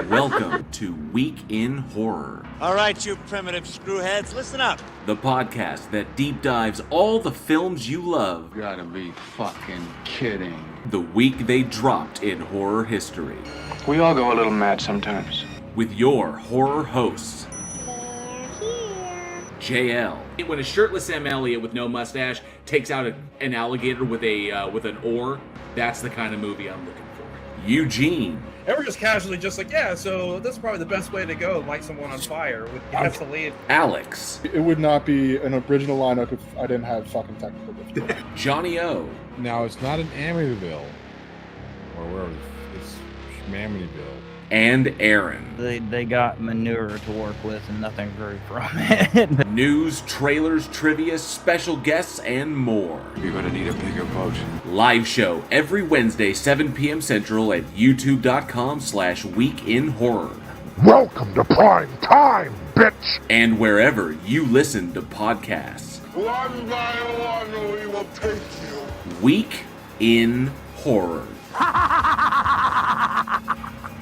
Welcome to Week in Horror. All right, you primitive screwheads, listen up. The podcast that deep dives all the films you love. You gotta be fucking kidding. The week they dropped in horror history. We all go a little mad sometimes. With your horror hosts, JL. When a shirtless Sam Elliott with no mustache takes out an alligator with an oar, that's the kind of movie I'm looking for. Eugene. And we're just casually just like, yeah, so this is probably the best way to go, light someone on fire. You have to leave. Alex. It would not be an original lineup if I didn't have fucking technical difficulty. Johnny O. Now, it's not an Amityville, or wherever it's Amityville. And Aaron. They got manure to work with and nothing grew from it. News, trailers, trivia, special guests, and more. You're gonna need a bigger boat. Live show every Wednesday, 7 p.m. Central at youtube.com/weekinhorror. Welcome to prime time, bitch! And wherever you listen to podcasts. One by one we will take you. Week in Horror.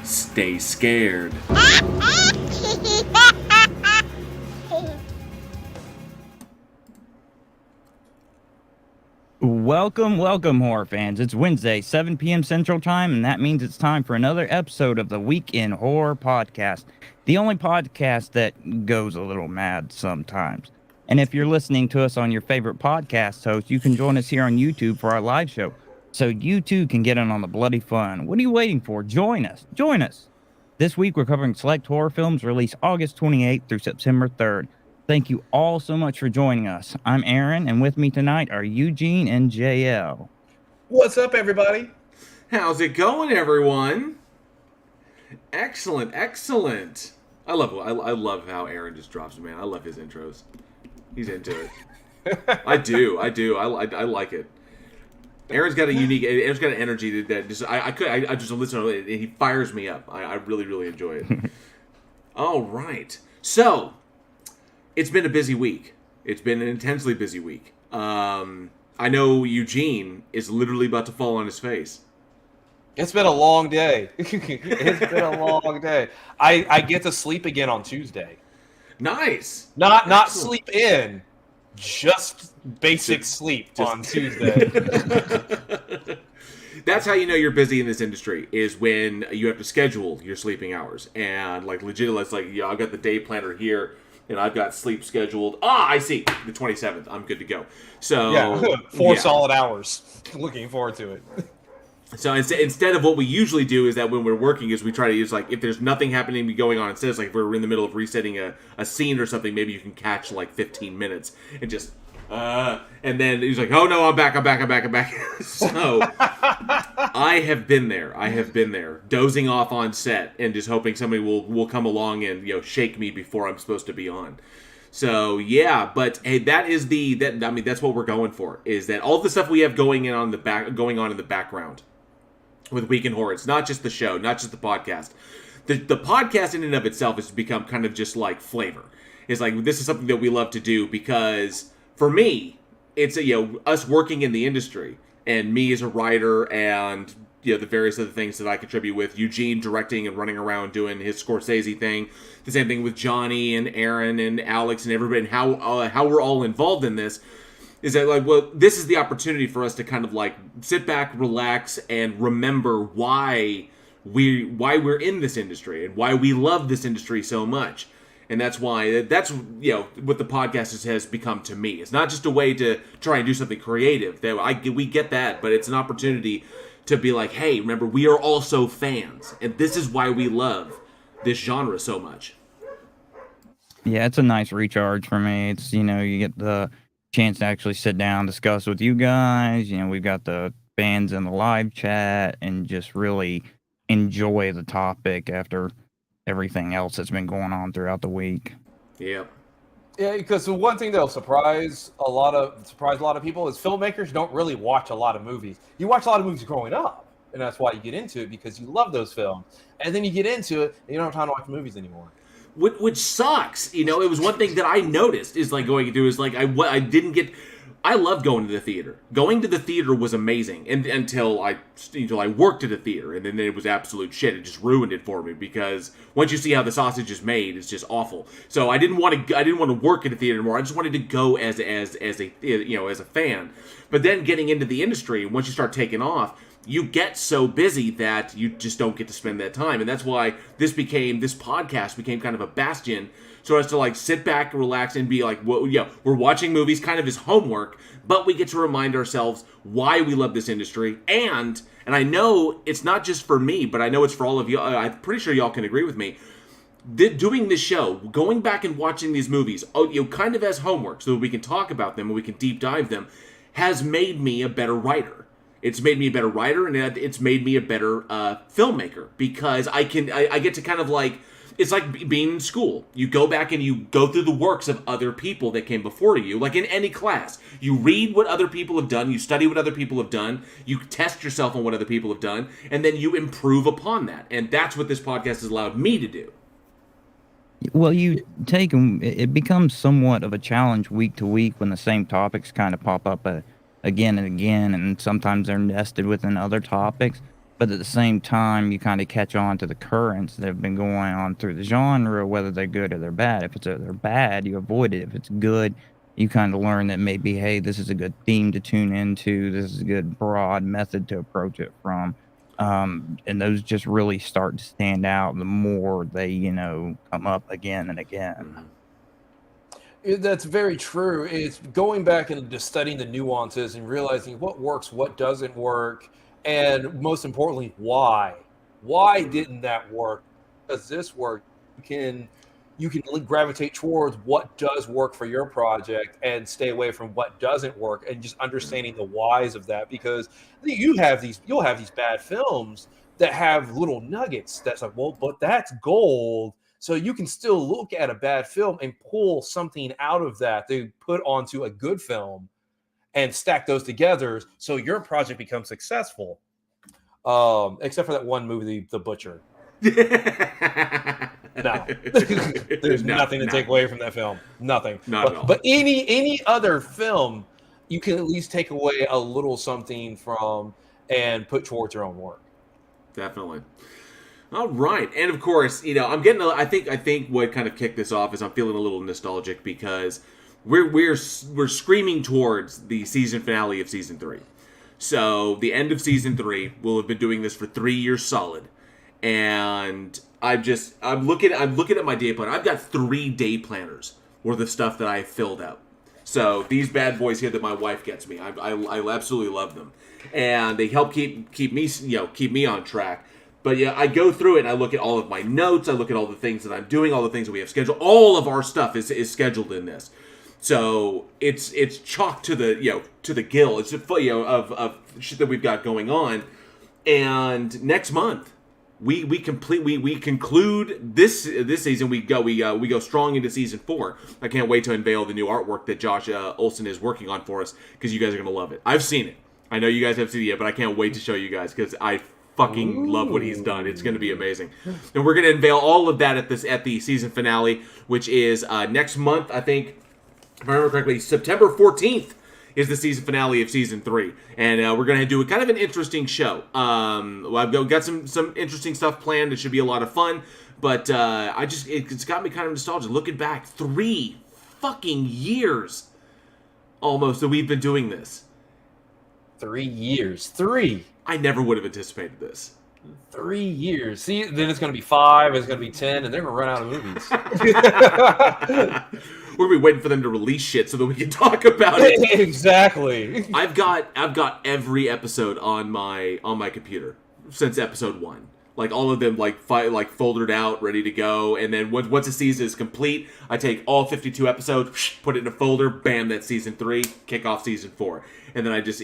Stay scared. Welcome, horror fans. It's Wednesday, 7 p.m. Central Time, and that means it's time for another episode of the Week in Horror podcast, the only podcast that goes a little mad sometimes. And if you're listening to us on your favorite podcast host, you can join us here on YouTube for our live show, so you too can get in on the bloody fun. What are you waiting for? Join us. This week we're covering select horror films released August 28th through September 3rd. Thank you all so much for joining us. I'm Aaron, and with me tonight are Eugene and JL. What's up, everybody? How's it going, everyone? Excellent. I love how Aaron just drops, man. I love his intros. He's into it. I do. I like it. Aaron's got an energy that just I just listen to it and he fires me up. I really enjoy it. All right. So, it's been a busy week. It's been an intensely busy week. I know Eugene is literally about to fall on his face. It's been a long day. I get to sleep again on Tuesday. Nice. Not sleep in, just basic sleep on Tuesday. That's how you know you're busy in this industry, is when you have to schedule your sleeping hours. And like legit, it's like, yeah, I've got the day planner here and I've got sleep scheduled. I see. The 27th. I'm good to go. So yeah, four solid hours. Looking forward to it. So instead of what we usually do is that when we're working is we try to use, like, if there's nothing happening going on, instead it's like if we're in the middle of resetting a scene or something, maybe you can catch like 15 minutes and just and then he's like, oh no, I'm back. So I have been there dozing off on set and just hoping somebody will come along and, you know, shake me before I'm supposed to be on. So yeah, but hey, that's what we're going for, is that all the stuff we have going on in the background with Week in Horror. It's not just the show, not just the podcast. The podcast in and of itself has become kind of just like flavor. It's like, this is something that we love to do because for me, it's us working in the industry and me as a writer and the various other things that I contribute with. Eugene directing and running around doing his Scorsese thing. The same thing with Johnny and Aaron and Alex and everybody, and how we're all involved in this. Is that like, well, this is the opportunity for us to kind of like sit back, relax, and remember why we're in this industry and why we love this industry so much. And that's why what the podcast has become to me. It's not just a way to try and do something creative. We get that, but it's an opportunity to be like, hey, remember, we are also fans, and this is why we love this genre so much. Yeah, it's a nice recharge for me. It's, you get the chance to actually sit down, discuss with you guys. We've got the fans in the live chat and just really enjoy the topic after everything else that's been going on throughout the week. Yeah. Yeah, because the one thing that'll surprise a lot of people is filmmakers don't really watch a lot of movies. You watch a lot of movies growing up, and that's why you get into it, because you love those films. And then you get into it, and you don't have time to watch movies anymore. Which sucks. It was one thing that I noticed is like going through is like I didn't get I loved going to the theater. Going to the theater was amazing until I worked at a theater, and then it was absolute shit. It just ruined it for me because once you see how the sausage is made, it's just awful. So I didn't want to work at a theater anymore. I just wanted to go as a fan. But then getting into the industry, once you start taking off, you get so busy that you just don't get to spend that time, and that's why this podcast became kind of a bastion. So as to like sit back, relax, and be like, well, yeah, we're watching movies kind of as homework, but we get to remind ourselves why we love this industry. And I know it's not just for me, but I know it's for all of you. I'm pretty sure y'all can agree with me. Doing this show, going back and watching these movies, kind of as homework, so that we can talk about them and we can deep dive them, has made me a better writer. It's made me a better writer, and it's made me a better filmmaker because I get to kind of like. It's like being in school. You go back and you go through the works of other people that came before you, like in any class. You read what other people have done, you study what other people have done, you test yourself on what other people have done, and then you improve upon that. And that's what this podcast has allowed me to do. Well, it becomes somewhat of a challenge week to week when the same topics kind of pop up again and again, and sometimes they're nested within other topics. But at the same time, you kind of catch on to the currents that have been going on through the genre, whether they're good or they're bad. If they're bad, you avoid it. If it's good, you kind of learn that maybe, hey, this is a good theme to tune into. This is a good broad method to approach it from. And those just really start to stand out the more they, come up again and again. That's very true. It's going back and just studying the nuances and realizing what works, what doesn't work. And most importantly, why? Why didn't that work? Does this work? You can gravitate towards what does work for your project and stay away from what doesn't work, and just understanding the whys of that, because you'll have these bad films that have little nuggets that's like, well, but that's gold. So you can still look at a bad film and pull something out of that to put onto a good film and stack those together so your project becomes successful. Except for that one movie, The Butcher. No. There's nothing to take away from that film. Nothing. Not at all. But any other film, you can at least take away a little something from and put towards your own work. Definitely. All right. And of course, I'm getting I think what kind of kicked this off is I'm feeling a little nostalgic because we're screaming towards the season finale of season 3. So the end of season 3, we'll have been doing this for 3 years solid, and I'm looking at my day planner. I've got 3 day planners worth of stuff that I filled out. So these bad boys here that my wife gets me, I absolutely love them, and they help keep me on track. But yeah, I go through it and I look at all of my notes. I look at all the things that I'm doing, all the things that we have scheduled. All of our stuff is scheduled in this. So it's chalk to the gill. It's of shit that we've got going on. And next month we conclude this season. We go strong into season 4. I can't wait to unveil the new artwork that Josh Olsen is working on for us, because you guys are gonna love it. I've seen it. I know you guys haven't seen it yet, but I can't wait to show you guys because I fucking love what he's done. It's going to be amazing. And we're going to unveil all of that at the season finale, which is next month, I think. If I remember correctly, September 14th is the season finale of season 3. And we're going to do a kind of an interesting show. I've got some interesting stuff planned. It should be a lot of fun. But it's got me kind of nostalgic. Looking back, 3 fucking years almost that we've been doing this. 3 years. 3. I never would have anticipated this. 3 years. See, then it's going to be 5, it's going to be 10, and they're going to run out of movies. We're going to be waiting for them to release shit so that we can talk about it. Exactly. I've got every episode on my computer since episode 1. Like all of them folded out, ready to go. And then once a season is complete, I take all 52 episodes, put it in a folder, bam, that's season 3, kick off season 4. And then I just,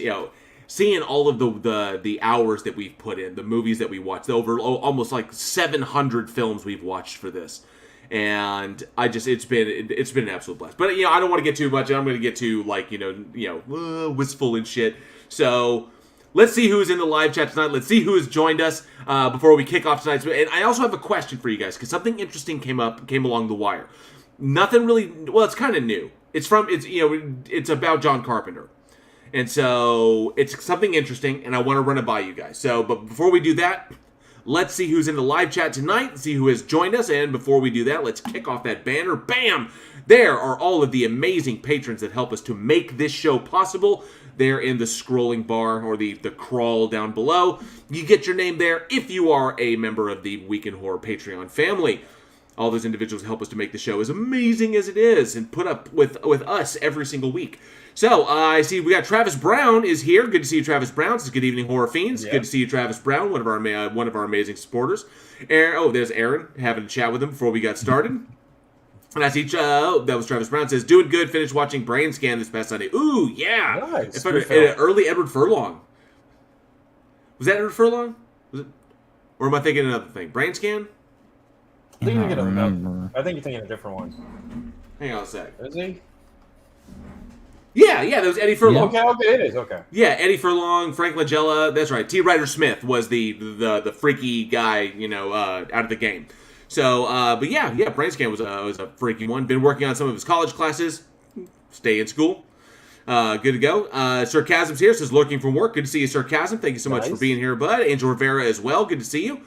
seeing all of the hours that we've put in, the movies that we watched, over almost like 700 films we've watched for this, and it's been an absolute blast. But I don't want to get too much. I'm going to get too wistful and shit. So let's see who's in the live chat tonight. Let's see who has joined us before we kick off tonight's. And I also have a question for you guys because something interesting came along the wire. Nothing really. Well, it's kind of new. it's about John Carpenter. And so it's something interesting, and I want to run it by you guys. So, but before we do that, let's see who's in the live chat tonight, see who has joined us, and before we do that, let's kick off that banner. Bam! There are all of the amazing patrons that help us to make this show possible. There in the scrolling bar, or the crawl down below. You get your name there if you are a member of the Week in Horror Patreon family. All those individuals help us to make the show as amazing as it is, and put up with us every single week. So, I see we got Travis Brown is here. Good to see you, Travis Brown. Says, good evening, Horror Fiends. Good to see you, Travis Brown, one of our amazing supporters. There's Aaron, having a chat with him before we got started. And I see, that was Travis Brown. Says, doing good, finished watching Brain Scan this past Sunday. Ooh, yeah. Nice. Early Edward Furlong. Was that Edward Furlong? Was it? Or am I thinking another thing? Brain Scan? I think you're thinking of a different one. Hang on a sec. Is he? Yeah, that was Eddie Furlong. Okay, it is, okay. Yeah, Eddie Furlong, Frank Langella, that's right. T. Ryder Smith was the freaky guy, out of the game. So, but yeah, Brain Scan was a freaky one. Been working on some of his college classes. Stay in school. Good to go. Sarcasm's here, says lurking from work. Good to see you, Sarcasm. Thank you so much for being here, bud. Angel Rivera as well. Good to see you.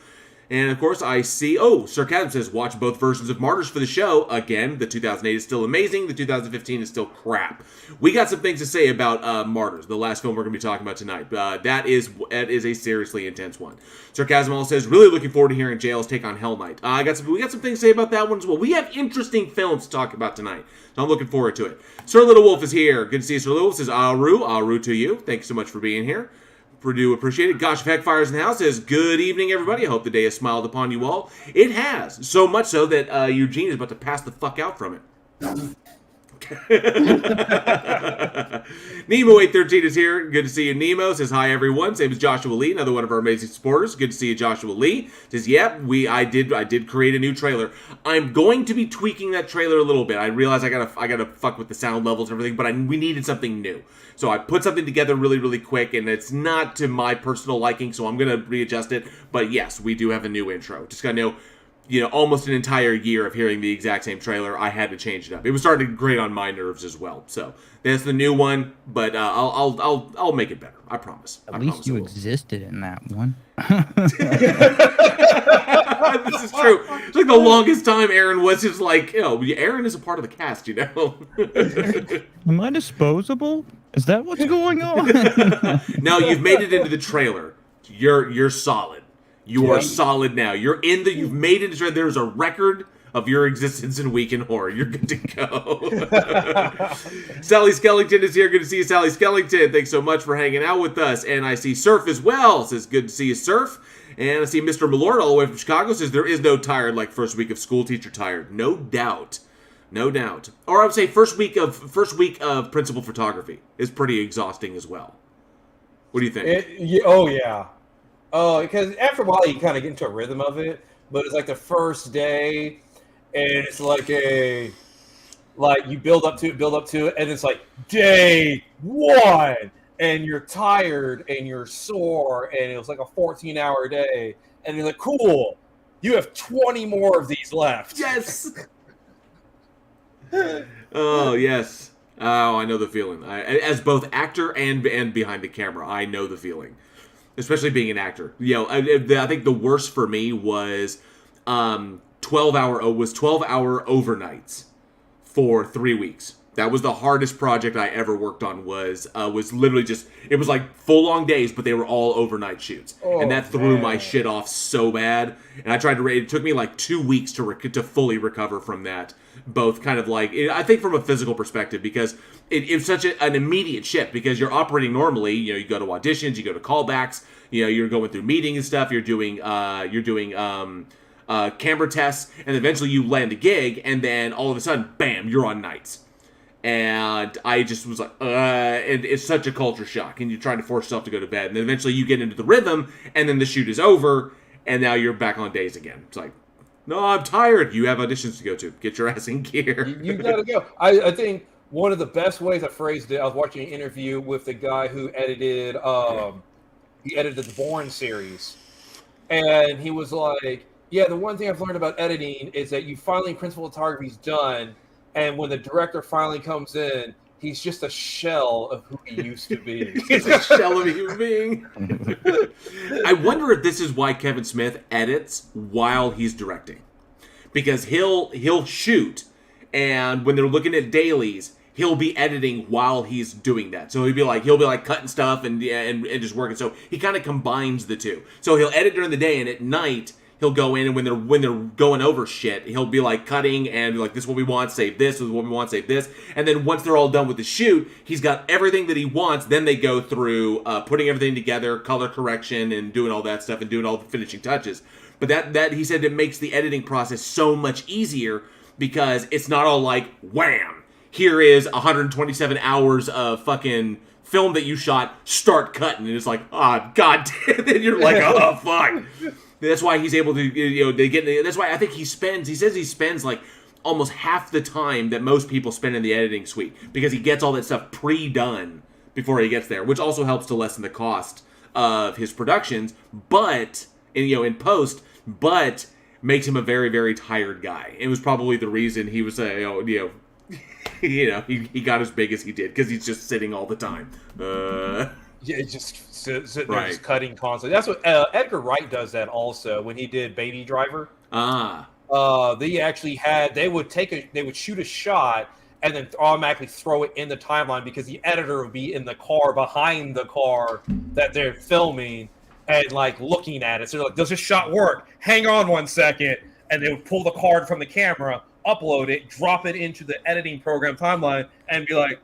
And, of course, I see... Oh, Sarcasm says, watch both versions of Martyrs for the show. Again, the 2008 is still amazing. The 2015 is still crap. We got some things to say about Martyrs, the last film we're going to be talking about tonight. That is a seriously intense one. Sarcasm also says, really looking forward to hearing JL's take on Hell Knight. We got some things to say about that one as well. We have interesting films to talk about tonight, so I'm looking forward to it. Sir Little Wolf is here. Good to see you, Sir Little Wolf. Says, Aru to you. Thanks so much for being here. Do appreciate it. Gosh, if Heckfire's in the house, says, good evening, everybody. I hope the day has smiled upon you all. It has. So much so that Eugene is about to pass the fuck out from it. Nemo813 is here. Good to see you, Nemo. Says, hi, everyone. Same as Joshua Lee, another one of our amazing supporters. Good to see you, Joshua Lee. Says, yep, I did create a new trailer. I'm going to be tweaking that trailer a little bit. I realize I gotta fuck with the sound levels and everything, but we needed something new. So I put something together really, really quick, and it's not to my personal liking, so I'm going to readjust it. But yes, we do have a new intro. Just got to know, almost an entire year of hearing the exact same trailer, I had to change it up. It was starting to grate on my nerves as well. So that's the new one, but I'll make it better. I promise. At least you existed in that one. This is true. It's like the longest time Aaron was just like, Aaron is a part of the cast, Am I disposable? Is that what's going on? No, you've made it into the trailer. You're solid. You are solid now. You've made it into there's a record of your existence in Week in Horror. You're good to go. Sally Skellington is here. Good to see you, Sally Skellington. Thanks so much for hanging out with us. And I see Surf as well. Says, good to see you, Surf. And I see Mr. Malort all the way from Chicago. Says, there is no tired like first week of school teacher tired. No doubt. No doubt. Or I would say first week of principal photography is pretty exhausting as well. What do you think? Yeah. Oh, because after a while you kind of get into a rhythm of it, but it's like the first day, and it's like you build up to it, and it's like day one, and you're tired and you're sore, and it was like a 14-hour day, and you're like, cool, you have 20 more of these left. Yes. Oh yes. Oh, I know the feeling. As both actor and behind the camera, I know the feeling. Especially being an actor. I think the worst for me was 12-hour overnights for 3 weeks. That was the hardest project I ever worked on. Was literally just, it was like full long days, but they were all overnight shoots, and that threw my shit off so bad. And I tried to. It took me like 2 weeks to fully recover from that. Both kind of like, I think from a physical perspective, because it's such an immediate shift, because you're operating normally, you go to auditions, you go to callbacks, you're going through meetings and stuff, you're doing camera tests, and eventually you land a gig, and then all of a sudden, bam, you're on nights. And I just was like, and it's such a culture shock, and you're trying to force yourself to go to bed, and then eventually you get into the rhythm, and then the shoot is over, and now you're back on days again. It's like, no, I'm tired. You have auditions to go to. Get your ass in gear. You gotta go. I think one of the best ways I phrased it, I was watching an interview with the guy who edited the Bourne series, and he was like, yeah, the one thing I've learned about editing is that you finally, principal photography's done, And when the director finally comes in, he's just a shell of who he used to be. He's a shell of a human being. I wonder if this is why Kevin Smith edits while he's directing, because he'll shoot, and when they're looking at dailies, he'll be editing while he's doing that. So he'll be like cutting stuff and just working. So he kind of combines the two. So he'll edit during the day, and at night he'll go in, and when they're going over shit, he'll be like cutting and be like, this is what we want, save this, this is what we want, save this. And then once they're all done with the shoot, he's got everything that he wants. Then they go through putting everything together, color correction, and doing all that stuff and doing all the finishing touches. But that he said it makes the editing process so much easier because it's not all like, wham, here is 127 hours of fucking film that you shot, start cutting. And it's like, oh, god damn. And you're like, oh, fuck. That's why he's able to, that's why I think he says he spends like almost half the time that most people spend in the editing suite because he gets all that stuff pre-done before he gets there, which also helps to lessen the cost of his productions, but, in post, but makes him a very, very tired guy. It was probably the reason he was, he got as big as he did because he's just sitting all the time. Yeah, it's just sitting there, just cutting constantly. That's what Edgar Wright does. That also when he did Baby Driver. They actually they would shoot a shot and then automatically throw it in the timeline because the editor would be in the car behind the car that they're filming and like looking at it. So they're like, does this shot work? Hang on 1 second, and they would pull the card from the camera, upload it, drop it into the editing program timeline, and be like,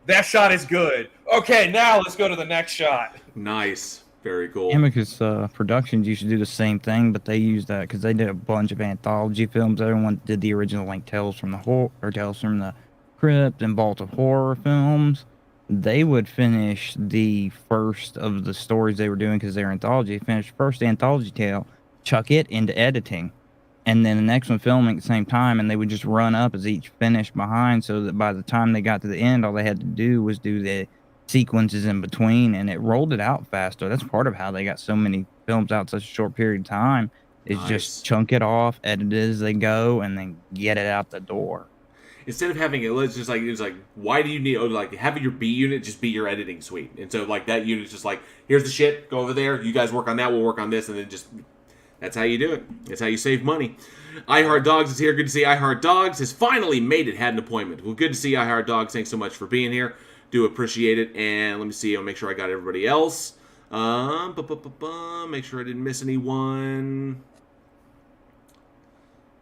that shot is good. Okay, now let's go to the next shot. Nice. Very cool. Amicus Productions used to do the same thing, but they used that because they did a bunch of anthology films. Everyone did the original, like Tales from the Crypt and Vault of Horror films. They would finish the first of the stories they were doing because they're anthology. Finish first anthology tale, chuck it into editing, and then the next one filming at the same time, and they would just run up as each finished behind so that by the time they got to the end, all they had to do was do the sequences in between, and it rolled it out faster. That's part of how they got so many films out in such a short period of time, is just chunk it off, edit it as they go, and then get it out the door. Instead of having it's like, why do you need, having your B unit just be your editing suite? And so, like, that unit's just like, here's the shit, go over there, you guys work on that, we'll work on this, and then just... That's how you do it. That's how you save money. I Heart Dogs is here. Good to see I Heart Dogs has finally made it. Had an appointment. Well, good to see I Heart Dogs. Thanks so much for being here. Do appreciate it. And let me see. I'll make sure I got everybody else. Make sure I didn't miss anyone.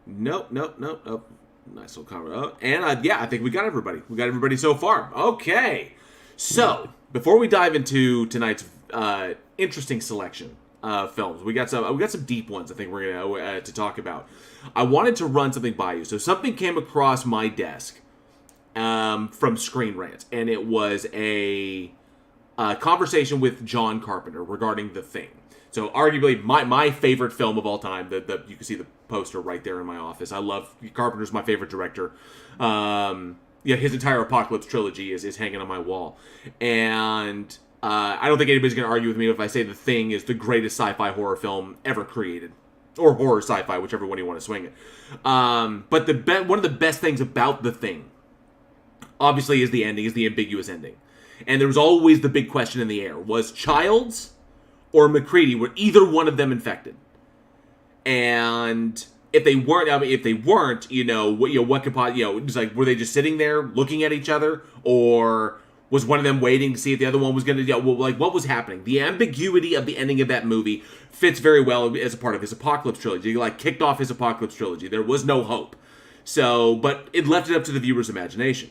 Nope. Nice little comment. Oh, and I think we got everybody. We got everybody so far. Okay. So before we dive into tonight's interesting selection films, we got some deep ones I think we're gonna to talk about. I wanted to run something by you. So something came across my desk from Screen Rant, and it was a conversation with John Carpenter regarding The Thing. So arguably my favorite film of all time. The you can see the poster right there in my office. I love Carpenter's my favorite director. His entire Apocalypse trilogy is hanging on my wall, and I don't think anybody's going to argue with me if I say The Thing is the greatest sci-fi horror film ever created. Or horror sci-fi, whichever one you want to swing it. But one of the best things about The Thing, obviously, is the ending, is the ambiguous ending. And there was always the big question in the air. Was Childs or McCready, were either one of them infected? And if they weren't, what could it's like, were they just sitting there looking at each other? Or... was one of them waiting to see if the other one was going to... what was happening? The ambiguity of the ending of that movie fits very well as a part of his Apocalypse trilogy. He, kicked off his Apocalypse trilogy. There was no hope. So, but it left it up to the viewer's imagination.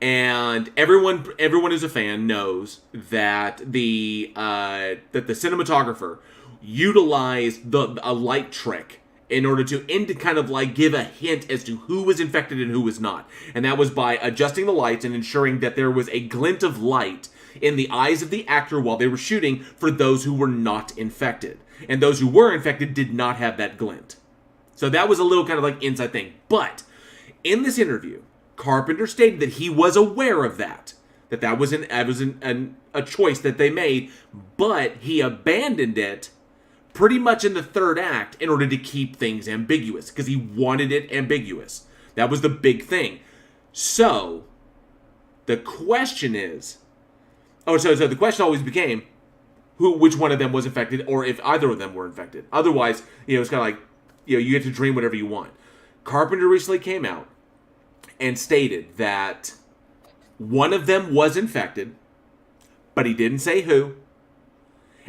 And everyone who's a fan knows that the cinematographer utilized a light trick in order to kind of give a hint as to who was infected and who was not. And that was by adjusting the lights and ensuring that there was a glint of light in the eyes of the actor while they were shooting for those who were not infected. And those who were infected did not have that glint. So that was a little kind of inside thing. But in this interview, Carpenter stated that he was aware of that. That was a choice that they made, but he abandoned it pretty much in the third act in order to keep things ambiguous, because he wanted it ambiguous. That was the big thing. So, the question is... so the question always became, which one of them was infected, or if either of them were infected. Otherwise, it's kind of like, you get to dream whatever you want. Carpenter recently came out and stated that one of them was infected, but he didn't say who.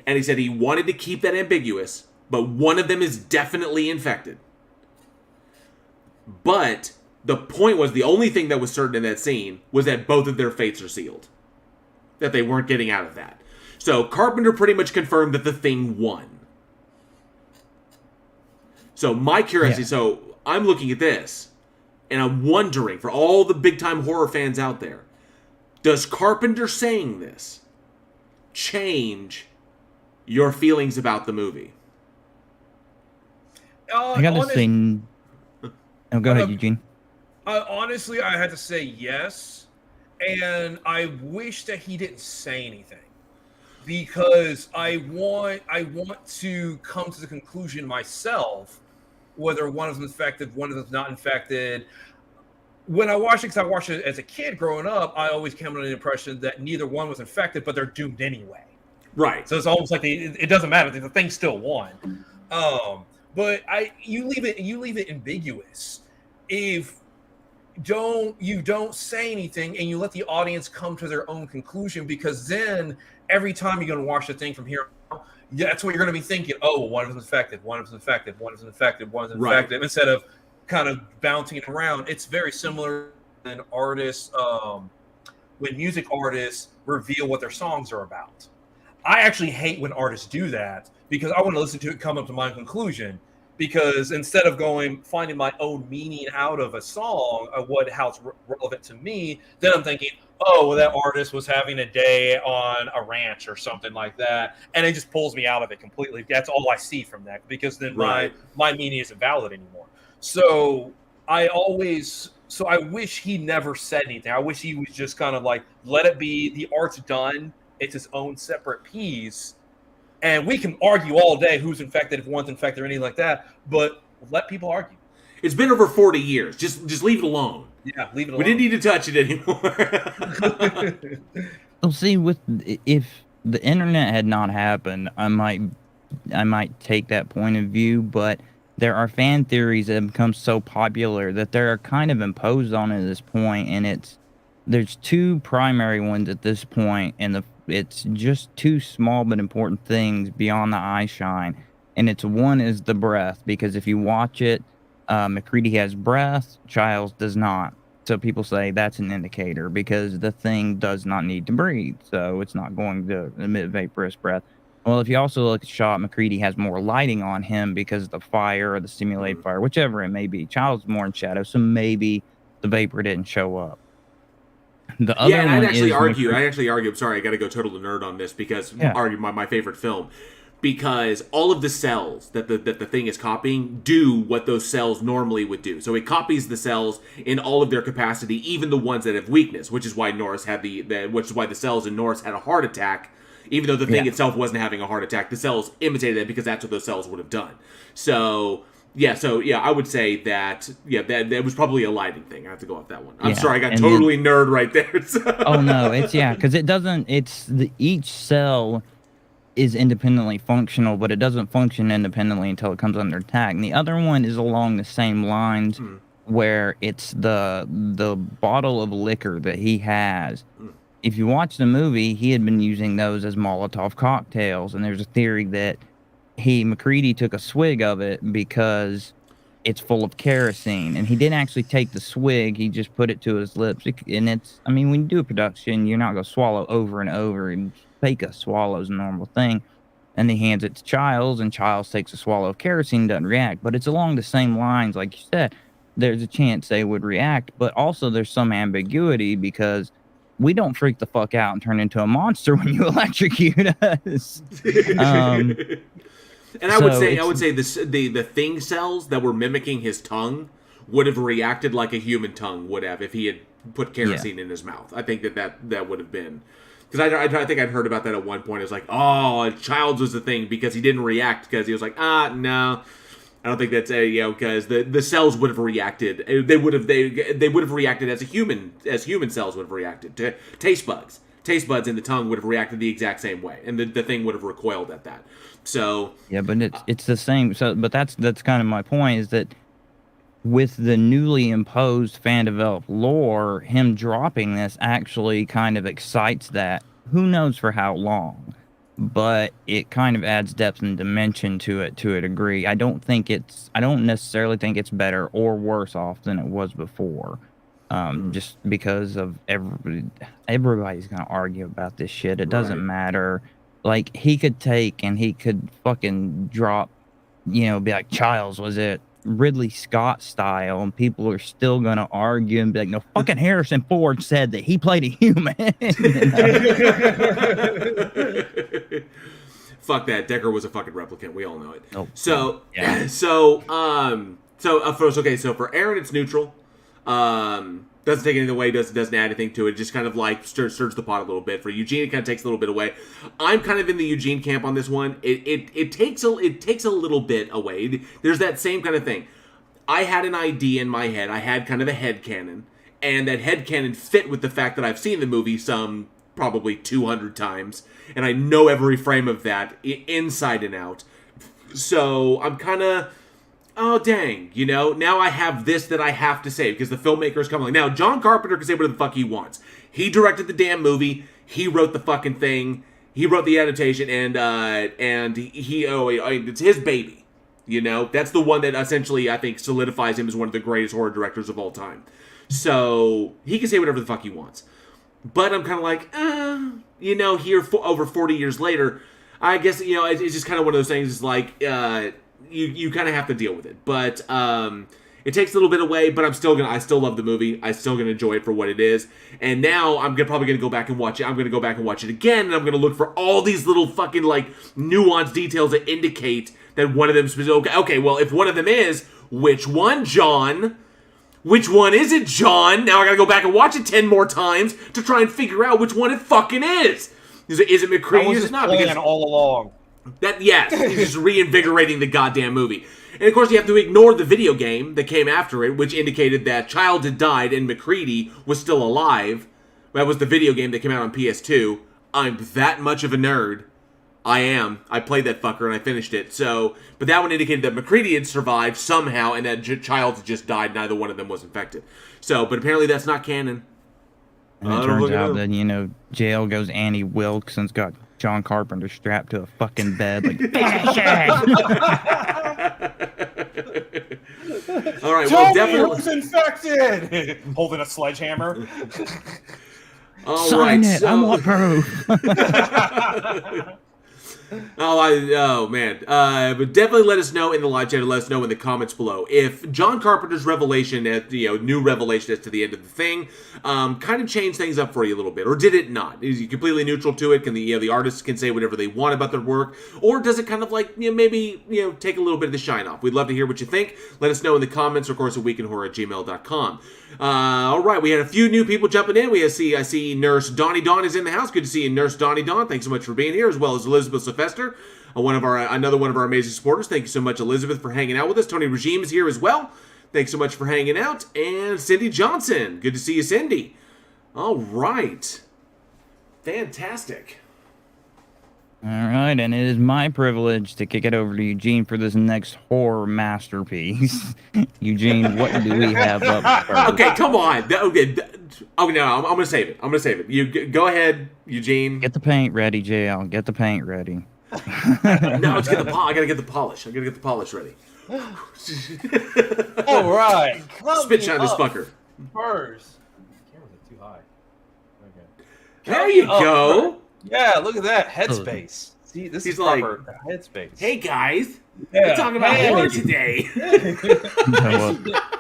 And he said he wanted to keep that ambiguous, but one of them is definitely infected. But the point was, the only thing that was certain in that scene was that both of their fates are sealed. That they weren't getting out of that. So Carpenter pretty much confirmed that the thing won. So my curiosity, so I'm looking at this, and I'm wondering, for all the big-time horror fans out there, does Carpenter saying this change your feelings about the movie? I gotta say... Oh, go ahead, Eugene. Honestly, I had to say yes, and I wish that he didn't say anything, because I want to come to the conclusion myself whether one of them is infected, one of them's not infected. When I watched it, because I watched it as a kid growing up, I always came under the impression that neither one was infected, but they're doomed anyway. Right. So it's almost like it doesn't matter. The thing still won. But you leave it ambiguous. If you don't say anything and you let the audience come to their own conclusion, because then every time you're going to watch the thing from here on, that's what you're going to be thinking. Oh, well, one of them's infected. One of them's infected. One of them's infected. One of them's infected. Instead of kind of bouncing it around. It's very similar when artists, when music artists reveal what their songs are about. I actually hate when artists do that, because I want to listen to it, come up to my conclusion. Because instead of finding my own meaning out of a song, of how it's relevant to me, then I'm thinking, oh, well, that artist was having a day on a ranch or something like that, and it just pulls me out of it completely. That's all I see from that, because then my meaning isn't valid anymore. So I wish he never said anything. I wish he was just kind of like, let it be. The art's done. It's its own separate piece. And we can argue all day who's infected, if one's infected, or anything like that. But let people argue. It's been over 40 years. Just leave it alone. Yeah, leave it alone. We didn't need to touch it anymore. Well, see, if the internet had not happened, I might take that point of view. But there are fan theories that have become so popular that they're kind of imposed on at this point, and there's two primary ones at this point, and it's just two small but important things beyond the eye shine. And one is the breath, because if you watch it, McCready has breath, Childs does not. So people say that's an indicator, because the thing does not need to breathe, so it's not going to emit vaporous breath. Well, if you also look at the shot, McCready has more lighting on him because of the fire or the simulated fire, whichever it may be. Child's more in shadow, so maybe the vapor didn't show up. The other and I'd actually argue. I'm sorry, I got to go total nerd on this, because argue my favorite film, because all of the cells that the thing is copying do what those cells normally would do. So it copies the cells in all of their capacity, even the ones that have weakness, which is why Norris had which is why the cells in Norris had a heart attack, even though the thing itself wasn't having a heart attack. The cells imitated it because that's what those cells would have done. So I would say that was probably a lighting thing. I have to go off that one. I'm sorry, I got totally nerd right there. So. Oh no, because it doesn't. Each cell is independently functional, but it doesn't function independently until it comes under attack. And the other one is along the same lines, where it's the bottle of liquor that he has. If you watch the movie, he had been using those as Molotov cocktails, and there's a theory that McCready took a swig of it because it's full of kerosene, and he didn't actually take the swig, he just put it to his lips. And when you do a production, you're not going to swallow over and over, and fake a swallow is a normal thing. And he hands it to Childs, and Childs takes a swallow of kerosene, doesn't react. But it's along the same lines, like you said, there's a chance they would react, but also there's some ambiguity, because we don't freak the fuck out and turn into a monster when you electrocute us. And I would say the thing cells that were mimicking his tongue would have reacted like a human tongue would have if he had put kerosene in his mouth. I think that would have been, because I think I'd heard about that at one point. It's like, oh, Childs was the thing, because he didn't react because he was like, no. I don't think that's because the cells would have reacted. They would have reacted as human cells would have reacted to taste buds. Taste buds in the tongue would have reacted the exact same way, and the thing would have recoiled at that. So yeah, but it's the same. So, but that's kind of my point, is that with the newly imposed fan developed lore, him dropping this actually kind of excites that. Who knows for how long, but it kind of adds depth and dimension to it to a degree. I don't necessarily think it's better or worse off than it was before. Just because of everybody's gonna argue about this shit. It doesn't matter. Like, he could fucking drop, be like, Childs, was it Ridley Scott style? And people are still gonna argue and be like, no, fucking Harrison Ford said that he played a human. Fuck that. Decker was a fucking replicant. We all know it. Oh, so, yeah. So for Aaron, it's neutral. Doesn't take anything away, doesn't add anything to it. Just kind of like stirs the pot a little bit. For Eugene, it kind of takes a little bit away. I'm kind of in the Eugene camp on this one. It takes a little bit away. There's that same kind of thing. I had an idea in my head. I had kind of a headcanon, and that headcanon fit with the fact that I've seen the movie some probably 200 times, and I know every frame of that inside and out. So I'm kind of, oh, dang, now I have this that I have to say, because the filmmaker's coming. Now, John Carpenter can say whatever the fuck he wants. He directed the damn movie. He wrote the fucking thing. He wrote the adaptation, and it's his baby. That's the one that essentially, I think, solidifies him as one of the greatest horror directors of all time. So, he can say whatever the fuck he wants. But I'm kind of like, here over 40 years later, I guess, it's just kind of one of those things, it's like, you kind of have to deal with it. But it takes a little bit away, but I still love the movie. I'm still gonna enjoy it for what it is. And now I'm probably gonna go back and watch it. I'm gonna go back and watch it again, and I'm gonna look for all these little fucking like nuanced details that indicate that one of them is okay. Well, if one of them is, which one, John? Which one is it, John? Now I gotta go back and watch it 10 more times to try and figure out which one it fucking is. Is it McCready? Is it not? Because all along. Yes, he's just reinvigorating the goddamn movie. And of course, you have to ignore the video game that came after it, which indicated that Child had died and McCready was still alive. That was the video game that came out on PS2. I'm that much of a nerd. I am. I played that fucker and I finished it. But that one indicated that McCready had survived somehow and that Child had just died. Neither one of them was infected. But apparently that's not canon. And it turns out that, jail goes Annie Wilkes and's got John Carpenter strapped to a fucking bed, like, finish it! All right, well, definitely. Was infected! Holding a sledgehammer. Sign it, I want proof. Oh man. But definitely let us know in the live chat, let us know in the comments below if John Carpenter's revelation new revelation as to the end of the thing kind of changed things up for you a little bit, or did it not? Is he completely neutral to it? Can the artists can say whatever they want about their work, or does it kind of like maybe take a little bit of the shine off? We'd love to hear what you think. Let us know in the comments, or of course at weekinhorror@gmail.com. All right, we had a few new people jumping in. I see Nurse Donnie Dawn is in the house. Good to see you, Nurse Donnie Dawn. Thanks so much for being here, as well as Elizabeth Sylvester, another one of our amazing supporters. Thank you so much, Elizabeth, for hanging out with us. Tony Regime is here as well. Thanks so much for hanging out. And Cindy Johnson. Good to see you, Cindy. All right. Fantastic. All right, and it is my privilege to kick it over to Eugene for this next horror masterpiece. Eugene, what do we have up first? Okay, come on. Okay, no, I'm going to save it. You go ahead, Eugene. Get the paint ready, JL. Get the paint ready. No, I gotta get the polish. I gotta get the polish ready. All right. Spit shine this fucker. First. Cameras are too high. Okay. There you go. Yeah, look at that headspace. See, this is like proper headspace. Hey guys, we're talking about horror today.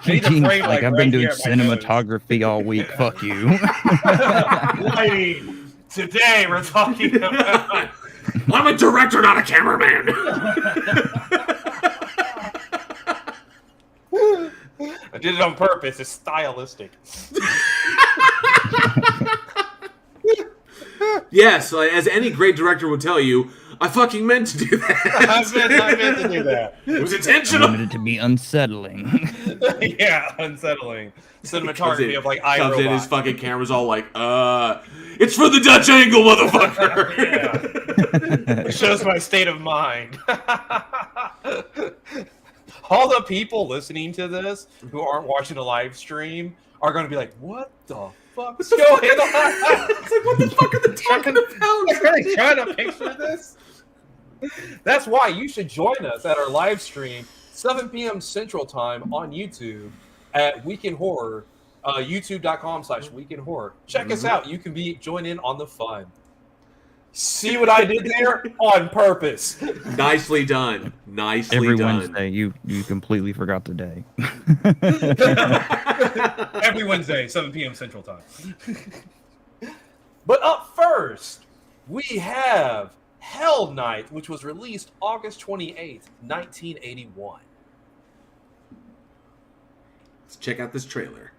Eugene's like, I've been doing cinematography all week. Fuck you. Lighting. Today we're talking about. I'm a director, not a cameraman. I did it on purpose. It's stylistic. Yes, as any great director will tell you, I fucking meant to do that. I meant to do that. It was I intentional. wanted it to be unsettling. Yeah, unsettling. Cinematography of like comes in, his iRobot. fucking camera's all like, it's for the Dutch angle, motherfucker. Yeah. It shows my state of mind. All the people listening to this who aren't watching a live stream are going to be like, what the fuck's going on? It's like, what the fuck are they talking about? Are they trying to picture this? That's why you should join us at our live stream, 7 p.m. Central Time on YouTube at Weekend Horror, youtube.com/weekendhorror. Check us out. You can join in on the fun. See what I did there? On purpose. Nicely done. Nicely Every done. Wednesday, you completely forgot the day. Every Wednesday, 7 p.m. Central Time. But up first, we have Hell Night, which was released August 28th, 1981. Let's check out this trailer.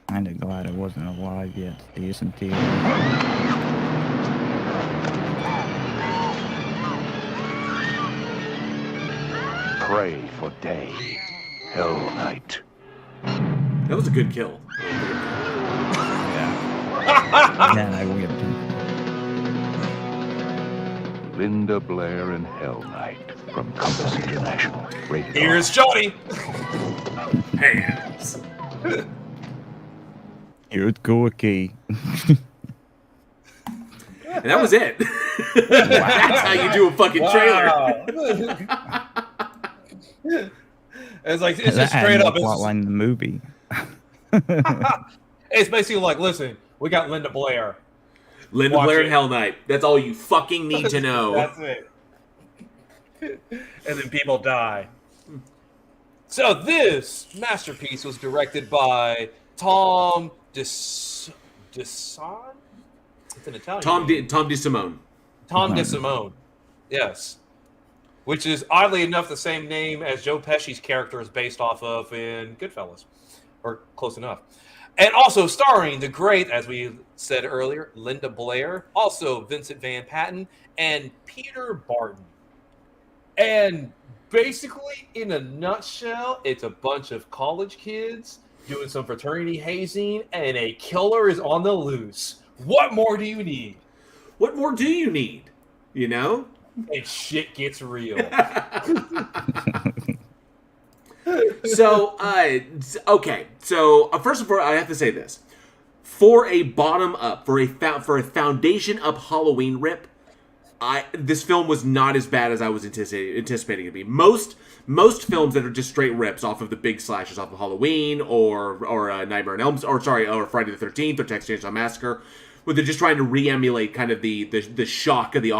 Kinda glad I wasn't alive yet to see this in theater. Pray for day. Hell night. That was a good kill. Then I will get to. Linda Blair and Hell Night from Compass International. Rated R. Here's Johnny. Hands. Here's Gorky. And that was it. That's how you do a fucking trailer. It's like it's That just had straight more up. plot line in the movie. It's basically like, listen, we got Linda Blair. Linda Watch Blair it. and Hell Night. That's all you fucking need to know. That's it. And then people die. So this masterpiece was directed by Tom DeSan. It's an Italian. Tom name. DeSimone. Tom DeSimone. Yes. Which is oddly enough the same name as Joe Pesci's character is based off of in Goodfellas, or close enough. And also starring the great, as we said earlier, Linda Blair, also Vincent Van Patten, and Peter Barton. And basically, in a nutshell, it's a bunch of college kids doing some fraternity hazing, and a killer is on the loose. What more do you need? What more do you need? You know? And shit gets real. So, okay. So, first of all, I have to say this: for a bottom up, for a foundation up Halloween rip, this film was not as bad as I was anticipating it to be. Most films that are just straight rips off of the big slashers, off of Halloween or Nightmare on Elm, or Friday the 13th or Texas Chainsaw Massacre, where they're just trying to re-emulate kind of the shock of the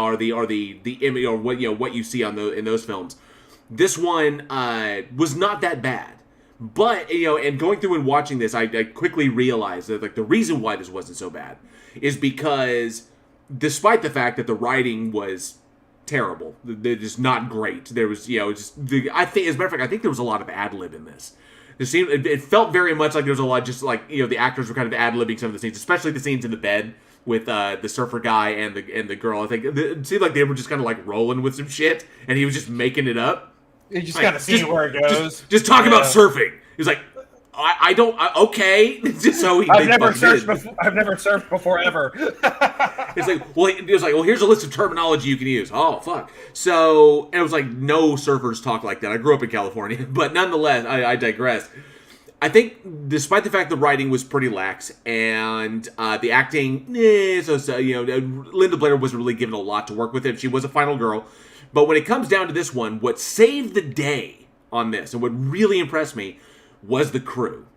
image, or what you see in those films. This one was not that bad, but and going through and watching this, I quickly realized that like the reason why this wasn't so bad is because despite the fact that the writing was terrible, they're just not great. There was I think, as a matter of fact, I think there was a lot of ad lib in this. It felt very much like there was a lot, just like the actors were kind of ad-libbing some of the scenes, especially the scenes in the bed with the surfer guy and the girl. I think it seemed like they were just kind of like rolling with some shit, and he was just making it up. You just kind of see where it goes. Just talk about surfing. He was like, I don't. Okay, just so I've never surfed before ever. It's like, well, here's a list of terminology you can use. Oh, fuck. So, and it was like, no surfers talk like that. I grew up in California, but nonetheless, I digress. I think, despite the fact the writing was pretty lax and the acting, Linda Blair wasn't really given a lot to work with. She was a final girl, but when it comes down to this one, what saved the day on this and what really impressed me was the crew.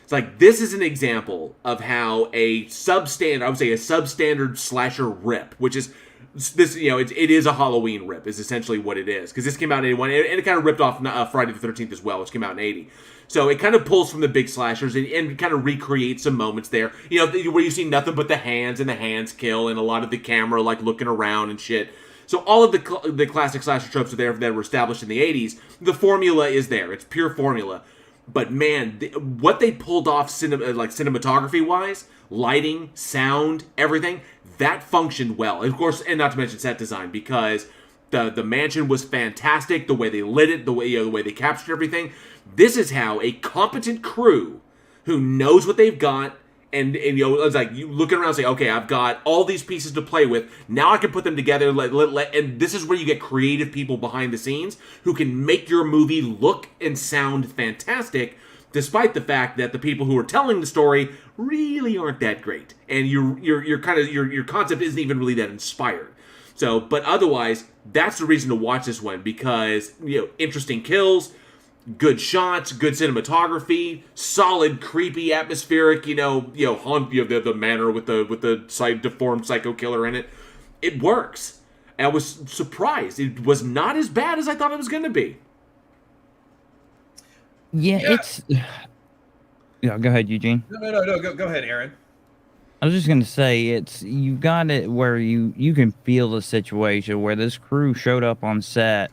It's like, this is an example of how a substandard slasher rip, which is this, it is a Halloween rip, is essentially what it is. Because this came out in 81, and it kind of ripped off Friday the 13th as well, which came out in 80. So it kind of pulls from the big slashers and kind of recreates some moments there, where you see nothing but the hands and the hands kill, and a lot of the camera like looking around and shit. So all of the classic slasher tropes are there that were established in the 80s. The formula is there. It's pure formula. But man, what they pulled off cinematography-wise, lighting, sound, everything, that functioned well. Of course, and not to mention set design, because The mansion was fantastic. The way they lit it, the way they captured everything. This is how a competent crew who knows what they've got, and it's like you looking around and say, okay, I've got all these pieces to play with. Now I can put them together. And this is where you get creative people behind the scenes who can make your movie look and sound fantastic, despite the fact that the people who are telling the story really aren't that great, and your concept isn't even really that inspired. So, but otherwise, that's the reason to watch this one, because interesting kills, good shots, good cinematography, solid, creepy, atmospheric, the manor with the deformed psycho killer in it. It works. I was surprised. It was not as bad as I thought it was going to be. Yeah, it's. Yeah, go ahead, Eugene. No. Go ahead, Aaron. I was just gonna say, you got it where you can feel the situation where this crew showed up on set,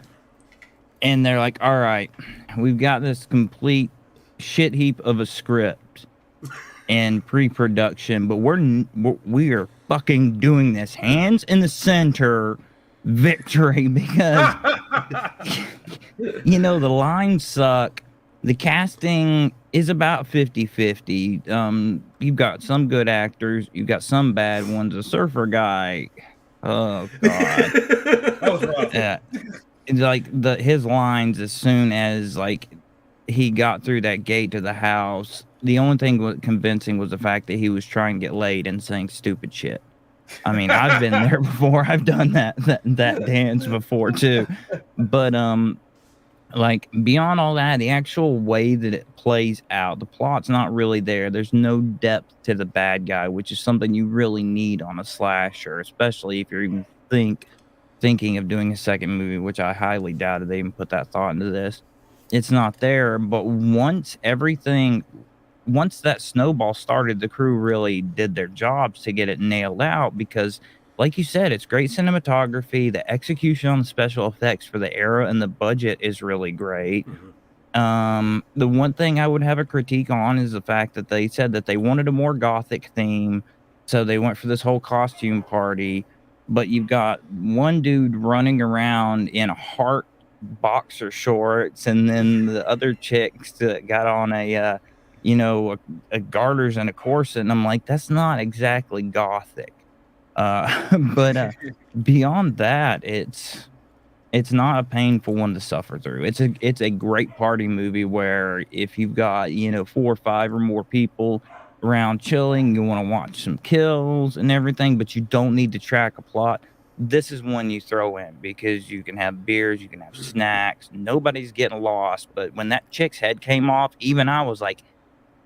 and they're like, "All right, we've got this complete shit heap of a script and pre-production, but we are fucking doing this hands in the center victory because the lines suck." The casting is about 50-50. You've got some good actors. You've got some bad ones. The surfer guy, oh, God. That was rough. It's like his lines, as soon as, he got through that gate to the house, the only thing was convincing was the fact that he was trying to get laid and saying stupid shit. I mean, I've been there before. I've done that dance before, too. But, beyond all that, the actual way that it plays out, the plot's not really there. There's no depth to the bad guy, which is something you really need on a slasher, especially if you're even thinking of doing a second movie, which I highly doubted they even put that thought into this. It's not there, but once that snowball started, the crew really did their jobs to get it nailed out because, like you said, it's great cinematography. The execution on the special effects for the era and the budget is really great. Mm-hmm. The one thing I would have a critique on is the fact that they said that they wanted a more gothic theme, so they went for this whole costume party. But you've got one dude running around in heart boxer shorts, and then the other chicks that got on a garters and a corset, and I'm like, that's not exactly gothic. But beyond that, it's not a painful one to suffer through. It's a great party movie where if you've got 4 or 5 or more people around chilling, you want to watch some kills and everything, but you don't need to track a plot. This is one you throw in because you can have beers, you can have snacks, nobody's getting lost. But when that chick's head came off, even I was like,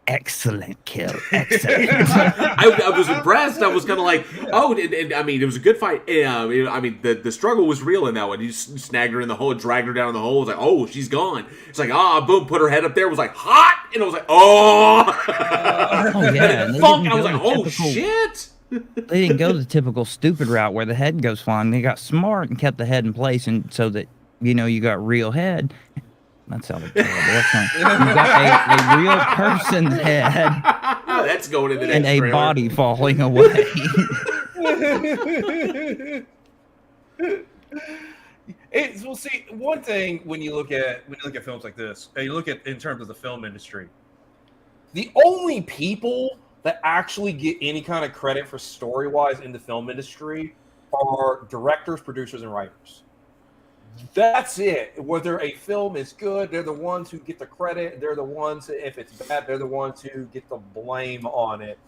excellent kill. Excellent. I was impressed. I was kind of like, it was a good fight. The struggle was real in that one. You snagged her in the hole, dragged her down in the hole. It was like, oh, she's gone. It's like, boom, put her head up there. It was like, hot. And I was like, oh. Yeah. Funk. I was like, oh, shit. They didn't go the typical stupid route where the head goes flying. They got smart and kept the head in place, and so that, you got real head. That sounded terrible. That's not, you got a real person's head. That's going in the next and a trailer. body falling away. See, one thing when you look at films like this, and you look at in terms of the film industry, the only people that actually get any kind of credit for story-wise in the film industry are directors, producers, and writers. That's it. Whether a film is good, they're the ones who get the credit. They're the ones, if it's bad, they're the ones who get the blame on it.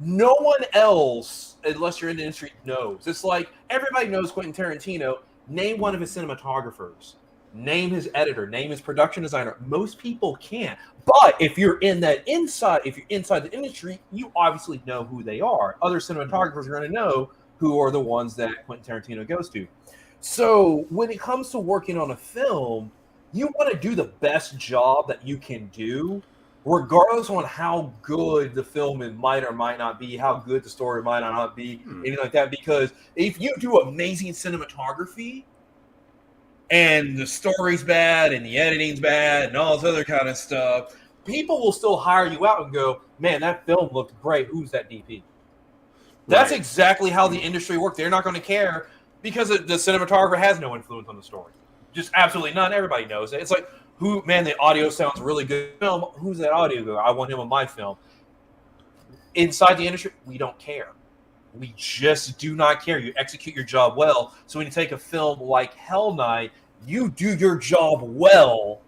No one else, unless you're in the industry, knows. It's like everybody knows Quentin Tarantino. Name one of his cinematographers. Name his editor. Name his production designer. Most people can't. But if you're inside the industry, you obviously know who they are. Other cinematographers are going to know who are the ones that Quentin Tarantino goes to. So when it comes to working on a film, you want to do the best job that you can do, regardless on how good the film might or might not be, how good the story might or not be, anything like that. Because if you do amazing cinematography and the story's bad and the editing's bad and all this other kind of stuff, people will still hire you out and go, man, that film looked great. Who's that DP? That's exactly how the industry works. They're not going to care because the cinematographer has no influence on the story. Just absolutely none. Everybody knows it. It's like, the audio sounds really good. Film, who's that audio guy? I want him on my film. Inside the industry, we don't care. We just do not care. You execute your job well. So when you take a film like Hell Night, you do your job well,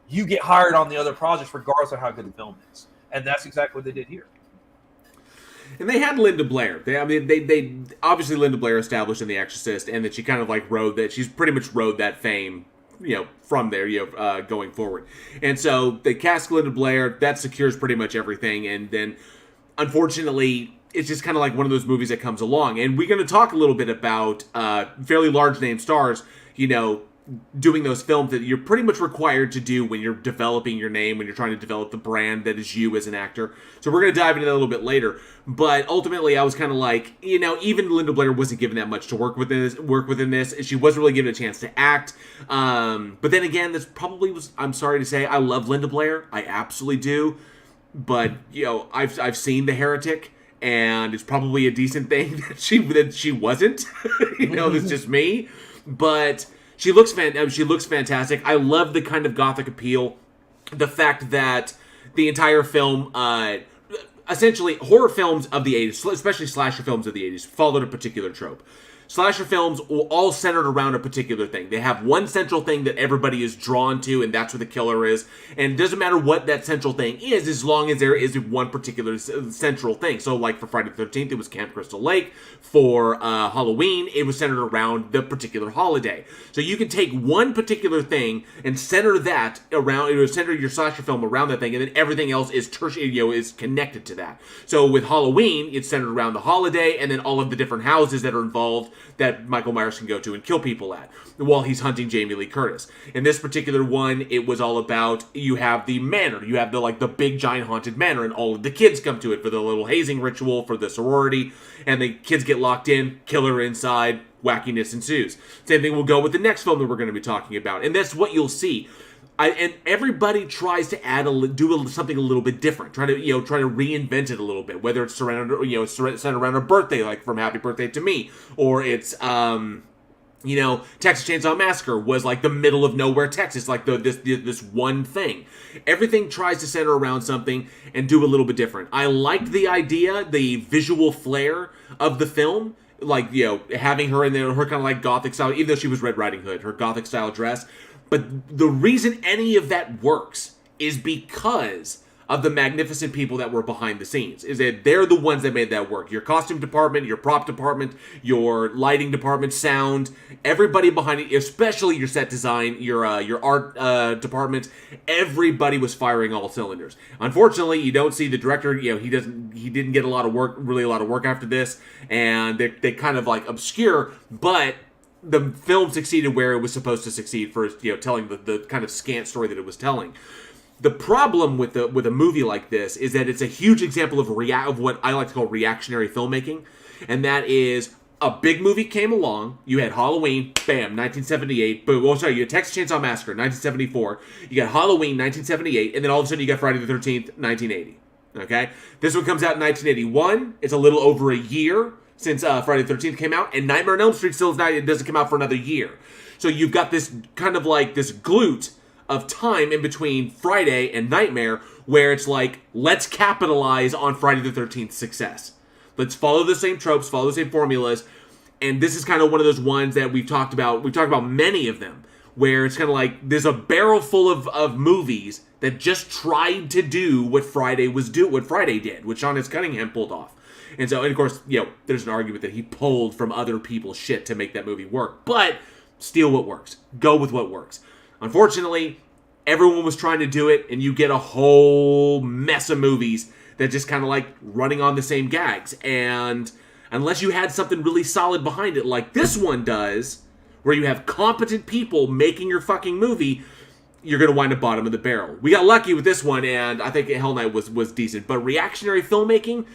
you get hired on the other projects regardless of how good the film is. And that's exactly what they did here. And they had Linda Blair. They obviously Linda Blair established in The Exorcist, and that she kind of like she's pretty much rode that fame, from there, going forward. And so they cast Linda Blair. That secures pretty much everything. And then, unfortunately, it's just kind of like one of those movies that comes along. And we're going to talk a little bit about fairly large name stars, doing those films that you're pretty much required to do when you're developing your name, when you're trying to develop the brand that is you as an actor. So we're going to dive into that a little bit later. But ultimately, I was kind of like, even Linda Blair wasn't given that much to work within this. She wasn't really given a chance to act. But then again, this probably was, I'm sorry to say, I love Linda Blair. I absolutely do. But, I've seen The Heretic, and it's probably a decent thing that she wasn't. That's just me. But she looks fantastic. I love the kind of gothic appeal. The fact that the entire film, essentially, horror films of the 80s, especially slasher films of the 80s, followed a particular trope. Slasher films all centered around a particular thing. They have one central thing that everybody is drawn to, and that's what the killer is. And it doesn't matter what that central thing is, as long as there is one particular central thing. So, like for Friday the 13th, it was Camp Crystal Lake. For Halloween, it was centered around the particular holiday. So you can take one particular thing and center that around, center your slasher film around that thing, and then everything else is is connected to that. So with Halloween, it's centered around the holiday, and then all of the different houses that are involved that Michael Myers can go to and kill people at while he's hunting Jamie Lee Curtis. In this particular one, it was all about, you have the manor, you have the big giant haunted manor, and all of the kids come to it for the little hazing ritual for the sorority, and the kids get locked in, killer inside, wackiness ensues. Same thing will go with the next film that we're going to be talking about, and that's what you'll see. And everybody tries to do something a little bit different, try to reinvent it a little bit. Whether it's centered around a birthday, like from Happy Birthday to Me, or it's Texas Chainsaw Massacre was like the middle of nowhere Texas, like this one thing. Everything tries to center around something and do a little bit different. I liked the idea, the visual flair of the film. Like, having her in there, her kind of like gothic style, even though she was Red Riding Hood, her gothic style dress. But the reason any of that works is because of the magnificent people that were behind the scenes. Is that they're the ones that made that work. Your costume department, your prop department, your lighting department, sound, everybody behind it, especially your set design, your art department, everybody was firing all cylinders. Unfortunately, you don't see the director, he didn't get a lot of work after this, and they kind of like obscure, but the film succeeded where it was supposed to succeed for telling the kind of scant story that it was telling. The problem with a movie like this is that it's a huge example of what I like to call reactionary filmmaking, and that is a big movie came along. You had Halloween, bam, 1978. Boom. Oh, sorry, you had Texas Chainsaw Massacre, 1974. You got Halloween, 1978, and then all of a sudden you got Friday the 13th, 1980. Okay, this one comes out in 1981. It's a little over a year since Friday the 13th came out, and Nightmare on Elm Street it doesn't come out for another year. So you've got this kind of like this glute of time in between Friday and Nightmare, where it's like, let's capitalize on Friday the 13th's success. Let's follow the same tropes, follow the same formulas, and this is kind of one of those ones that we've talked about. We've talked about many of them, where it's kind of like, there's a barrel full of movies that just tried to do what Friday did, what Sean S. Cunningham pulled off. And so, and of course, there's an argument that he pulled from other people's shit to make that movie work. But steal what works. Go with what works. Unfortunately, everyone was trying to do it, and you get a whole mess of movies that just kind of like running on the same gags. And unless you had something really solid behind it, like this one does, where you have competent people making your fucking movie, you're going to wind up bottom of the barrel. We got lucky with this one, and I think Hell Night was decent. But reactionary filmmaking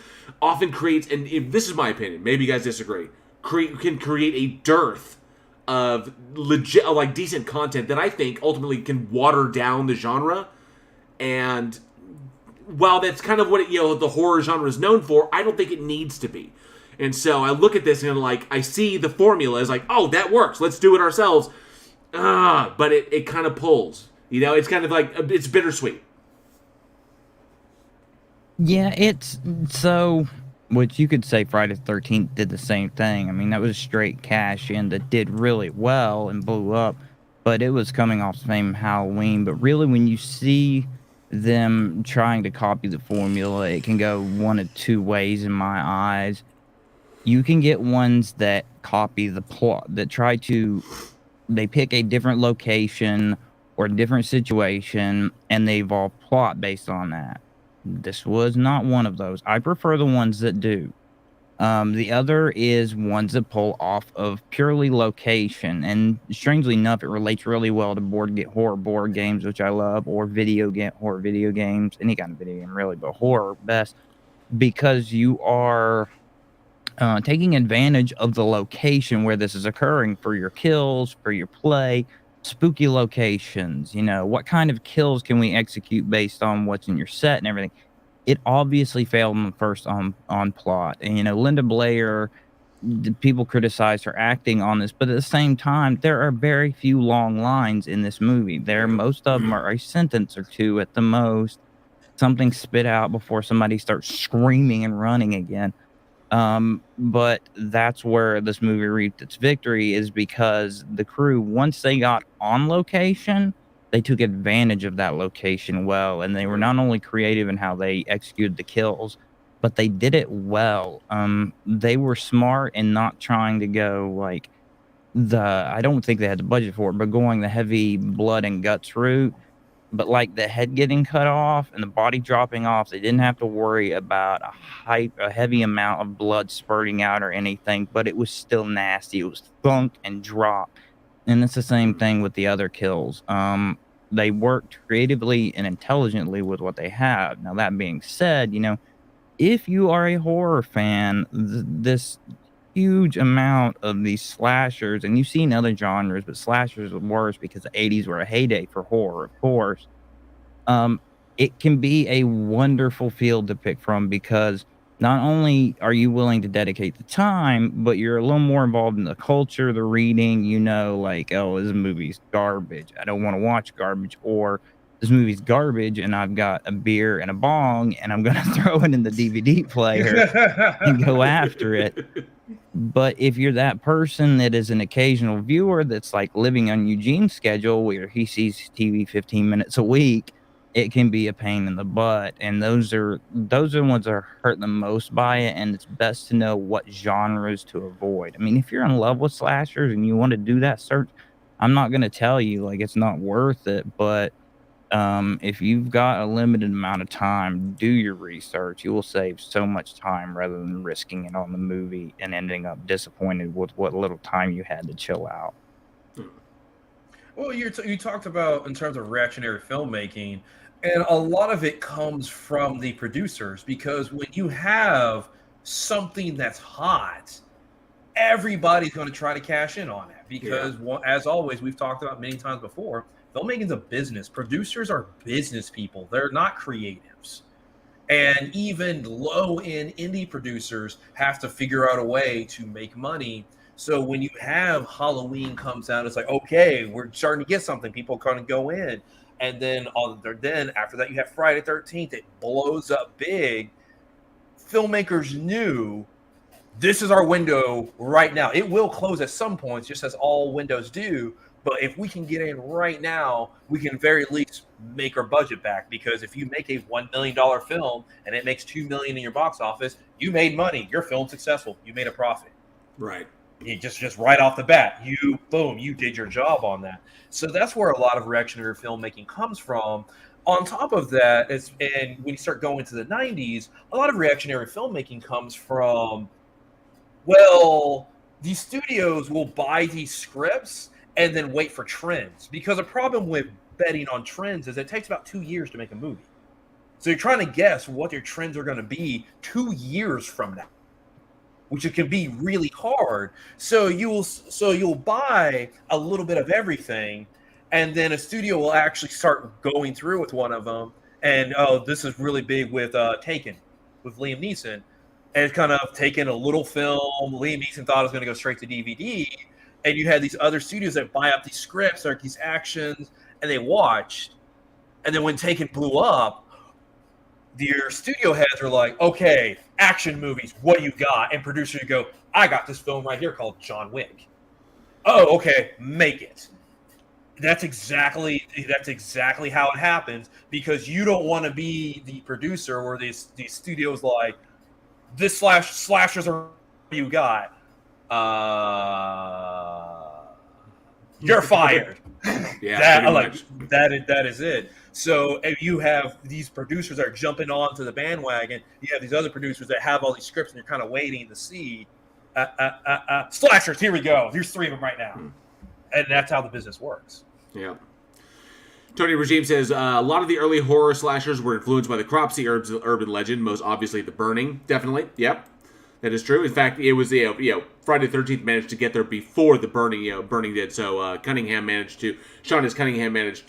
often creates, and this is my opinion, maybe you guys disagree, can create a dearth of legit, like decent content that I think ultimately can water down the genre. And while that's kind of what the horror genre is known for, I don't think it needs to be. And so I look at this and I see the formula is oh, that works. Let's do it ourselves. But it kind of pulls. It's kind of it's bittersweet. Yeah, it's so. Which you could say Friday the 13th did the same thing. I mean, that was straight cash in that did really well and blew up, but it was coming off the same Halloween. But really, when you see them trying to copy the formula, it can go one of two ways in my eyes. You can get ones that copy the plot, that they pick a different location or a different situation, and they evolve plot based on that. This was not one of those. I prefer the ones that do. The other is ones that pull off of purely location, and strangely enough, it relates really well to horror board games, which I love, or horror video games, any kind of video game really, but horror best, because you are taking advantage of the location where this is occurring for your kills, for your play. Spooky locations, what kind of kills can we execute based on what's in your set and everything. It obviously failed in the first on plot, and Linda Blair, people criticize her acting on this, but at the same time, there are very few long lines in this movie. Most of them are a sentence or two at the most, something spit out before somebody starts screaming and running again. But that's where this movie reaped its victory, is because the crew, once they got on location, they took advantage of that location well, and they were not only creative in how they executed the kills, but they did it well. They were smart in not trying to go I don't think they had the budget for it, but going the heavy blood and guts route. But the head getting cut off and the body dropping off, they didn't have to worry about a heavy amount of blood spurting out or anything, but it was still nasty. It was thunk and drop. And it's the same thing with the other kills. They worked creatively and intelligently with what they have. Now, that being said, if you are a horror fan, this huge amount of these slashers, and you've seen other genres, but slashers are worse because the 80s were a heyday for horror, of course. It can be a wonderful field to pick from, because not only are you willing to dedicate the time, but you're a little more involved in the culture, the reading, oh, this movie's garbage, I don't want to watch garbage, or this movie's garbage and I've got a beer and a bong and I'm going to throw it in the DVD player and go after it. But if you're that person that is an occasional viewer that's living on Eugene's schedule, where he sees TV 15 minutes a week, it can be a pain in the butt. And those are the ones that are hurt the most by it. And it's best to know what genres to avoid. I mean, if you're in love with slashers and you want to do that search, I'm not going to tell you it's not worth it. But if you've got a limited amount of time, do your research. You will save so much time rather than risking it on the movie and ending up disappointed with what little time you had to chill out. Well, you talked about in terms of reactionary filmmaking, and a lot of it comes from the producers, because when you have something that's hot, everybody's going to try to cash in on it, because as always, we've talked about many times before, filmmaking's a business. Producers are business people. They're not creatives. And even low-end indie producers have to figure out a way to make money. So when you have Halloween comes out, it's okay, we're starting to get something. People kind of go in. And then after that, you have Friday the 13th. It blows up big. Filmmakers knew this is our window right now. It will close at some points, just as all windows do. But if we can get in right now, we can very least make our budget back. Because if you make a $1 million film and it makes $2 million in your box office, you made money. Your film's successful. You made a profit. Right. You just right off the bat, you did your job on that. So that's where a lot of reactionary filmmaking comes from. On top of that, and when you start going to the 90s, a lot of reactionary filmmaking comes from, these studios will buy these scripts and then wait for trends. Because a problem with betting on trends is it takes about 2 years to make a movie. So you're trying to guess what your trends are going to be 2 years from now, which can be really hard. So you'll buy a little bit of everything, and then a studio will actually start going through with one of them. And this is really big with Taken, with Liam Neeson. and kind of taken a little film. Liam Neeson thought it was going to go straight to DVD, and you had these other studios that buy up these scripts or these actions, and they watched. And then when Taken blew up, your studio heads were like, okay, action movies, what do you got? And producers go, I got this film right here called John Wick. Oh, okay, make it. That's exactly how it happens, because you don't want to be the producer or these studios like, this slashers are you got. You're fired. Yeah, that is it. So if you have these producers that are jumping onto the bandwagon, you have these other producers that have all these scripts, and you're kind of waiting to see slashers. Here we go. Here's 3 of them right now, and that's how the business works. Yeah. Tony Regime says a lot of the early horror slashers were influenced by the Cropsey urban legend, most obviously The Burning. Definitely, yep. That is true. In fact, it was Friday the 13th managed to get there before the Burning did. So Sean Cunningham managed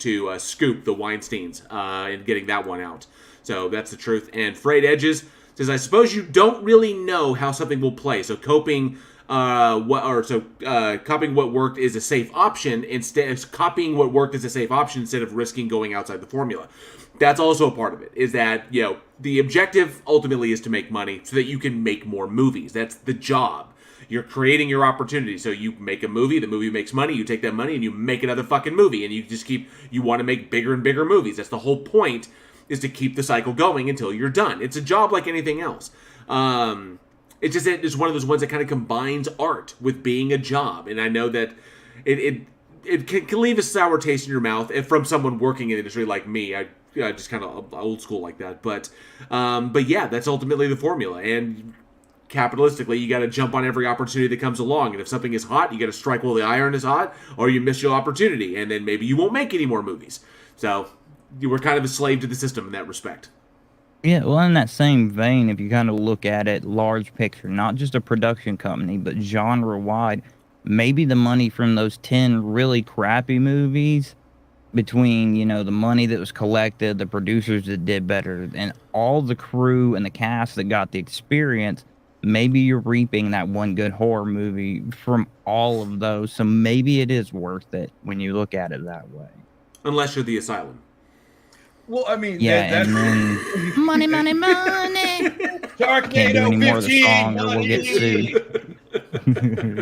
to scoop the Weinsteins in getting that one out. So that's the truth. And Frayed Edges says, I suppose you don't really know how something will play. So copying what worked is a safe option instead of risking going outside the formula. That's also a part of it, is that, the objective ultimately is to make money so that you can make more movies. That's the job. You're creating your opportunity. So you make a movie, the movie makes money, you take that money and you make another fucking movie, and you want to make bigger and bigger movies. That's the whole point, is to keep the cycle going until you're done. It's a job like anything else. It's just that it's one of those ones that kind of combines art with being a job. And I know that it can leave a sour taste in your mouth from someone working in the industry like me. I just kind of old school like that. But yeah, that's ultimately the formula. And capitalistically, you got to jump on every opportunity that comes along. And if something is hot, you got to strike while the iron is hot, or you miss your opportunity. And then maybe you won't make any more movies. So you were kind of a slave to the system in that respect. Yeah, well, in that same vein, if you kind of look at it large picture, not just a production company, but genre-wide, maybe the money from those 10 really crappy movies, between, the money that was collected, the producers that did better, and all the crew and the cast that got the experience, maybe you're reaping that one good horror movie from all of those. So maybe it is worth it when you look at it that way. Unless you're the Asylum. Well, I mean, yeah, and then money. Can't do any more of the song, or we'll get sued.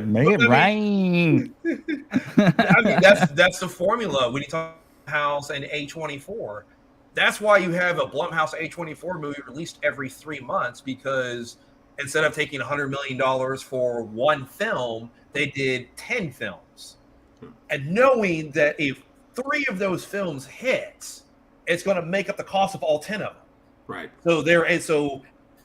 Make it rain. I mean, that's the formula when you talk Blumhouse and A24. That's why you have a Blumhouse A24 movie released every 3 months, because instead of taking $100 million for one film, they did 10 films, and knowing that if 3 of those films hit, it's going to make up the cost of all 10 of them. Right. So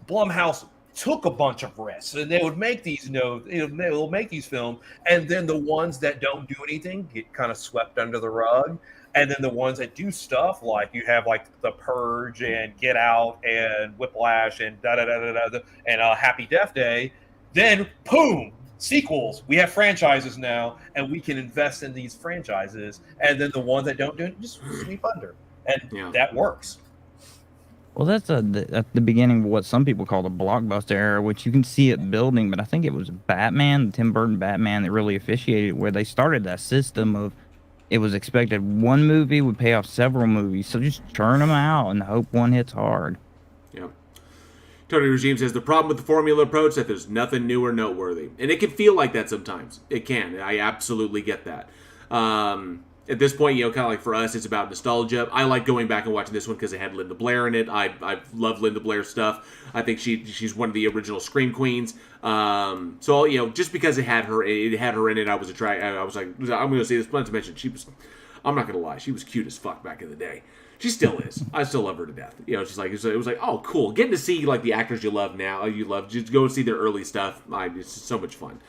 Blumhouse took a bunch of risks, and they would make these, they'll make these films, and then the ones that don't do anything get kind of swept under the rug, and then the ones that do stuff, like you have like The Purge and Get Out and Whiplash and and Happy Death Day, then boom, sequels. We have franchises now, and we can invest in these franchises, and then the ones that don't do it just sweep under. And that works. Well, that's at the beginning of what some people call the blockbuster era, which you can see it building. But I think it was Batman, the Tim Burton Batman, that really officiated where they started that system of, it was expected one movie would pay off several movies. So just churn them out and hope one hits hard. Yeah. Tony Regime says the problem with the formula approach is that there's nothing new or noteworthy. And it can feel like that sometimes. It can. I absolutely get that. At this point, kind of like for us, it's about nostalgia. I like going back and watching this one because it had Linda Blair in it. I love Linda Blair's stuff. I think she's one of the original Scream Queens. So just because it had her in it, I was attracted. I was like, I'm going to say this. Not to mention, I'm not going to lie, she was cute as fuck back in the day. She still is. I still love her to death. Just like it was like, oh, cool, getting to see like the actors you love now. Just go see their early stuff. It's so much fun.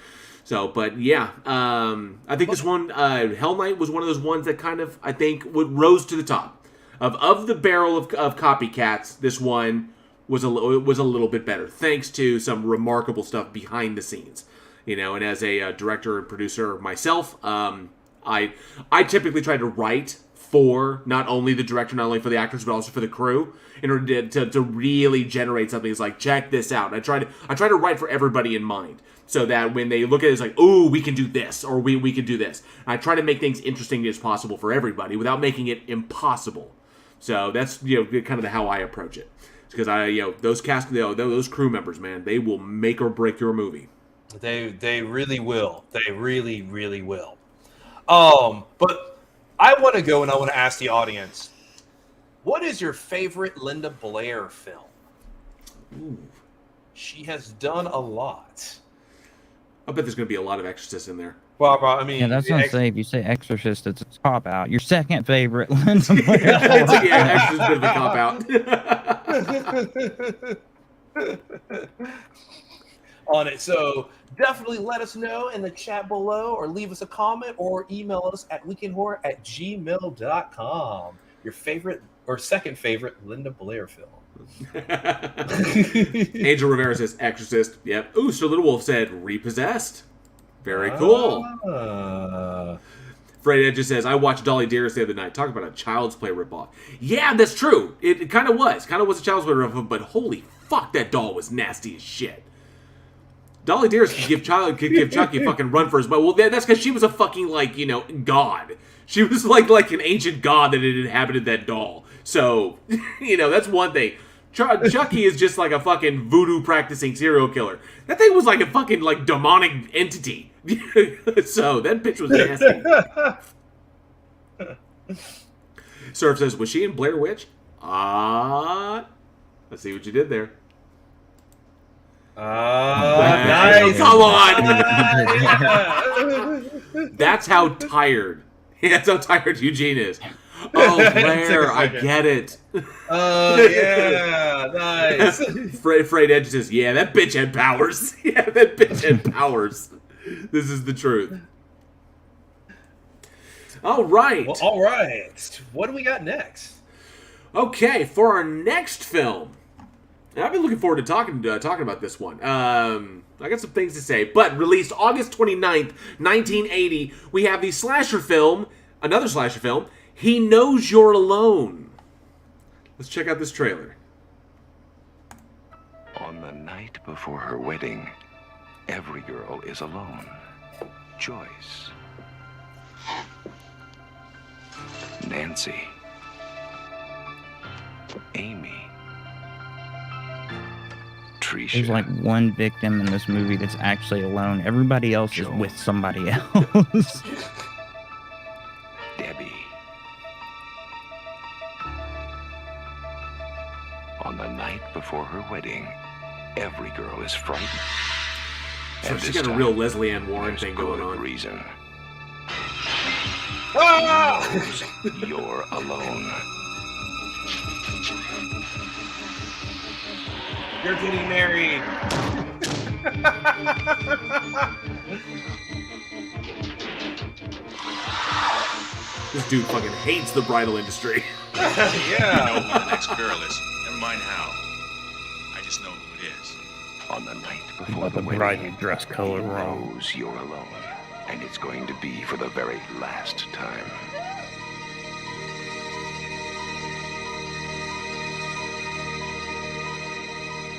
So, but yeah, I think this one, Hell Knight, was one of those ones that kind of, I think, rose to the top of the barrel of copycats. This one was a little bit better, thanks to some remarkable stuff behind the scenes. And as a director and producer myself, I typically try to write for not only the director, not only for the actors, but also for the crew, in order to really generate something. It's like, check this out. I try to write for everybody in mind, so that when they look at it, it's like, oh, we can do this, or we can do this. I try to make things interesting as possible for everybody without making it impossible. So that's kind of how I approach it. Because those cast, those crew members, man, they will make or break your movie. They really will. They really, really will. But I want to go and I want to ask the audience, what is your favorite Linda Blair film? Ooh. She has done a lot. I bet there's going to be a lot of Exorcists in there. Well, I mean, Yeah, that's not say if you say Exorcist, it's a cop out. Your second favorite, Linda Blair. Exorcist is a bit of a cop out. On it. So definitely let us know in the chat below, or leave us a comment, or email us at weekinhorror@gmail.com. Your favorite or second favorite Linda Blair film. Angel Rivera says Exorcist. Yep. Ooh, Sir Little Wolf said Repossessed. Very cool. Fred Edges says, I watched Dolly Dearest the other night. Talk about a Child's Play ripoff. Yeah, that's true. It kind of was. Kind of was a Child's Play ripoff, but holy fuck, that doll was nasty as shit. Dolly Dearest could give Chucky a fucking run for his money. Well, that's because she was a fucking, god. She was like an ancient god that had inhabited that doll. So, that's one thing. Chucky is just like a fucking voodoo practicing serial killer. That thing was like a fucking demonic entity. So that bitch was nasty. Surf says, was she in Blair Witch? Let's see what you did there. Nice. Come on. That's how tired. That's how tired Eugene is. Oh, Blair, I get it. Yeah, nice. Fred Edge says, yeah, that bitch had powers. Yeah, that bitch had powers. This is the truth. All right. Well, all right. What do we got next? Okay, for our next film, and I've been looking forward to talking about this one. I got some things to say, but released August 29th, 1980, we have the another slasher film, He Knows You're Alone. Let's check out this trailer. On the night before her wedding, every girl is alone. Joyce. Nancy. Amy. Tricia. There's one victim in this movie that's actually alone. Everybody else is with somebody else. Debbie. On the night before her wedding, every girl is frightened. So she's got a real Leslie Ann Warren thing going on. Reason. Ah! You're alone. You're getting married. This dude fucking hates the bridal industry. Yeah. Who the next girl is. Never mind how. I just know who it is. On the night before The bride you dress color wrong. knows you're alone, and it's going to be for the very last time.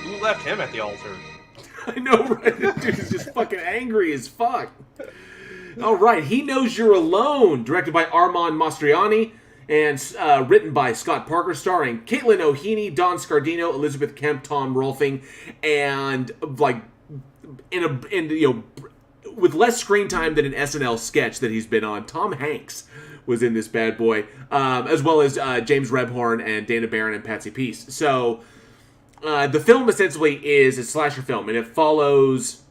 Who left him at the altar? I know, right? This dude is just fucking angry as fuck. All right, He Knows You're Alone, directed by Armand Mastriani, and written by Scott Parker, starring Caitlin O'Heaney, Don Scardino, Elizabeth Kemp, Tom Rolfing, and with less screen time than an SNL sketch that he's been on, Tom Hanks was in this bad boy, as well as James Rebhorn and Dana Barron and Patsy Peace. So the film essentially is a slasher film, and it follows.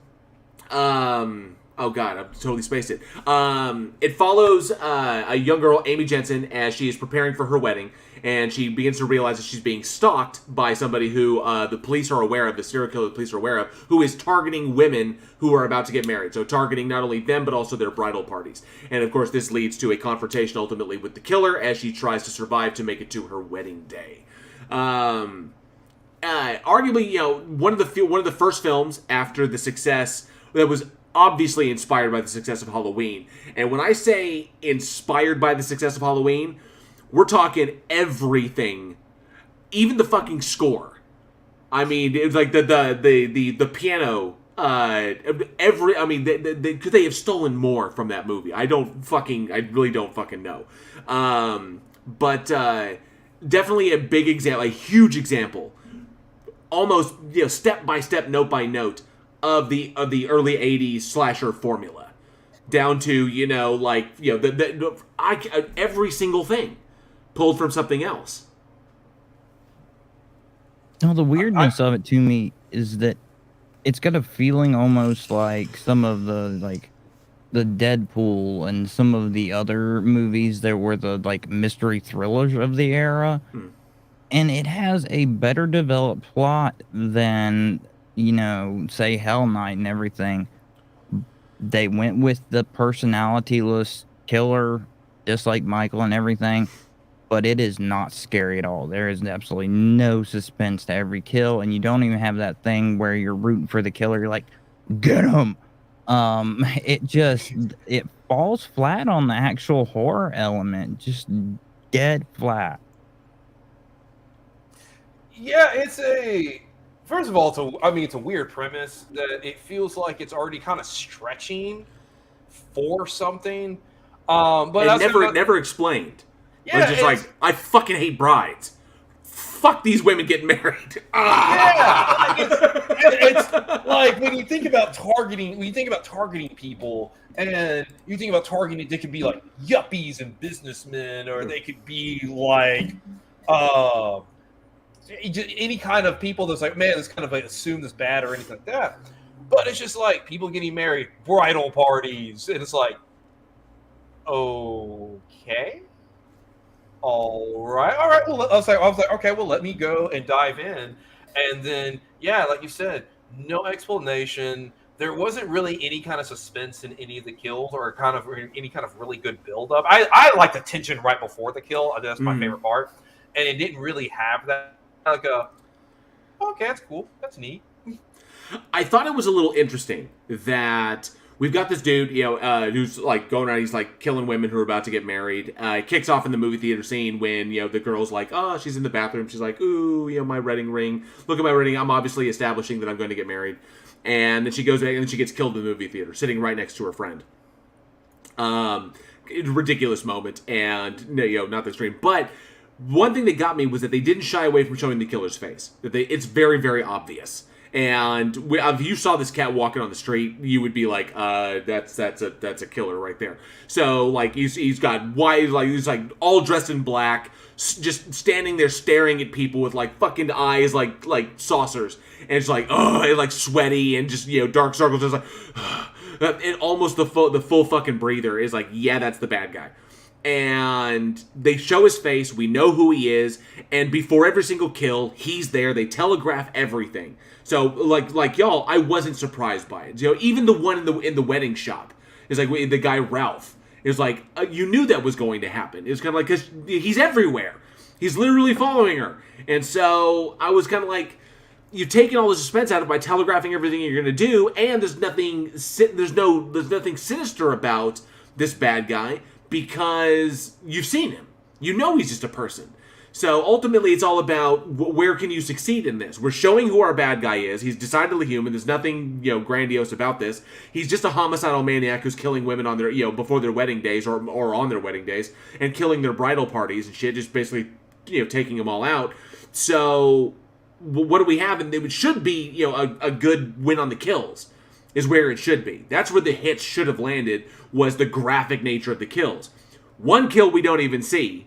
Oh god, I've totally spaced it. It follows a young girl, Amy Jensen, as she is preparing for her wedding, and she begins to realize that she's being stalked by somebody who the police are aware of, the serial killer the police are aware of, who is targeting women who are about to get married. So targeting not only them, but also their bridal parties. And of course, this leads to a confrontation ultimately with the killer as she tries to survive to make it to her wedding day. Arguably, one of the first films after the success that was obviously inspired by the success of Halloween. And when I say inspired by the success of Halloween, We're talking everything, even the fucking score. I mean, it was like the piano. Could they have stolen more from that movie? I really don't fucking know. But definitely a big example, a huge example, almost step by step, note by note of the early '80s slasher formula, down to every single thing pulled from something else. No, the weirdness of it to me is that it's got a feeling almost like some of the Deadpool and some of the other movies that were the mystery thrillers of the era. And it has a better developed plot than, say Hell Night and everything. They went with the personalityless killer, just like Michael and everything, but it is not scary at all. There is absolutely no suspense to every kill, and you don't even have that thing where you're rooting for the killer. You're like, get him! It falls flat on the actual horror element, just dead flat. Yeah, first of all, it's a weird premise that it feels like it's already kind of stretching for something. But never explained. Yeah, it's just I fucking hate brides. Fuck these women getting married. Yeah, it's like when you think about targeting people, and you think about targeting, they could be like yuppies and businessmen, or they could be like any kind of people that's like, man, this kind of assumed as bad or anything like that. But it's just like people getting married, bridal parties, and it's like, okay. All right. Well, I was like, okay, well, let me go and dive in, and then, yeah, like you said, no explanation. There wasn't really any kind of suspense in any of the kills, or any kind of really good build-up. I like the tension right before the kill. I think that's my favorite part, and it didn't really have that. Okay, that's cool. That's neat. I thought it was a little interesting that we've got this dude, who's going around. He's killing women who are about to get married. It kicks off in the movie theater scene when the girl's like, oh, she's in the bathroom. She's like, ooh, my wedding ring. Look at my wedding. I'm obviously establishing that I'm going to get married. And then she goes back and then she gets killed in the movie theater, sitting right next to her friend. Ridiculous moment, and not the extreme. But one thing that got me was that they didn't shy away from showing the killer's face. It's very, very obvious. And if you saw this cat walking on the street, you would be like, that's a killer right there. So he's got white, he's all dressed in black, just standing there staring at people with fucking eyes like saucers, and it's sweaty and just dark circles, just and almost the full fucking breather is yeah, that's the bad guy. And they show his face, we know who he is, and before every single kill, he's there. They telegraph everything. So, y'all, I wasn't surprised by it. Even the one in the wedding shop is the guy Ralph is you knew that was going to happen. It's kind of because he's everywhere. He's literally following her, and so I was kind of you're taking all the suspense out of it by telegraphing everything you're going to do, and there's nothing sinister about this bad guy because you've seen him. You know he's just a person. So ultimately, it's all about where can you succeed in this. We're showing who our bad guy is. He's decidedly human. There's nothing grandiose about this. He's just a homicidal maniac who's killing women on their before their wedding days or on their wedding days and killing their bridal parties and shit. Just basically taking them all out. So what do we have? And it should be a good win on the kills is where it should be. That's where the hits should have landed, was the graphic nature of the kills. One kill we don't even see.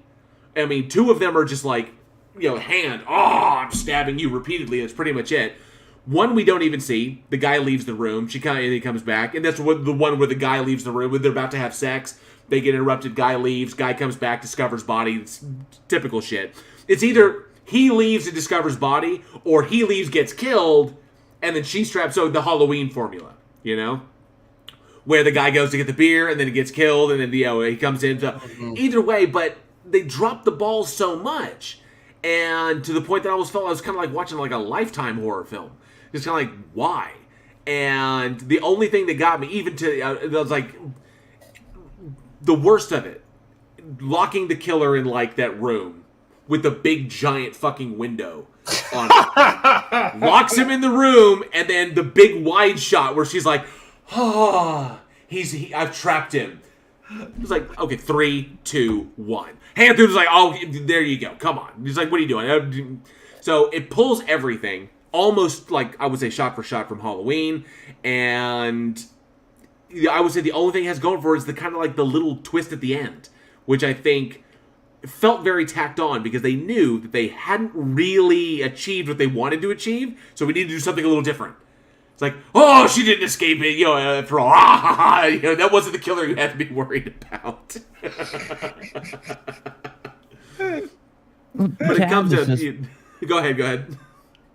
I mean, two of them are just hand, I'm stabbing you repeatedly. That's pretty much it. One we don't even see. The guy leaves the room. He comes back, and that's the one where the guy leaves the room when they're about to have sex. They get interrupted. Guy leaves. Guy comes back, discovers body. It's typical shit. It's either he leaves and discovers body, or he leaves, gets killed, and then she straps. So the Halloween formula, where the guy goes to get the beer and then he gets killed, and then he comes in. So either way, but they dropped the ball so much, and to the point that I almost felt I was kind of watching a Lifetime horror film. Just kind of why? And the only thing that got me, even to I was the worst of it locking the killer in like that room with a big giant fucking window on it. Locks him in the room, and then the big wide shot where she's like, I've trapped him. It's like, okay, 3, 2, 1. Hand through, like, oh, there you go. Come on. He's like, what are you doing? So it pulls everything, almost like I would say shot for shot from Halloween, and I would say the only thing it has going for it is the kind of like the little twist at the end, which I think felt very tacked on because they knew that they hadn't really achieved what they wanted to achieve, so we needed to do something a little different. It's like, oh, she didn't escape it, after all, that wasn't the killer you had to be worried about. But it comes to... Go ahead.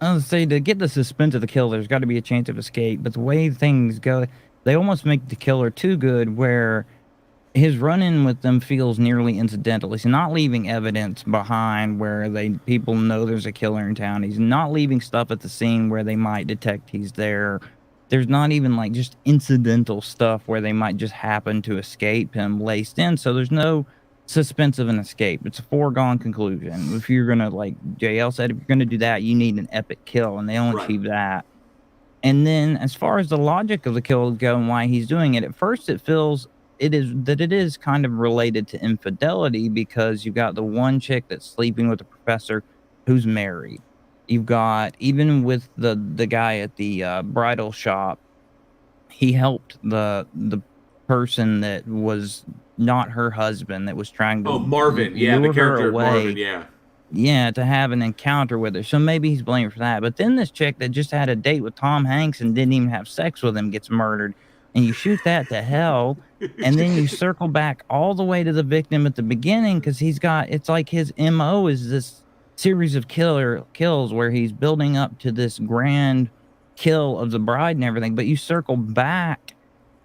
I was say, to get the suspense of the killer, there's got to be a chance of escape, but the way things go, they almost make the killer too good, where his run-in with them feels nearly incidental. He's not leaving evidence behind where people know there's a killer in town. He's not leaving stuff at the scene where they might detect he's there. There's not even like just incidental stuff where they might just happen to escape him laced in. So there's no suspense of an escape. It's a foregone conclusion. If you're gonna, like JL said, if you're gonna do that, you need an epic kill, and they only achieve that. And then as far as the logic of the kill go and why he's doing it, at first it feels it is kind of related to infidelity, because you've got the one chick that's sleeping with the professor who's married. You've got, even with the guy at the bridal shop, he helped the person that was not her husband, that was trying to Marvin, the character of Marvin, yeah, to have an encounter with her. So maybe he's blamed for that. But then this chick that just had a date with Tom Hanks and didn't even have sex with him gets murdered. And you shoot that to hell, and then you circle back all the way to the victim at the beginning, because it's like his MO is this series of kills where he's building up to this grand kill of the bride and everything. But you circle back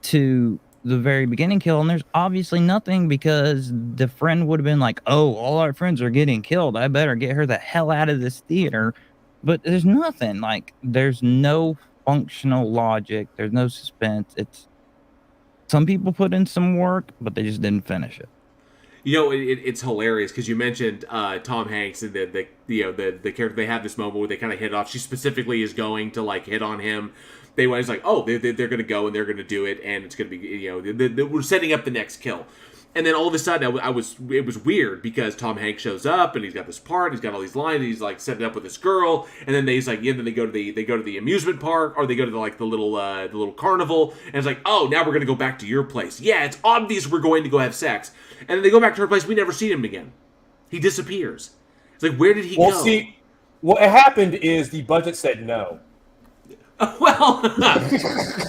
to the very beginning kill, and there's obviously nothing, because the friend would have been like, oh, all our friends are getting killed, I better get her the hell out of this theater. But there's nothing. Like, there's no functional logic, there's no suspense. It's, some people put in some work, but they just didn't finish it. It's hilarious because you mentioned Tom Hanks and the character. They have this moment where they kind of hit off. She specifically is going to like hit on him. It's like, oh, they're going to go and they're going to do it, and it's going to be we're setting up the next kill. And then all of a sudden, it was weird because Tom Hanks shows up and he's got this part, he's got all these lines, and he's like setting up with this girl, and then then they go to the amusement park, or they go to the little carnival, and it's like, oh, now we're gonna go back to your place. Yeah, it's obvious we're going to go have sex, and then they go back to her place. We never see him again. He disappears. It's like, where did he go? See, what happened is the budget said no. Well,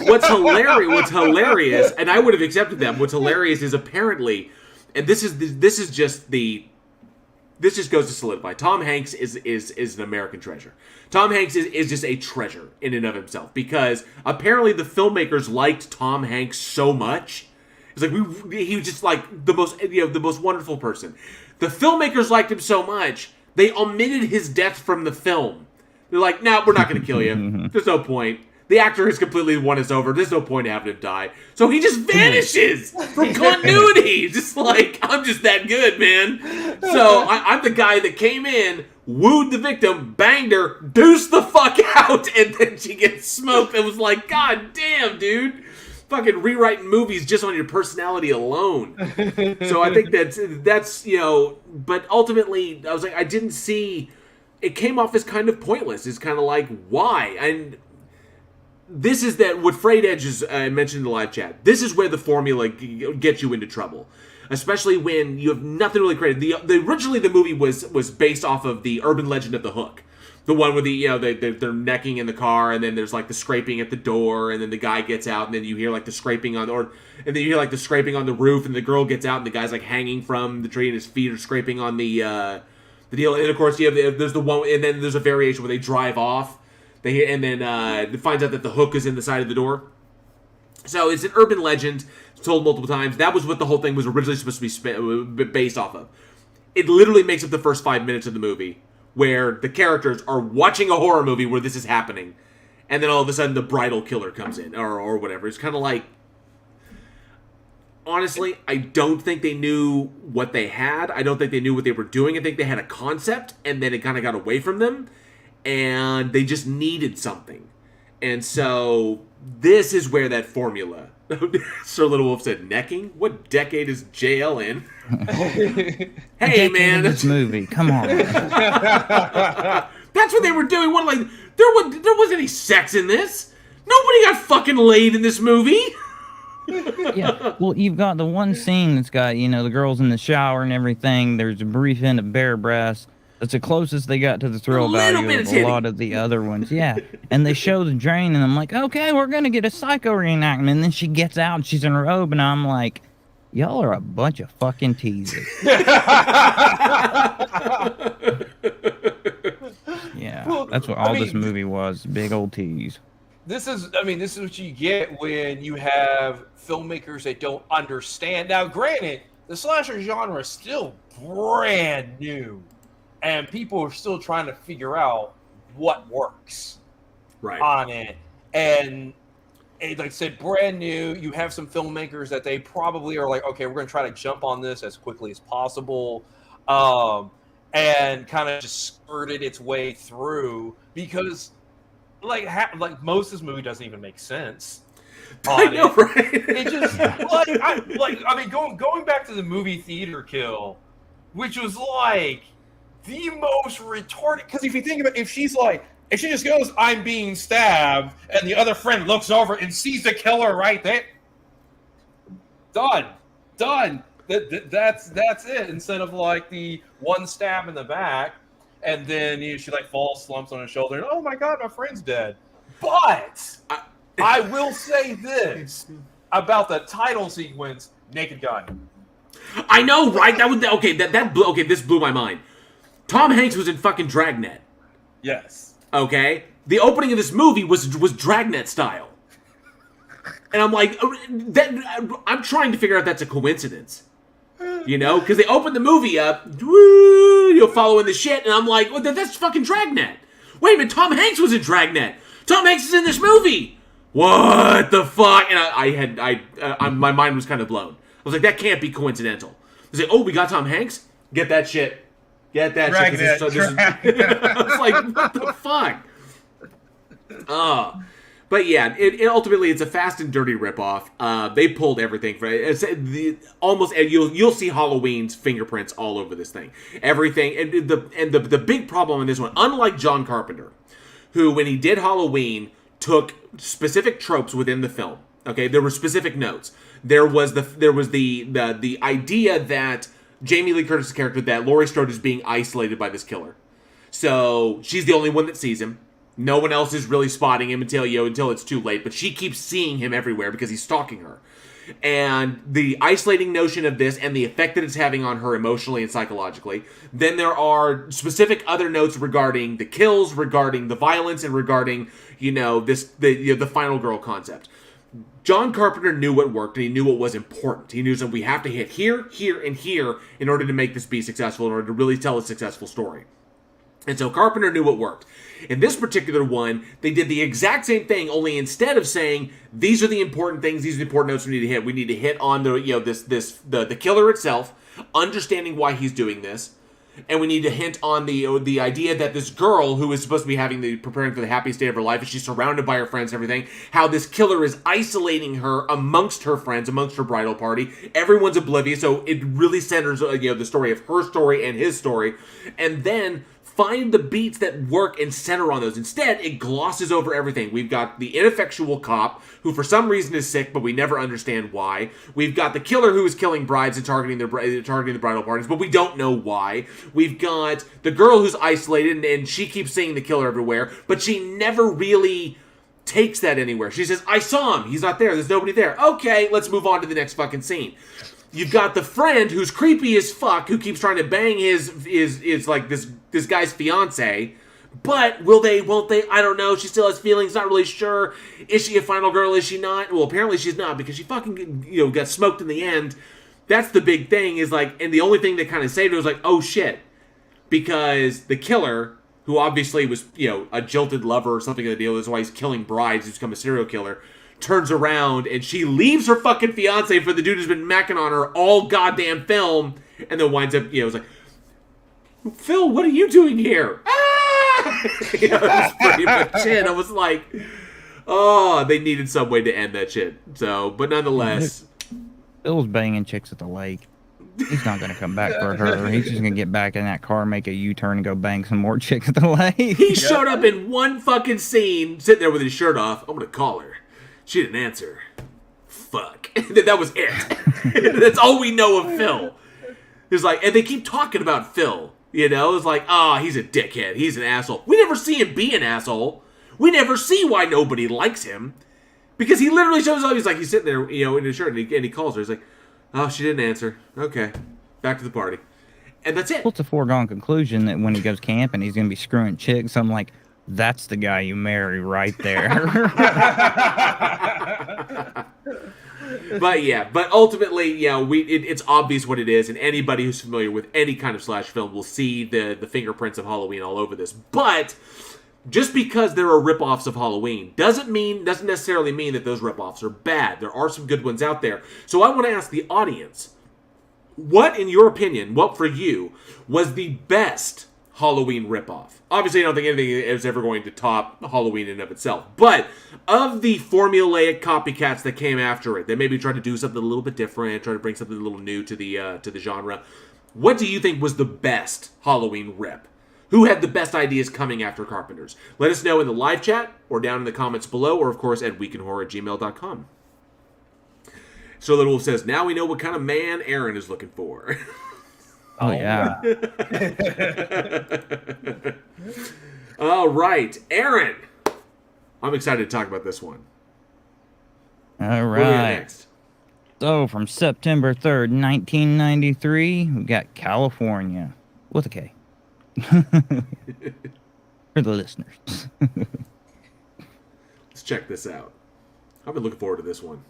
what's hilarious, and I would have accepted them. What's hilarious is apparently, and this just goes to solidify. Tom Hanks is an American treasure. Tom Hanks is just a treasure in and of himself, because apparently the filmmakers liked Tom Hanks so much. It's like he was just like the most wonderful person. The filmmakers liked him so much they omitted his death from the film. They're like, no, we're not going to kill you. There's no point. The actor has completely won us over. There's no point in having him die. So he just vanishes from continuity. Just like, I'm just that good, man. So I'm the guy that came in, wooed the victim, banged her, deuced the fuck out, and then she gets smoked. It was like, God damn, dude. Fucking rewriting movies just on your personality alone. So I think that's but ultimately, I was like, I didn't see... It came off as kind of pointless. It's kind of like, why? And this is what Frayed Edge is mentioned in the live chat. This is where the formula gets you into trouble, especially when you have nothing really created. Originally the movie was based off of the urban legend of the Hook, the one where they're necking in the car, and then there's like the scraping at the door, and then the guy gets out, and then you hear like the scraping on the scraping on the roof, and the girl gets out, and the guy's like hanging from the tree, and his feet are scraping on the deal. And of course there's the one, and then there's a variation where they drive off. It finds out that the hook is in the side of the door. So it's an urban legend. It's told multiple times. That was what the whole thing was originally supposed to be based off of. It literally makes up the first 5 minutes of the movie, where the characters are watching a horror movie where this is happening, and then all of a sudden the bridal killer comes in, or whatever. It's kind of like, honestly, I don't think they knew what they had. I don't think they knew what they were doing. I think they had a concept, and then it kind of got away from them, and they just needed something. And so this is where that formula. Sir Little Wolf said, necking? What decade is JL in? Hey, man. This movie, come on. That's what they were doing. What, like, there wasn't any sex in this. Nobody got fucking laid in this movie. Yeah, well, you've got the one scene that's got, the girls in the shower and everything. There's a brief hint of bare breasts. That's the closest they got to the thrill value of a lot of the other ones. Yeah, and they show the drain, and I'm like, okay, we're going to get a Psycho reenactment. And then she gets out, and she's in a robe, and I'm like, y'all are a bunch of fucking teasers. Yeah, well, that's what this movie was. Big old tease. This is what you get when you have filmmakers that don't understand. Now, granted, the slasher genre is still brand new, and people are still trying to figure out what works on it. And like I said, brand new. You have some filmmakers that they probably are like, okay, we're going to try to jump on this as quickly as possible, and kind of just skirted its way through because. Like most of this movie doesn't even make sense. I know, right? It just going back to the movie theater kill, which was like the most retarded. Because if you think about, if she just goes, "I'm being stabbed," and the other friend looks over and sees the killer right there, done. That's it. Instead of like the one stab in the back. And then she falls, slumps on his shoulder, and oh my god, my friend's dead. But I will say this about the title sequence: Naked Gun. I know, right? This blew my mind. Tom Hanks was in fucking Dragnet. Yes. Okay. The opening of this movie was Dragnet style, and I'm like, I'm trying to figure out if that's a coincidence. Because they opened the movie up, following the shit, and I'm like, well, that's fucking Dragnet. Wait a minute, Tom Hanks was in Dragnet. Tom Hanks is in this movie. What the fuck? And my mind was kind of blown. I was like, that can't be coincidental. I was like, oh, we got Tom Hanks? Get that shit. Get that Dragnet. shit. I was like, what the fuck? But yeah, it ultimately it's a fast and dirty ripoff. They pulled everything from it. Almost you'll see Halloween's fingerprints all over this thing. Everything and the big problem in this one, unlike John Carpenter, who when he did Halloween took specific tropes within the film. Okay, there were specific notes. There was the idea that Jamie Lee Curtis' character, that Laurie Strode is being isolated by this killer, so she's the only one that sees him. No one else is really spotting him until it's too late, but she keeps seeing him everywhere because he's stalking her. And the isolating notion of this and the effect that it's having on her emotionally and psychologically. Then there are specific other notes regarding the kills, regarding the violence, and regarding, the final girl concept. John Carpenter knew what worked, and he knew what was important. He knew that we have to hit here, here, and here in order to make this be successful, in order to really tell a successful story. And so Carpenter knew what worked. In this particular one, they did the exact same thing, only instead of saying, these are the important things, these are the important notes we need to hit on the killer itself, understanding why he's doing this, and we need to hint on the idea that this girl who is supposed to be preparing for the happiest day of her life, and she's surrounded by her friends and everything, how this killer is isolating her amongst her friends, amongst her bridal party. Everyone's oblivious, so it really centers the story of her story and his story, and then find the beats that work and center on those. Instead, it glosses over everything. We've got the ineffectual cop, who for some reason is sick, but we never understand why. We've got the killer who is killing brides and targeting the bridal parties, but we don't know why. We've got the girl who's isolated, and she keeps seeing the killer everywhere, but she never really takes that anywhere. She says, I saw him. He's not there. There's nobody there. Okay, let's move on to the next fucking scene. You've got the friend who's creepy as fuck, who keeps trying to bang his like this guy's fiance, but will they, won't they? I don't know. She still has feelings, not really sure. Is she a final girl? Is she not? Well, apparently she's not, because she fucking got smoked in the end. That's the big thing, is like, and the only thing that kind of saved her was like, oh shit, because the killer, who obviously was a jilted lover or something of the deal, that's why he's killing brides, he's become a serial killer, turns around and she leaves her fucking fiance for the dude who's been macking on her all goddamn film, and then winds up, it's like, Phil, what are you doing here? Ah! That's pretty much it. I was like, oh, they needed some way to end that shit. So, but nonetheless, Phil's banging chicks at the lake. He's not going to come back for her. He's just going to get back in that car, make a U-turn, and go bang some more chicks at the lake. He showed up in one fucking scene, sitting there with his shirt off. I'm going to call her. She didn't answer. Fuck. That was it. That's all we know of Phil. It's like, and they keep talking about Phil. It's like, he's a dickhead. He's an asshole. We never see him be an asshole. We never see why nobody likes him. Because he literally shows up. He's sitting there, in his shirt, and he calls her. He's like, oh, she didn't answer. Okay. Back to the party. And that's it. Well, it's a foregone conclusion that when he goes camping, he's going to be screwing chicks. I'm like, that's the guy you marry right there. But ultimately, it's obvious what it is, and anybody who's familiar with any kind of slash film will see the fingerprints of Halloween all over this. But just because there are ripoffs of Halloween doesn't necessarily mean that those ripoffs are bad. There are some good ones out there. So I want to ask the audience, what, in your opinion, what for you was the best Halloween ripoff? Obviously, I don't think anything is ever going to top Halloween in and of itself. But of the formulaic copycats that came after it, that maybe tried to do something a little bit different, try to bring something a little new to the genre, what do you think was the best Halloween rip? Who had the best ideas coming after Carpenters? Let us know in the live chat, or down in the comments below, or of course at weekinhorror@gmail.com. So Little Wolf says, now we know what kind of man Aaron is looking for. Oh, yeah. All right. Aaron. I'm excited to talk about this one. All What do we got right. next? So, from September 3rd, 1993, we got California. With a K. For the listeners. Let's check this out. I've been looking forward to this one.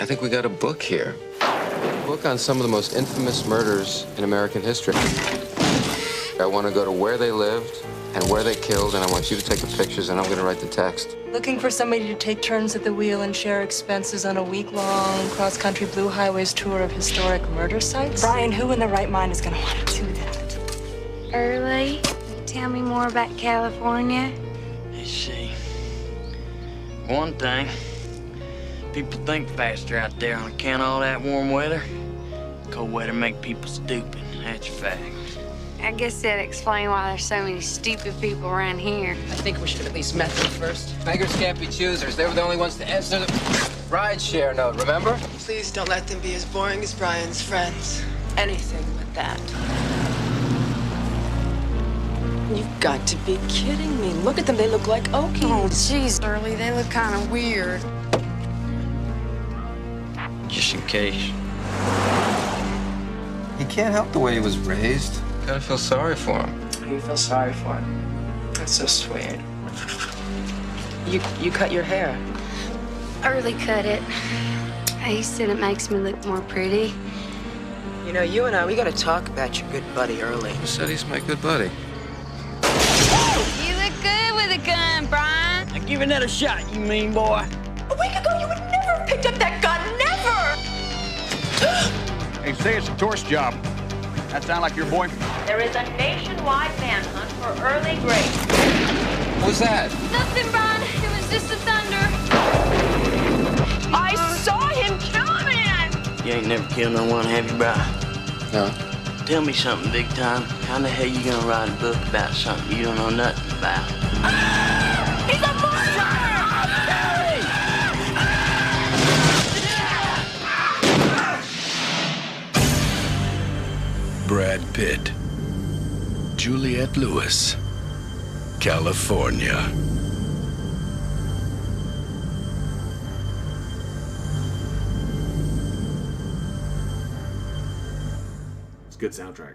I think we got a book here. A book on some of the most infamous murders in American history. I want to go to where they lived and where they killed, and I want you to take the pictures, and I'm going to write the text. Looking for somebody to take turns at the wheel and share expenses on a week-long cross-country Blue Highways tour of historic murder sites? Brian, who in their right mind is going to want to do that? Early, tell me more about California. Let's see. One thing, people think faster out there on account of all that warm weather. Cold weather make people stupid. That's a fact. I guess that'd explain why there's so many stupid people around here. I think we should have at least met them first. Beggars can't be choosers. They were the only ones to answer the ride-share note, remember? Please don't let them be as boring as Brian's friends. Anything but that. You've got to be kidding me. Look at them. They look like Okies. Oh, jeez, Early, they look kind of weird. Just in case. He can't help the way he was raised. Gotta feel sorry for him. You feel sorry for him. That's so sweet. You cut your hair. Early cut it. He said it makes me look more pretty. You know, you and I, we gotta talk about your good buddy Early. Who said he's my good buddy? You look good with a gun, Brian. Now give another shot, you mean boy. A week ago, you would never have picked up that gun. Never! Hey, say it's a tourist job. That sound like your boyfriend? There is a nationwide manhunt for Early Grace. What was that? Nothing, Brian. It was just the thunder. I saw him kill a man! You ain't never killed no one, have you, Brian? No. Tell me something, big time. How in the hell you gonna write a book about something you don't know nothing about? He's a monster! Brad Pitt, Juliette Lewis, California. It's a good soundtrack.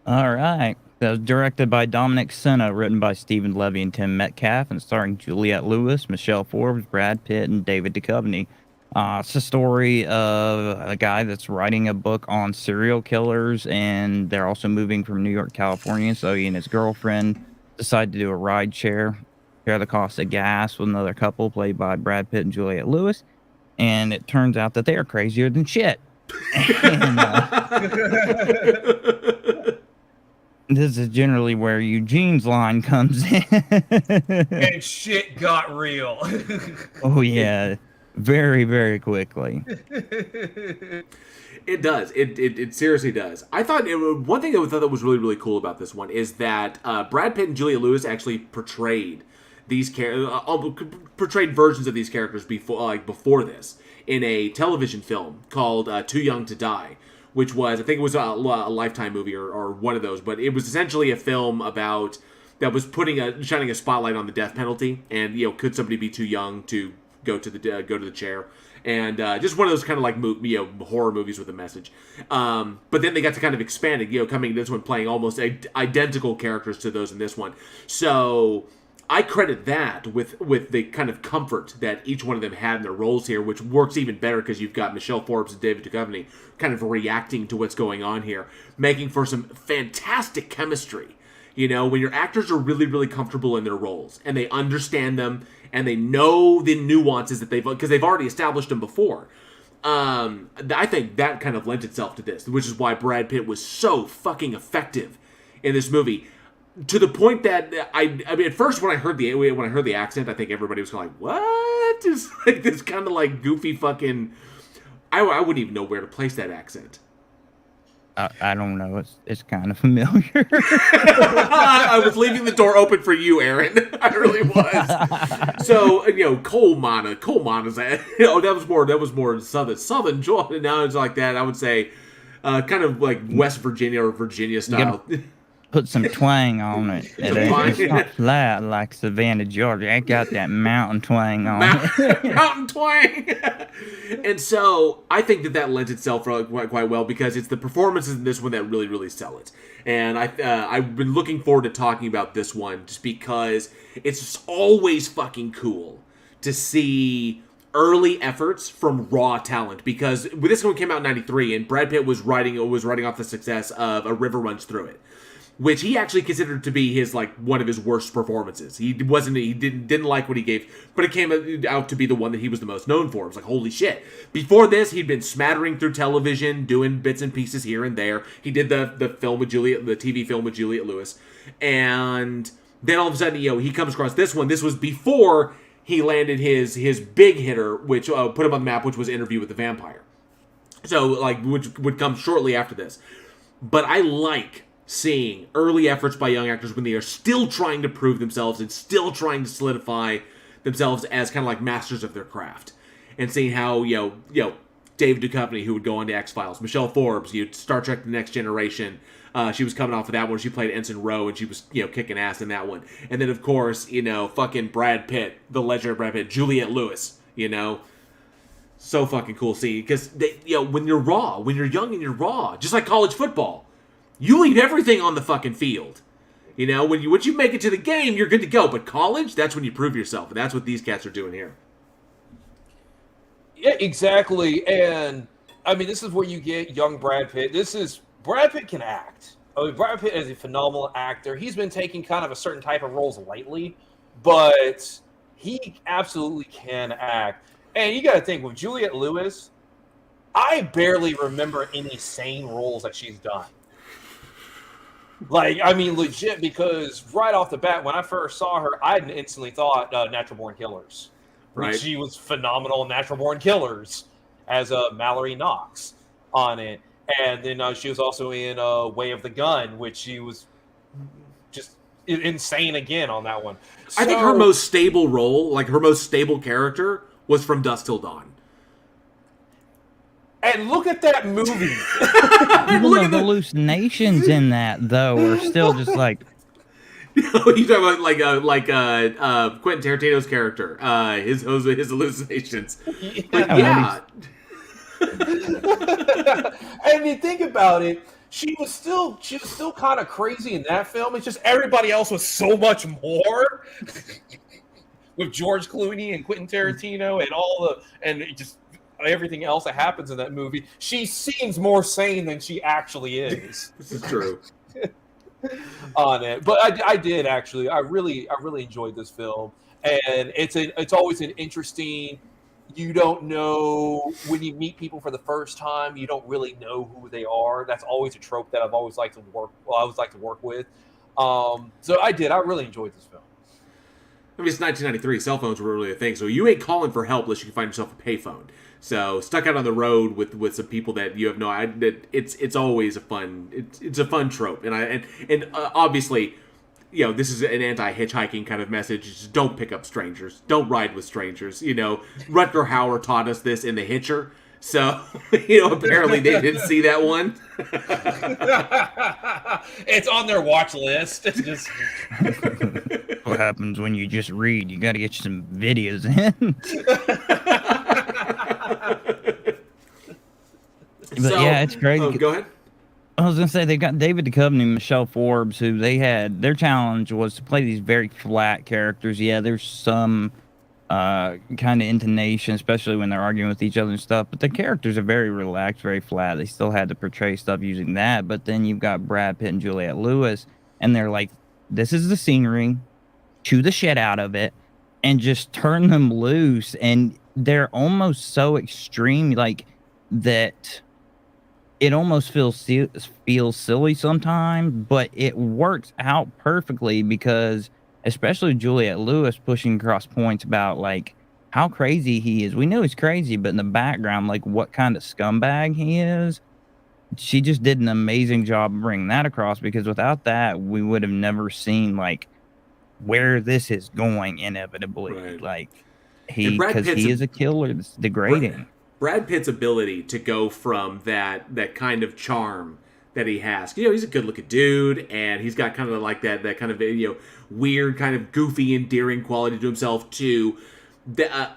All right. That was directed by Dominic Sena, written by Stephen Levy and Tim Metcalf, and starring Juliette Lewis, Michelle Forbes, Brad Pitt, and David Duchovny. It's a story of a guy that's writing a book on serial killers, and they're also moving from New York, California. So he and his girlfriend decide to do a ride share the cost of gas with another couple played by Brad Pitt and Juliette Lewis. And it turns out that they are crazier than shit. And, this is generally where Eugene's line comes in. And shit got real. Oh, yeah. Very, very quickly. It does. It seriously does. I thought one thing I thought that was really, really cool about this one is that Brad Pitt and Juliette Lewis actually portrayed these portrayed versions of these characters before this in a television film called Too Young to Die, which was, I think it was a Lifetime movie or one of those, but it was essentially a film about that was shining a spotlight on the death penalty, and could somebody be too young to go to the chair, and just one of those kind of like horror movies with a message. But then they got to kind of expand it, coming to this one playing almost identical characters to those in this one. So I credit that with the kind of comfort that each one of them had in their roles here, which works even better because you've got Michelle Forbes and David Duchovny kind of reacting to what's going on here, making for some fantastic chemistry. When your actors are really, really comfortable in their roles and they understand them and they know the nuances that because they've already established them before. I think that kind of lent itself to this, which is why Brad Pitt was so fucking effective in this movie. To the point that I mean, at first when I heard the accent, I think everybody was kind of like, "What?" It's like this kind of like goofy fucking. I wouldn't even know where to place that accent. I don't know. It's kind of familiar. I was leaving the door open for you, Aaron. I really was. So coal mines. That was more southern Georgia. Now it's like that. I would say, kind of like West Virginia or Virginia style. Put some twang on it. It's not flat like Savannah, Georgia. I got that mountain twang on it. Mountain twang. And so I think that lends itself quite well because it's the performances in this one that really, really sell it. And I've been looking forward to talking about this one just because it's just always fucking cool to see early efforts from raw talent, because this one came out in '93 and Brad Pitt was writing off the success of A River Runs Through It, which he actually considered to be one of his worst performances. He didn't like what he gave, but it came out to be the one that he was the most known for. It was like, holy shit. Before this, he'd been smattering through television, doing bits and pieces here and there. He did the TV film with Juliette Lewis. And then all of a sudden, he comes across this one. This was before he landed his big hitter, which put him on the map, which was Interview with the Vampire. So, which would come shortly after this. But I like seeing early efforts by young actors when they are still trying to prove themselves and still trying to solidify themselves as kind of like masters of their craft. And seeing how, David Duchovny, who would go on to X-Files, Michelle Forbes, Star Trek The Next Generation, she was coming off of that one. She played Ensign Rowe, and she was, kicking ass in that one. And then, of course, fucking Brad Pitt, the legend of Brad Pitt, Juliette Lewis, So fucking cool seeing, because, when you're raw, when you're young and you're raw, just like college football, you leave everything on the fucking field. Once you make it to the game, you're good to go. But college, that's when you prove yourself. And that's what these cats are doing here. Yeah, exactly. And, I mean, this is where you get young Brad Pitt. Brad Pitt can act. I mean, Brad Pitt is a phenomenal actor. He's been taking kind of a certain type of roles lately, but he absolutely can act. And you got to think, with Juliette Lewis, I barely remember any sane roles that she's done. Legit, because right off the bat, when I first saw her, I instantly thought Natural Born Killers. Right. She was phenomenal in Natural Born Killers as Mallory Knox on it. And then she was also in Way of the Gun, which she was just insane again on that one. I think her most stable role, her most stable character, was From Dusk Till Dawn. And look at that movie. Even the hallucinations in that, though, are still just like... You talking about Quentin Tarantino's character, his hallucinations. Yeah. And you think about it, she was still kind of crazy in that film. It's just everybody else was so much more. With George Clooney and Quentin Tarantino and everything else that happens in that movie, she seems more sane than she actually is. This is true. On it, but I did actually. I really enjoyed this film, and it's always an interesting. You don't know when you meet people for the first time. You don't really know who they are. That's always a trope that I've always liked to work. Well, I always like to work with. So I did. I really enjoyed this film. I mean, it's 1993. Cell phones were really a thing, so you ain't calling for help unless you can find yourself a payphone. So stuck out on the road with some people that you have no idea. It's always a fun. It's a fun trope, and obviously, you know, this is an anti-hitchhiking kind of message. Just don't pick up strangers. Don't ride with strangers. You know, Rutger Hauer taught us this in The Hitcher. So, you know, apparently they didn't see that one. It's on their watch list. It's just what happens when you just read. You got to get you some videos in. But So- yeah, it's crazy. Oh, go ahead. I was gonna say they've got David Duchovny and Michelle Forbes, who they had their challenge was to play these very flat characters. Yeah, there's some kind of intonation, especially when they're arguing with each other and stuff. But the characters are very relaxed, very flat. They still had to portray stuff using that. But then you've got Brad Pitt and Juliette Lewis, and they're like, "This is the scenery, chew the shit out of it, and just turn them loose." And they're almost so extreme, like that. It almost feels silly sometimes, but it works out perfectly because, especially Juliette Lewis pushing across points about like how crazy he is. We know he's crazy, but in the background, like what kind of scumbag he is. She just did an amazing job of bringing that across, because without that, we would have never seen like where this is going inevitably. Right. Like And Brad because Pitt's he is a killer. It's degrading. Brad Pitt's ability to go from that kind of charm that he has. You know, he's a good-looking dude, and he's got kind of like that kind of, you know, weird, kind of goofy, endearing quality to himself, to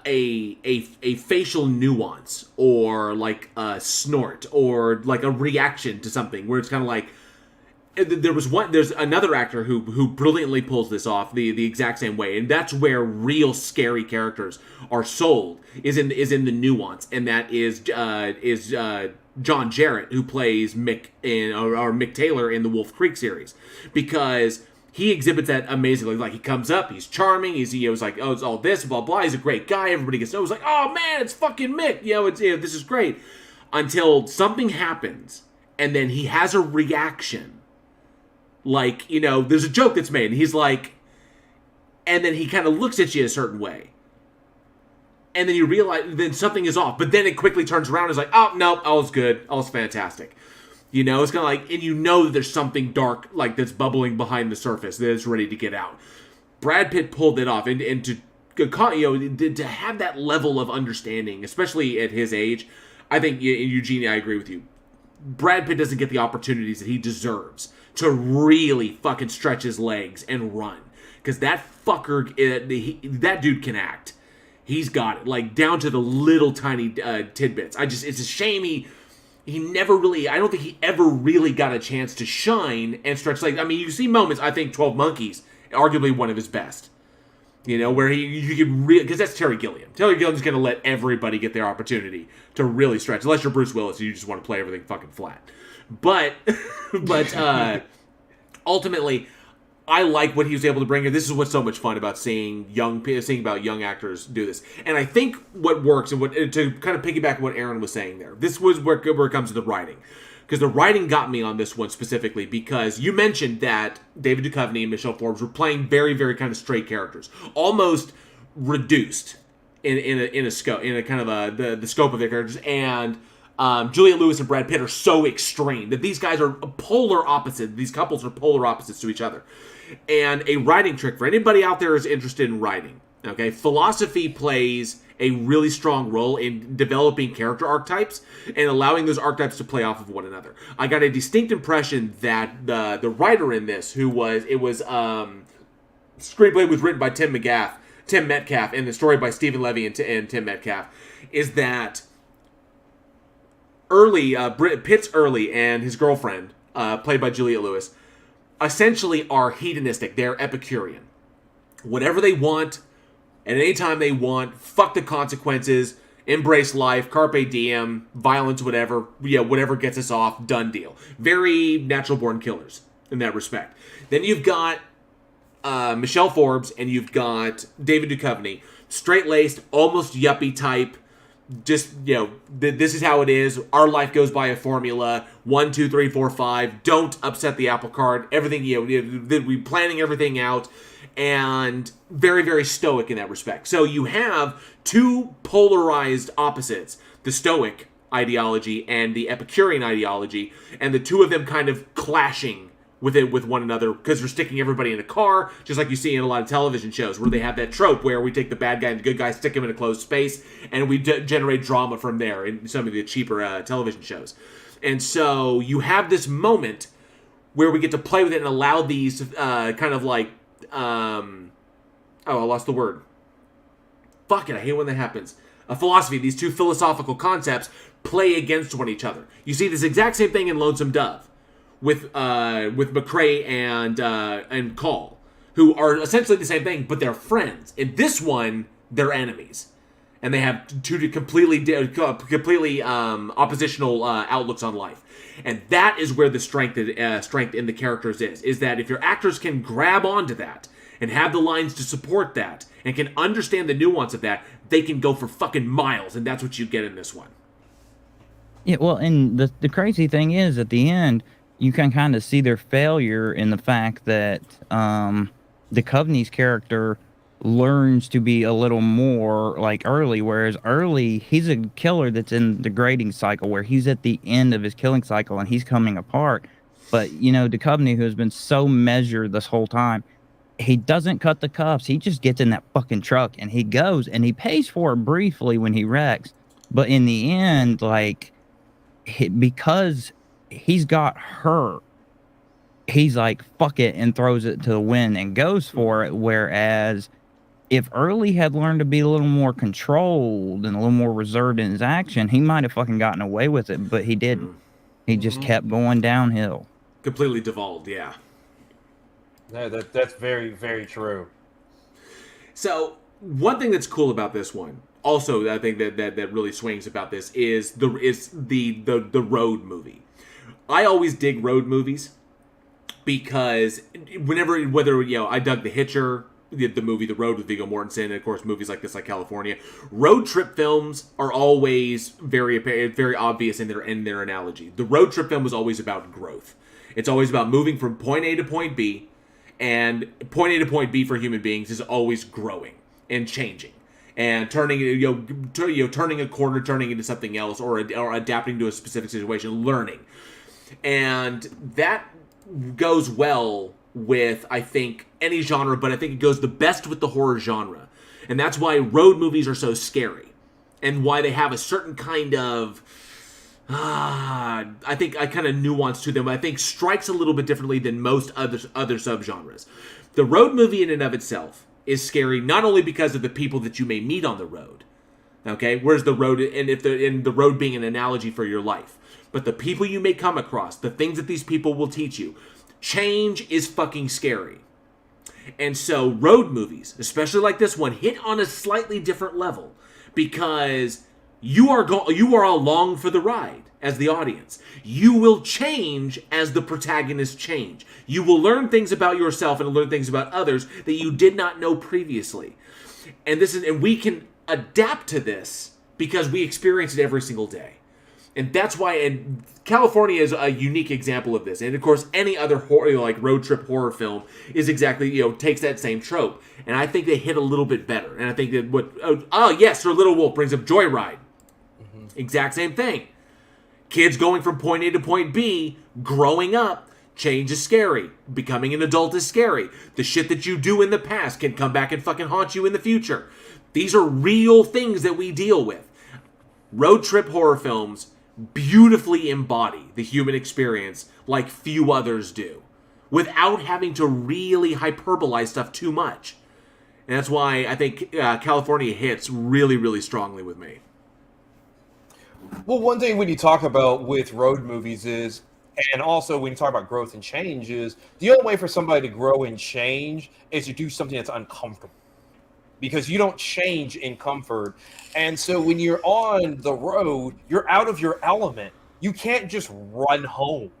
a facial nuance, or like a snort, or like a reaction to something, where it's kind of like, there's another actor who brilliantly pulls this off the exact same way, and that's where real scary characters are sold, is in the nuance, and that is John Jarrett, who plays Mick or Mick Taylor in the Wolf Creek series, because he exhibits that amazingly. Like, he comes up, he's charming, he's like, oh, it's all this, blah blah, he's a great guy, everybody gets to know, it's like, oh man, it's fucking Mick, this is great, until something happens, and then he has a reaction. Like, there's a joke that's made, and he's like, and then he kind of looks at you a certain way. And then you realize, then something is off. But then it quickly turns around and is like, oh, no, all's good. All's fantastic. It's kind of like, and that there's something dark, like, that's bubbling behind the surface that is ready to get out. Brad Pitt pulled it off. And to have that level of understanding, especially at his age, I think, Eugene, I agree with you. Brad Pitt doesn't get the opportunities that he deserves to really fucking stretch his legs and run. Because that fucker, that dude can act. He's got it, like, down to the little tiny tidbits. It's a shame he never really, I don't think he ever really got a chance to shine and stretch legs. I mean, you see moments, I think 12 Monkeys, arguably one of his best. Where you could really, because that's Terry Gilliam. Terry Gilliam's going to let everybody get their opportunity to really stretch, unless you're Bruce Willis and you just want to play everything fucking flat. But ultimately, I like what he was able to bring. And this is what's so much fun about seeing about young actors do this. And I think what works, and to kind of piggyback what Aaron was saying there, this was where it comes to the writing. Because the writing got me on this one specifically, because you mentioned that David Duchovny and Michelle Forbes were playing very, very kind of straight characters, almost reduced in a scope, in a kind of the scope of their characters. And Juliette Lewis and Brad Pitt are so extreme that these guys are polar opposites. These couples are polar opposites to each other. And a writing trick for anybody out there who's interested in writing. Okay, philosophy plays a really strong role in developing character archetypes and allowing those archetypes to play off of one another. I got a distinct impression that the writer in this, screenplay was written by Tim Metcalf, and the story by Stephen Levy and Tim Metcalf, is that Pitt's Early and his girlfriend, played by Juliette Lewis, essentially are hedonistic. They're Epicurean. Whatever they want, at any time they want, fuck the consequences, Embrace life, carpe diem, violence, whatever. Yeah, whatever gets us off, done deal. Very natural born killers in that respect. Then you've got Michelle Forbes and you've got David Duchovny, straight-laced, almost yuppie type. Just, this is how it is. Our life goes by a formula. 1, 2, 3, 4, 5. Don't upset the apple cart. Everything, we planning everything out. And very, very stoic in that respect. So you have two polarized opposites, the stoic ideology and the Epicurean ideology, and the two of them kind of clashing with one another because they're sticking everybody in a car, just like you see in a lot of television shows where they have that trope where we take the bad guy and the good guy, stick him in a closed space, and we generate drama from there in some of the cheaper television shows. And so you have this moment where we get to play with it and allow these kind of like I lost the word. Fuck it, I hate when that happens. A philosophy, these two philosophical concepts play against one each other. You see this exact same thing in Lonesome Dove with McCrae and Call, who are essentially the same thing, but they're friends. In this one, they're enemies. And they have two completely oppositional outlooks on life. And that is where the strength in the characters is that if your actors can grab onto that and have the lines to support that and can understand the nuance of that, they can go for fucking miles, and that's what you get in this one. Yeah, well, and the crazy thing is, at the end, you can kind of see their failure in the fact that Duchovny's character learns to be a little more like Early, whereas Early, he's a killer that's in the grading cycle where he's at the end of his killing cycle and he's coming apart. But, Duchovny, who has been so measured this whole time, he doesn't cut the cuffs. He just gets in that fucking truck and he goes and he pays for it briefly when he wrecks. But in the end, because he's got her, he's like, fuck it, and throws it to the wind and goes for it. Whereas if Early had learned to be a little more controlled and a little more reserved in his action, he might have fucking gotten away with it, but he didn't. He just kept going downhill. Completely devolved, yeah. Yeah, that's very, very true. So, one thing that's cool about this one, also I think that really swings about this, is the road movie. I always dig road movies because whether I dug The Hitcher, the movie The Road with Viggo Mortensen, and of course movies like this, like California, road trip films are always very obvious in their analogy. The road trip film was always about growth. It's always about moving from point A to point B, and point A to point B for human beings is always growing and changing and turning a corner, turning into something else, or adapting to a specific situation, learning. And that goes well with, I think, any genre, but I think it goes the best with the horror genre. And that's why road movies are so scary. And why they have a certain kind of, I think, a kind of nuance to them. I think strikes a little bit differently than most other subgenres. The road movie in and of itself is scary, not only because of the people that you may meet on the road, okay? Whereas the road, and the road being an analogy for your life, but the people you may come across, the things that these people will teach you. Change is fucking scary. And so road movies, especially like this one, hit on a slightly different level because you are along for the ride as the audience. You will change as the protagonists change. You will learn things about yourself and learn things about others that you did not know previously. And we can adapt to this because we experience it every single day. And that's why, and California is a unique example of this. And of course, any other horror, like road trip horror film is exactly, takes that same trope. And I think they hit a little bit better. And I think that yes, Sir Little Wolf brings up Joyride. Mm-hmm. Exact same thing. Kids going from point A to point B, growing up, change is scary. Becoming an adult is scary. The shit that you do in the past can come back and fucking haunt you in the future. These are real things that we deal with. Road trip horror films beautifully embody the human experience like few others do, without having to really hyperbolize stuff too much. And that's why I think California hits really, really strongly with me. Well, one thing when you talk about with road movies is, and also when you talk about growth and change, is the only way for somebody to grow and change is to do something that's uncomfortable. because you don't change in comfort. And so when you're on the road, you're out of your element. You can't just run home,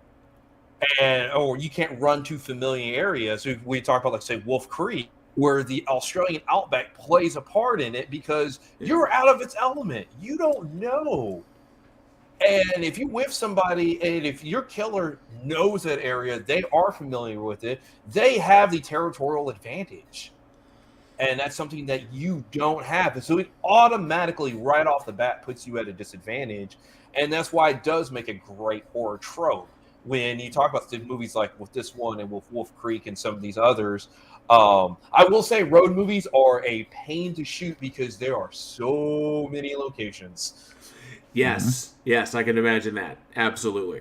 or you can't run to familiar areas. So we talk about, like, say, Wolf Creek, where the Australian outback plays a part in it because you're out of its element. You don't know. And if you whiff somebody, and if your killer knows that area, they are familiar with it, they have the territorial advantage. And that's something that you don't have. And so it automatically, right off the bat, puts you at a disadvantage. And that's why it does make a great horror trope. When you talk about the movies like with this one and with Wolf Creek and some of these others, I will say road movies are a pain to shoot because there are so many locations. Yes, yes, I can imagine that. Absolutely.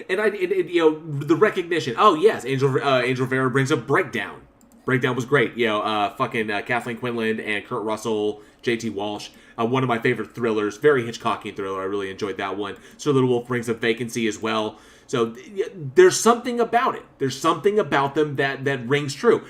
And the recognition. Oh yes, Angel Vera brings up Breakdown. Breakdown was great. Kathleen Quinlan and Kurt Russell, J.T. Walsh. One of my favorite thrillers, very Hitchcockian thriller. I really enjoyed that one. Sir Little Wolf brings up Vacancy as well. So there's something about it. There's something about them that rings true.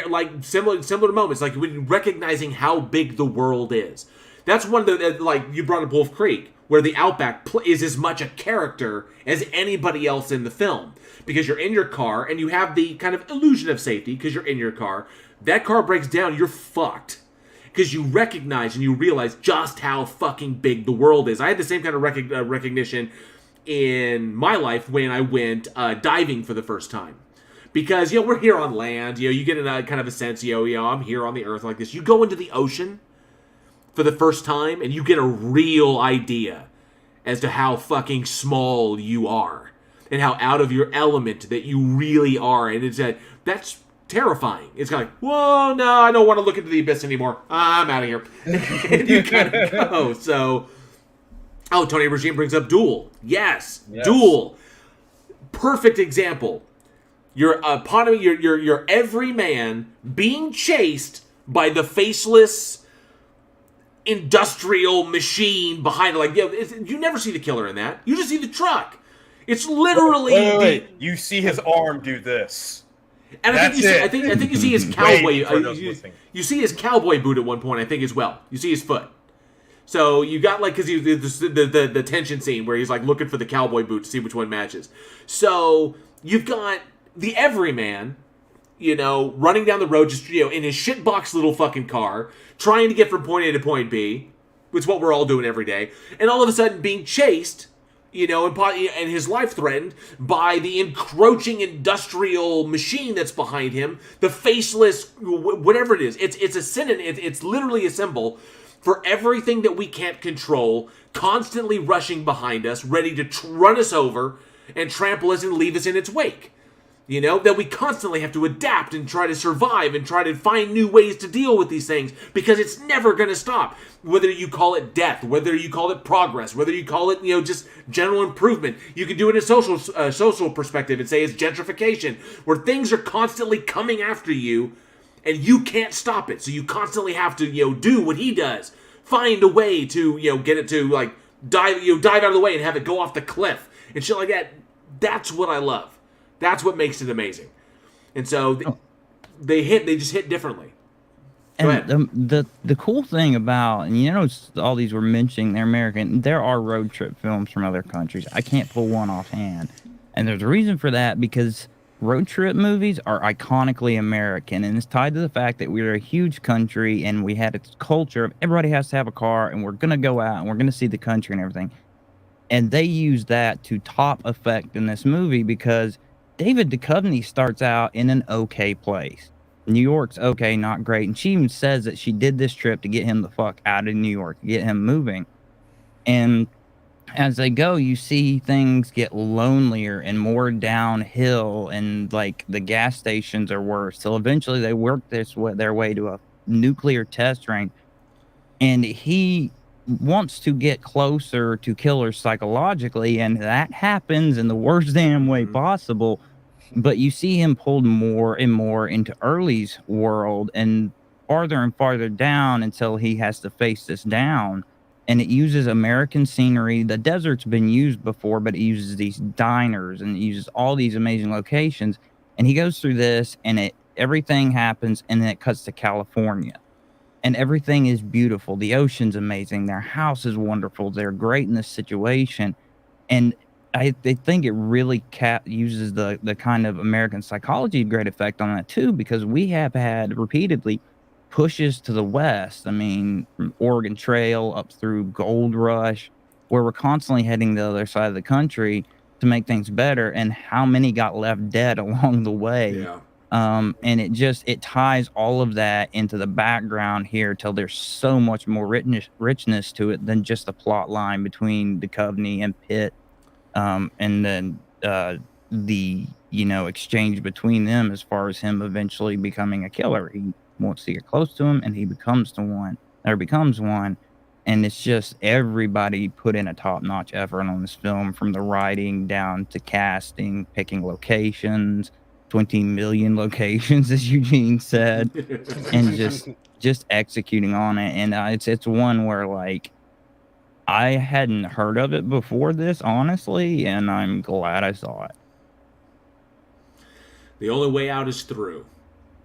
Like similar moments, like when recognizing how big the world is. That's one of the, like you brought up Wolf Creek, where the Outback is as much a character as anybody else in the film. Because you're in your car, and you have the kind of illusion of safety, because you're in your car. That car breaks down, you're fucked. Because you recognize and you realize just how fucking big the world is. I had the same kind of recognition in my life when I went diving for the first time. Because, we're here on land, you get in a kind of a sense, I'm here on the earth like this. You go into the ocean for the first time, and you get a real idea as to how fucking small you are. And how out of your element that you really are. And it's that's terrifying. It's kind of like, whoa, no, I don't want to look into the abyss anymore. I'm out of here. And you kind of go. So, Tony Regime brings up Duel. Yes, Duel. Perfect example. You're you're every man being chased by the faceless industrial machine behind it. Like, you never see the killer in that. You just see the truck. It's literally wait. You see his arm do this, and I think you see his cowboy. You see his cowboy boot at one point, I think, as well. You see his foot. So you got because the tension scene where he's like looking for the cowboy boot to see which one matches. So you've got the everyman, running down the road just in his shitbox little fucking car, trying to get from point A to point B, which is what we're all doing every day, and all of a sudden being chased. And his life threatened by the encroaching industrial machine that's behind him, the faceless, whatever it is. It's a synonym. It's literally a symbol for everything that we can't control, constantly rushing behind us, ready to run us over and trample us and leave us in its wake. That we constantly have to adapt and try to survive and try to find new ways to deal with these things because it's never going to stop. Whether you call it death, whether you call it progress, whether you call it, just general improvement. You can do it in a social perspective and say it's gentrification, where things are constantly coming after you and you can't stop it. So you constantly have to, do what he does. Find a way to, get it to, dive out of the way and have it go off the cliff and shit like that. That's what I love. That's what makes it amazing. And so they just hit differently. Go ahead. The cool thing about, and all these were mentioning they're American, there are road trip films from other countries. I can't pull one offhand. And there's a reason for that, because road trip movies are iconically American, and it's tied to the fact that we're a huge country and we had a culture of everybody has to have a car and we're going to go out and we're going to see the country and everything. And they use that to top effect in this movie because David Duchovny starts out in an okay place. New York's okay, not great. And she even says that she did this trip to get him the fuck out of New York, to get him moving. And as they go, you see things get lonelier and more downhill, and the gas stations are worse. So eventually they work their way to a nuclear test range. And he wants to get closer to killers psychologically, and that happens in the worst damn way possible. But you see him pulled more and more into Early's world and farther down until he has to face this down. And it uses American scenery. The desert's been used before, but it uses these diners and it uses all these amazing locations. And he goes through this, and everything happens, and then it cuts to California. and everything is beautiful. The ocean's amazing. Their house is wonderful. They're great in this situation. And I think it really uses the kind of American psychology great effect on that too, because we have had repeatedly pushes to the west. I mean, from Oregon Trail up through Gold Rush, where we're constantly heading the other side of the country to make things better, and how many got left dead along the way. Yeah. And it ties all of that into the background here till there's so much more richness to it than just the plot line between Duchovny and Pitt. And then the exchange between them as far as him eventually becoming a killer. He wants to get close to him, and he becomes one. And it's just everybody put in a top-notch effort on this film, from the writing down to casting, picking locations, 20 million locations, as Eugene said, and just executing on it. And it's one where, like, I hadn't heard of it before this, honestly, and I'm glad I saw it. The only way out is through.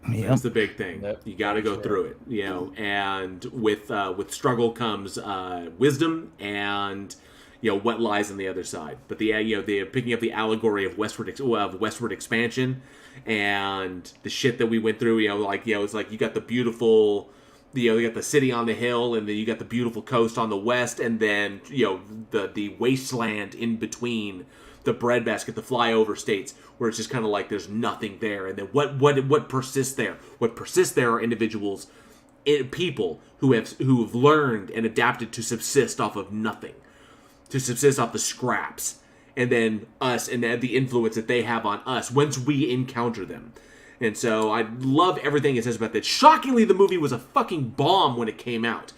Yep. That's the big thing. You got to go through it, and with struggle comes wisdom and what lies on the other side. But the picking up the allegory of westward expansion and the shit that we went through. It's like you got the beautiful. You got the city on the hill, and then you got the beautiful coast on the west, and then the wasteland in between, the breadbasket, the flyover states, where it's just kind of like there's nothing there. And then what persists there? What persists there are individuals, people who have learned and adapted to subsist off of nothing, to subsist off the scraps, and then us and the influence that they have on us once we encounter them. And so I love everything it says about that. Shockingly, the movie was a fucking bomb when it came out.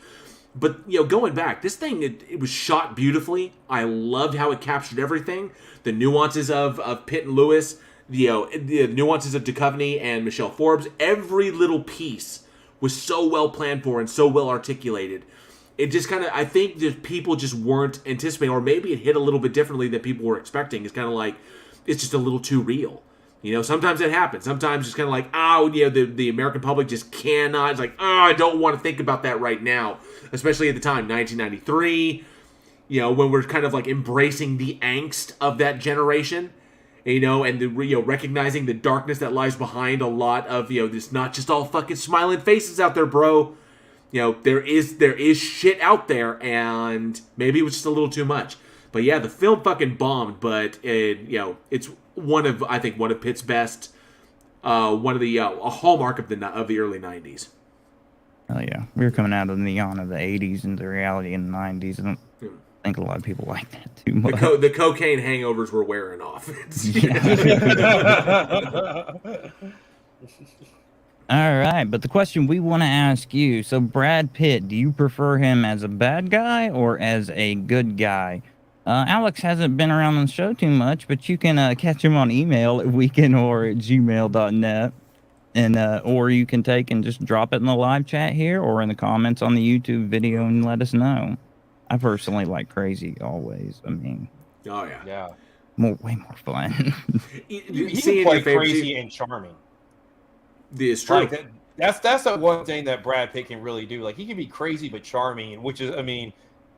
But, going back, this thing, it was shot beautifully. I loved how it captured everything. The nuances of Pitt and Lewis, the nuances of Duchovny and Michelle Forbes. Every little piece was so well planned for and so well articulated. It just kind of, I think that people just weren't anticipating, or maybe it hit a little bit differently than people were expecting. It's kind of like, it's just a little too real. Sometimes it happens. Sometimes it's kind of like, the American public just cannot. It's like, I don't want to think about that right now. Especially at the time, 1993, when we're kind of like embracing the angst of that generation, and recognizing the darkness that lies behind a lot of, this not just all fucking smiling faces out there, bro. There is shit out there, and maybe it was just a little too much. But yeah, the film fucking bombed, but it's one of Pitt's best, one of the a hallmark of the early 90s. Oh yeah, we were coming out of the neon of the 80s into reality in the 90s. I don't think a lot of people like that too much. The cocaine hangovers were wearing off. All right, but the question we want to ask you, so Brad Pitt, do you prefer him as a bad guy or as a good guy? Alex hasn't been around on the show too much, but you can catch him on email at weekinhorror@gmail.net. And or you can take and just drop it in the live chat here or in the comments on the YouTube video and let us know. I personally like crazy always. I mean, oh yeah, way more fun. He can play crazy and charming. It's true. Like that's the one thing that Brad Pitt can really do. Like, he can be crazy but charming, which is,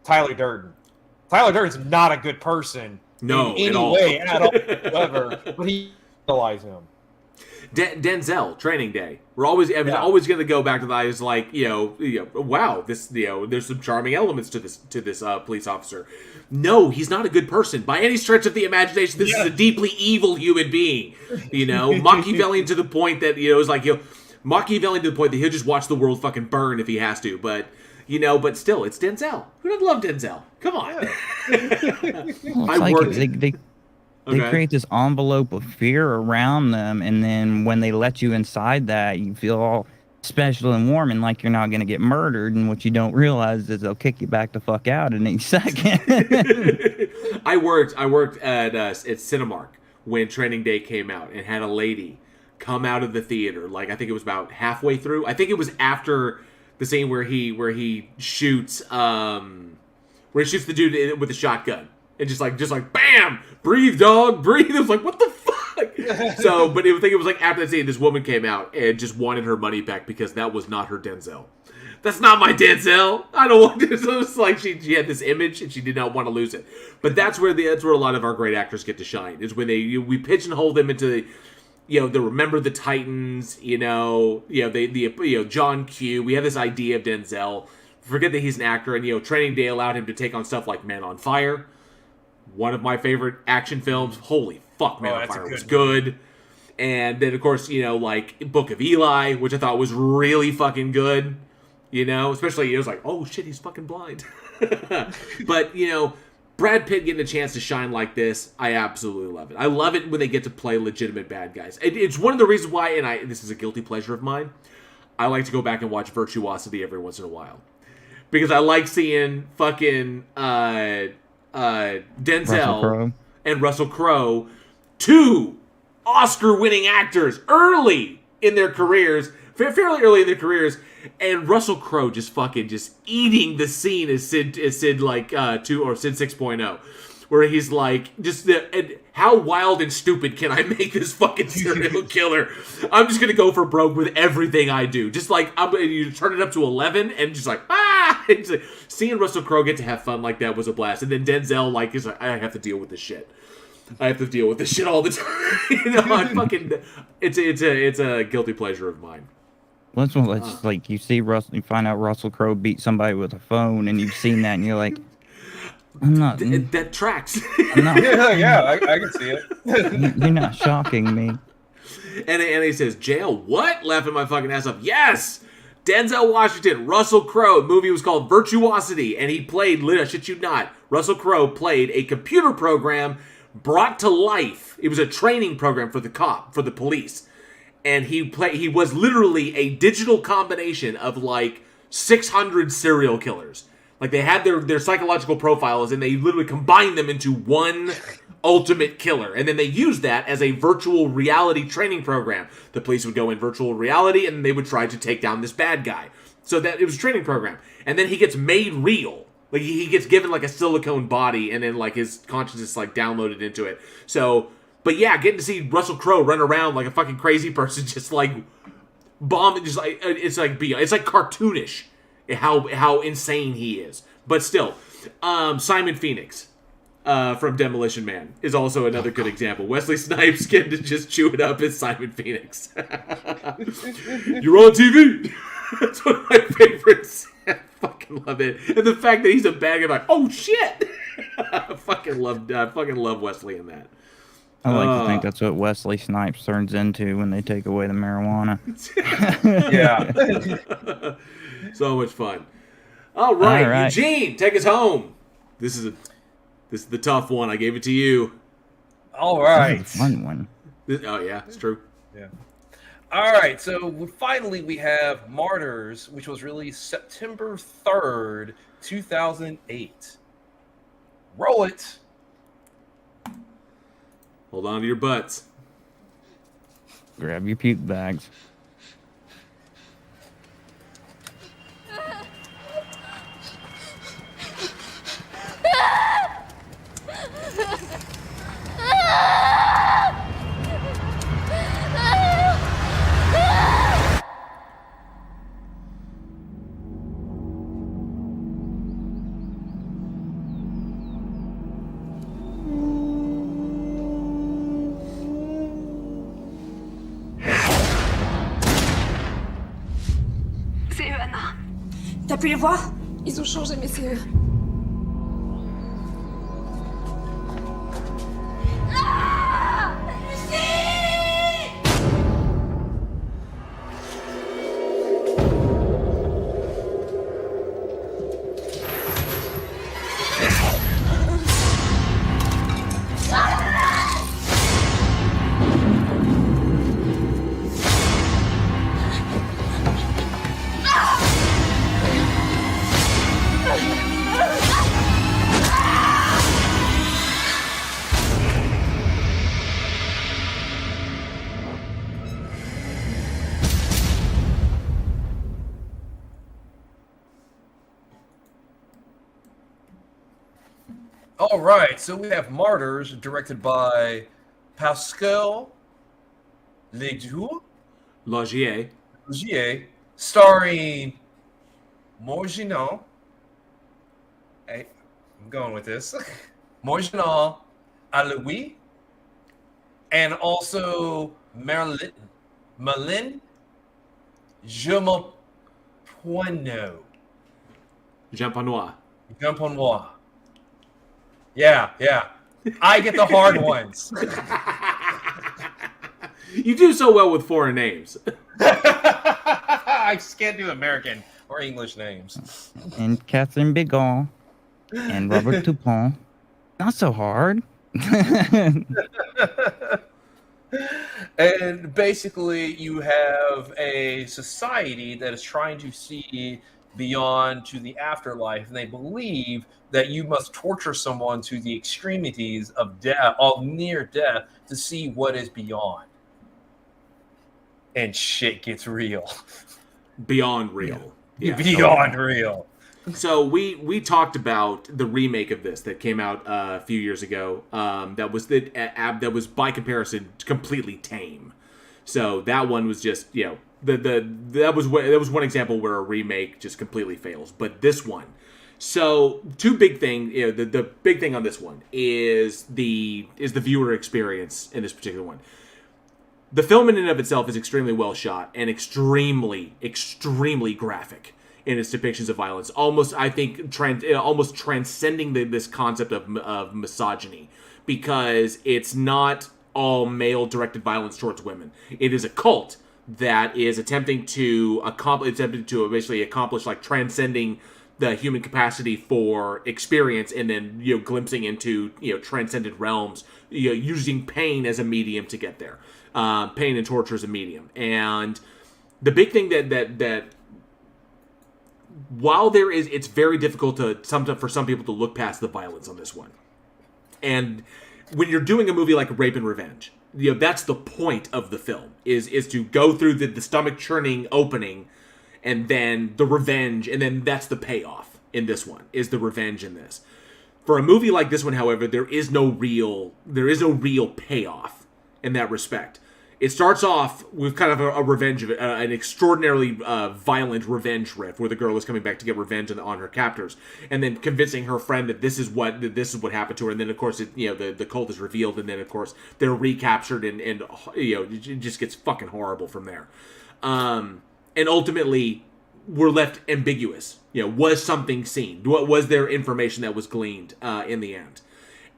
Tyler Durden. Tyler Durden's not a good person in any way at all whatsoever, but he realized him. Denzel, Training Day. We're always, always going to go back to that. It's like, wow, this, there's some charming elements to this police officer. No, he's not a good person by any stretch of the imagination. This is a deeply evil human being. Machiavellian to the point that it's like Machiavellian to the point that he'll just watch the world fucking burn if he has to. But but still, it's Denzel. Who doesn't love Denzel? Come on. They create this envelope of fear around them, and then when they let you inside that, you feel all special and warm and like you're not going to get murdered, and what you don't realize is they'll kick you back the fuck out in any second. I worked at Cinemark when Training Day came out and had a lady come out of the theater, like I think it was about halfway through. I think it was after the scene where he shoots the dude with the shotgun. And just like, bam! Breathe, dog! Breathe! It was like, what the fuck? So, but I think it was like after that scene, this woman came out and just wanted her money back because that was not her Denzel. That's not my Denzel. I don't want this. It was like she had this image and she did not want to lose it. But that's where a lot of our great actors get to shine. Is when we pigeonhole them into the Remember the Titans. John Q. We have this idea of Denzel. Forget that he's an actor, and Training Day allowed him to take on stuff like Man on Fire, one of my favorite action films. Holy fuck, Man on Fire was good. And then of course like Book of Eli, which I thought was really fucking good. Especially it was like, oh shit, he's fucking blind. But Brad Pitt getting a chance to shine like this, I absolutely love it. I love it when they get to play legitimate bad guys. It's one of the reasons why, and this is a guilty pleasure of mine, I like to go back and watch Virtuosity every once in a while. Because I like seeing fucking Denzel and Russell Crowe, two Oscar-winning actors fairly early in their careers, and Russell Crowe just eating the scene as Sid 2 or Sid 6.0, where he's like, how wild and stupid can I make this fucking serial killer? I'm just gonna go for broke with everything I do. Just like you turn it up to 11 and just like It's like, seeing Russell Crowe get to have fun like that was a blast, and then Denzel is like, I have to deal with this shit. I have to deal with this shit all the time. It's a guilty pleasure of mine. Well, that's like you find out Russell Crowe beat somebody with a phone, and you've seen that, and you're like, I'm not. That tracks. I'm not, I can see it. You're not shocking me. And he says, jail? What? Laughing my fucking ass off. Yes! Denzel Washington, Russell Crowe. The movie was called Virtuosity, and he played, I shit you not, Russell Crowe played a computer program brought to life. It was a training program for the police. And he was literally a digital combination of like 600 serial killers. Like they had their psychological profiles and they literally combined them into one ultimate killer. And then they used that as a virtual reality training program. The police would go in virtual reality and they would try to take down this bad guy. So that it was a training program. And then he gets made real. Like he gets given like a silicone body and then like his consciousness like downloaded into it. So, but yeah, getting to see Russell Crowe run around like a fucking crazy person, just like bombing, just like it's like cartoonish how insane he is. But still, Simon Phoenix from Demolition Man is also another good example. Wesley Snipes getting to just chew it up as Simon Phoenix. You're on TV. That's one of my favorites. I fucking love it, and the fact that he's a bad guy, like, oh shit. I fucking love Wesley in that. I like to think that's what Wesley Snipes turns into when they take away the marijuana. Yeah. So much fun. All right, Eugene, take us home. This is the tough one. I gave it to you. All right. This is a fun one. Oh yeah, it's true. Yeah. All right, so finally we have Martyrs, which was released September 3rd, 2008. Roll it. Hold on to your butts. Grab your puke bags. C'est eux, Anna. T'as pu les voir? Ils ont changé, mais c'est eux. All right, so we have Martyrs, directed by Pascal Legier, Laugier, starring Morginal. Hey, I'm going with this. Morginal à Louis. And also Merlin Jampanois. Jampanois. Yeah. I get the hard ones. You do so well with foreign names. I just can't do American or English names. And Catherine Bigelow and Robert Dupont. Not so hard. And basically, you have a society that is trying to see beyond to the afterlife, and they believe that you must torture someone to the extremities of death, of near death, to see what is beyond. And shit gets real. Beyond real. Yeah. Beyond real. So we talked about the remake of this that came out a few years ago. That was by comparison completely tame. So that one was just that was one example where a remake just completely fails. But this one, so two big things. The big thing on this one is the viewer experience in this particular one. The film in and of itself is extremely well shot and extremely graphic in its depictions of violence, almost transcending this concept of misogyny, because it's not all male-directed violence towards women. It is a cult that is attempting to basically accomplish like transcending the human capacity for experience, and then glimpsing into transcended realms, using pain as a medium to get there, pain and torture as a medium. And the big thing that while it's very difficult for some people to look past the violence on this one. And when you're doing a movie like Rape and Revenge, that's the point of the film, is to go through the stomach churning opening, and then the revenge, and then that's the payoff in this one, is the revenge in this. For a movie like this one, however, there is no real payoff in that respect. It starts off with kind of a revenge, an extraordinarily violent revenge riff, where the girl is coming back to get revenge on her captors, and then convincing her friend that this is what happened to her. And then, of course, the cult is revealed, and then, of course, they're recaptured, and it just gets fucking horrible from there. And ultimately, we're left ambiguous. Was something seen? Was there information that was gleaned in the end?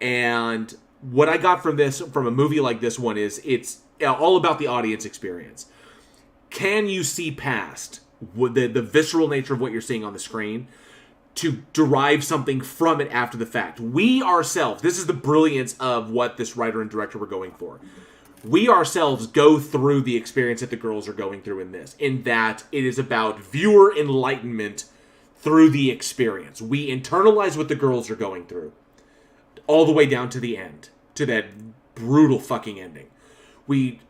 And what I got from a movie like this one is it's all about the audience experience. Can you see past the visceral nature of what you're seeing on the screen to derive something from it after the fact? We ourselves, this is the brilliance of what this writer and director were going for. We ourselves go through the experience that the girls are going through in this, in that it is about viewer enlightenment through the experience. We internalize what the girls are going through all the way down to the end, to that brutal fucking ending. We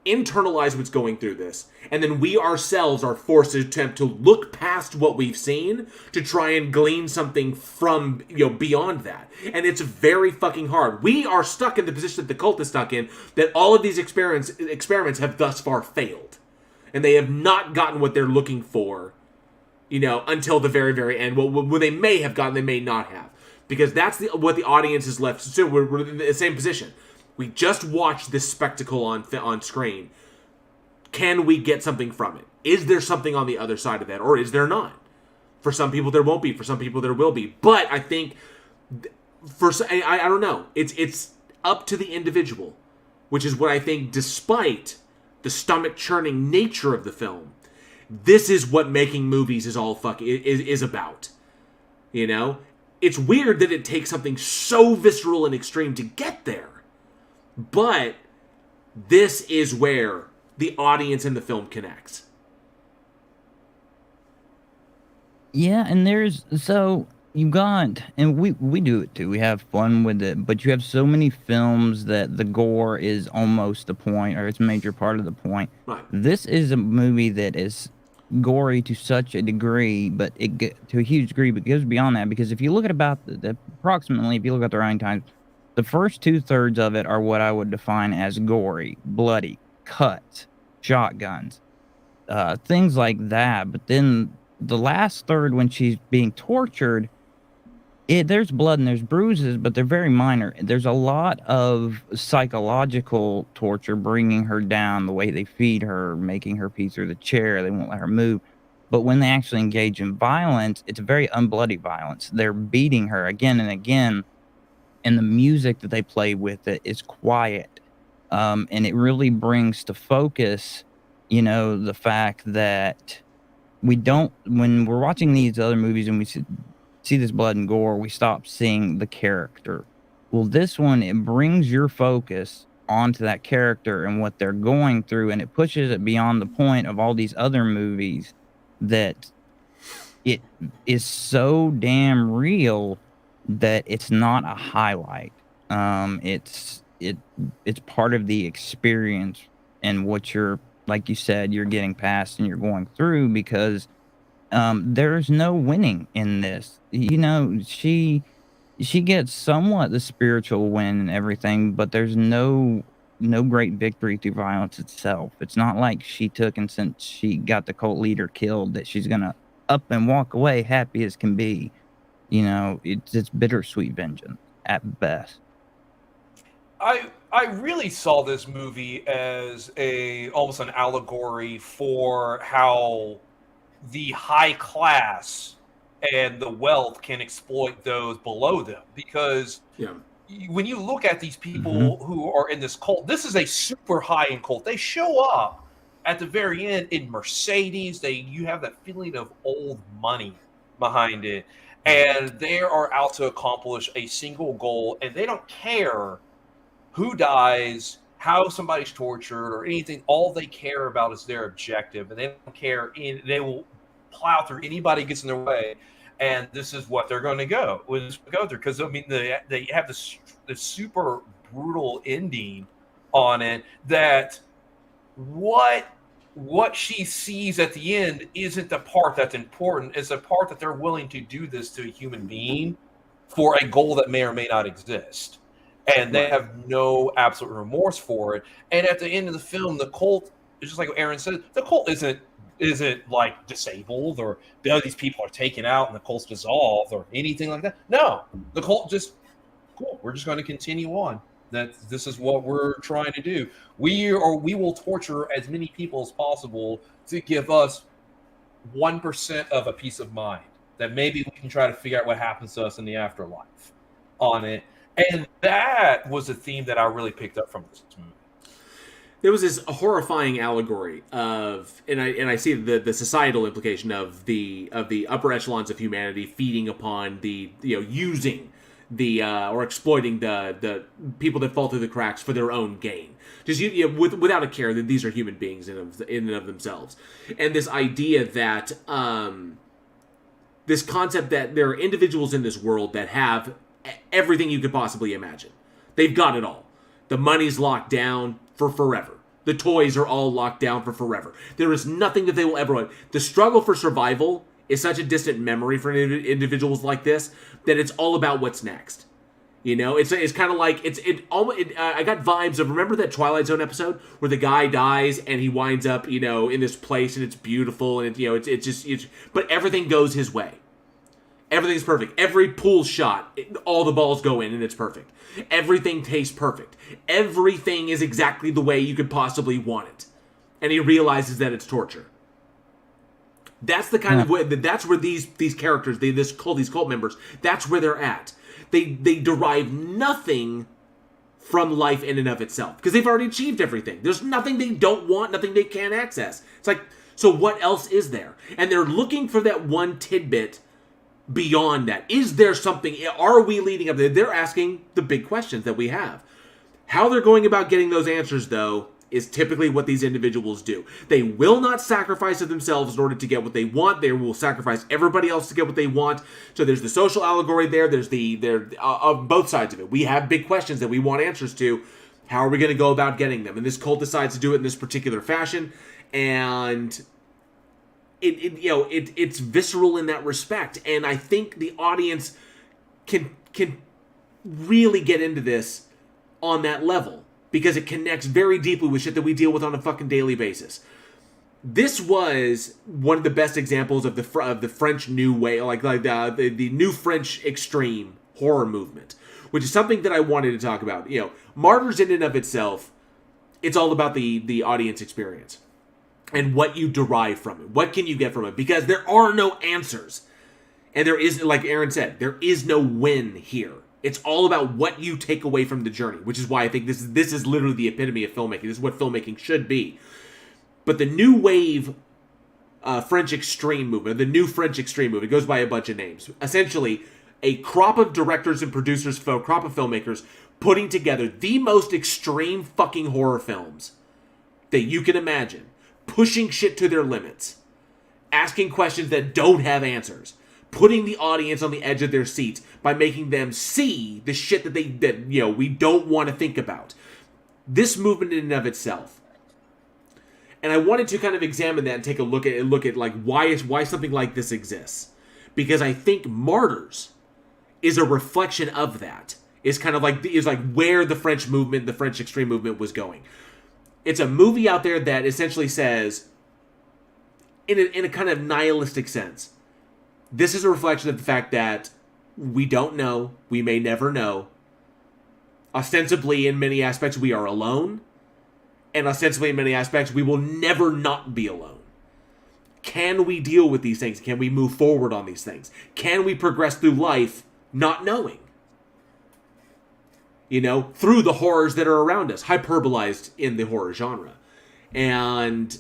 internalize what's going through this, and then we ourselves are forced to attempt to look past what we've seen to try and glean something from beyond that. And it's very fucking hard. We are stuck in the position that the cult is stuck in, that all of these experiments have thus far failed, and they have not gotten what they're looking for until the very, very end. What they may have gotten, they may not have, because that's what the audience is left. So we're in the same position. We just watched this spectacle on screen. Can we get something from it? Is there something on the other side of that, or is there not? For some people there won't be. For some people there will be. But I think, I don't know. It's up to the individual, which is what I think. Despite the stomach churning nature of the film, this is what making movies is all is about. It's weird that it takes something so visceral and extreme to get there. But this is where the audience and the film connects. Yeah, and you got, and we do it too. We have fun with it, but you have so many films that the gore is almost the point, or it's a major part of the point. Right. This is a movie that is gory to such a degree, but to a huge degree, but it goes beyond that, because if you look at approximately, if you look at the running times, the first 2/3 of it are what I would define as gory, bloody, cuts, shotguns, things like that. But then the last third when she's being tortured, there's blood and there's bruises, but they're very minor. There's a lot of psychological torture, bringing her down, the way they feed her, making her pee through the chair, they won't let her move. But when they actually engage in violence, it's very unbloody violence. They're beating her again and again, and the music that they play with it is quiet. And it really brings to focus, the fact that when we're watching these other movies and we see this blood and gore, we stop seeing the character. Well, this one, it brings your focus onto that character and what they're going through, and it pushes it beyond the point of all these other movies that it is so damn real that it's not a highlight. It's part of the experience and what you're, like you said, you're getting past and you're going through, because there's no winning in this. She gets somewhat the spiritual win and everything, but there's no great victory through violence itself. It's not like she took, and since she got the cult leader killed, that she's gonna up and walk away happy as can be. It's bittersweet vengeance at best. I really saw this movie as almost an allegory for how the high class and the wealth can exploit those below them. Because when you look at these people who are in this cult, this is a super high-end cult. They show up at the very end in Mercedes. You have that feeling of old money behind it. And they are out to accomplish a single goal, and they don't care who dies, how somebody's tortured, or anything. All they care about is their objective, and they don't care. They will plow through anybody who gets in their way, and this is what they're going to go through. Because they have this super brutal ending on it. That what she sees at the end isn't the part that's important. It's the part that they're willing to do this to a human being for a goal that may or may not exist. And they have no absolute remorse for it. And at the end of the film, the cult is just like Aaron said. The cult isn't like disabled, or these people are taken out and the cult's dissolved or anything like that. No, the cult just cool. We're just going to continue on. That this is what we're trying to do. We will torture as many people as possible to give us 1% of a peace of mind. That maybe we can try to figure out what happens to us in the afterlife on it. And that was a theme that I really picked up from this movie. There was this horrifying allegory of, and I see the societal implication of the upper echelons of humanity feeding upon using or exploiting the people that fall through the cracks for their own gain, just without a care that these are human beings in and of themselves, and this idea that this concept that there are individuals in this world that have everything you could possibly imagine. They've got it all. The money's locked down for forever. The toys are all locked down for forever. There is nothing that they will ever want. The struggle for survival is such a distant memory for individuals like this that it's all about what's next. It's kind of like I got vibes of, remember that Twilight Zone episode where the guy dies and he winds up in this place and it's beautiful and but everything goes his way. Everything's perfect. Every pool shot, all the balls go in and it's perfect. Everything tastes perfect. Everything is exactly the way you could possibly want it. And he realizes that it's torture. That's the kind of way, that's where these characters, these cult members, that's where they're at. They derive nothing from life in and of itself because they've already achieved everything. There's nothing they don't want, nothing they can't access. It's like, so what else is there? And they're looking for that one tidbit beyond that. Is there something? Are we leading up there? They're asking the big questions that we have. How they're going about getting those answers, though, is typically what these individuals do. They will not sacrifice of themselves in order to get what they want. They will sacrifice everybody else to get what they want. So there's the social allegory there. There's of both sides of it. We have big questions that we want answers to. How are we going to go about getting them? And this cult decides to do it in this particular fashion, and it's visceral in that respect. And I think the audience can really get into this on that level, because it connects very deeply with shit that we deal with on a fucking daily basis. This was one of the best examples of the French New Wave, like the new French extreme horror movement, which is something that I wanted to talk about. Martyrs in and of itself, it's all about the audience experience and what you derive from it. What can you get from it? Because there are no answers. And there is, like Aaron said, there is no win here. It's all about what you take away from the journey, which is why I think this is literally the epitome of filmmaking. This is what filmmaking should be. But the new wave French extreme movement, the new French extreme movement, goes by a bunch of names. Essentially, a crop of directors and producers, crop of filmmakers, putting together the most extreme fucking horror films that you can imagine, pushing shit to their limits, asking questions that don't have answers, putting the audience on the edge of their seats by making them see the shit that we don't want to think about. This movement in and of itself. And I wanted to kind of examine that and take a look at like why something like this exists. Because I think Martyrs is a reflection of that. Is like where the French movement, the French extreme movement was going. It's a movie out there that essentially says, in a kind of nihilistic sense, this is a reflection of the fact that we don't know, we may never know. Ostensibly, in many aspects, we are alone. And ostensibly, in many aspects, we will never not be alone. Can we deal with these things? Can we move forward on these things? Can we progress through life not knowing? Through the horrors that are around us, hyperbolized in the horror genre. And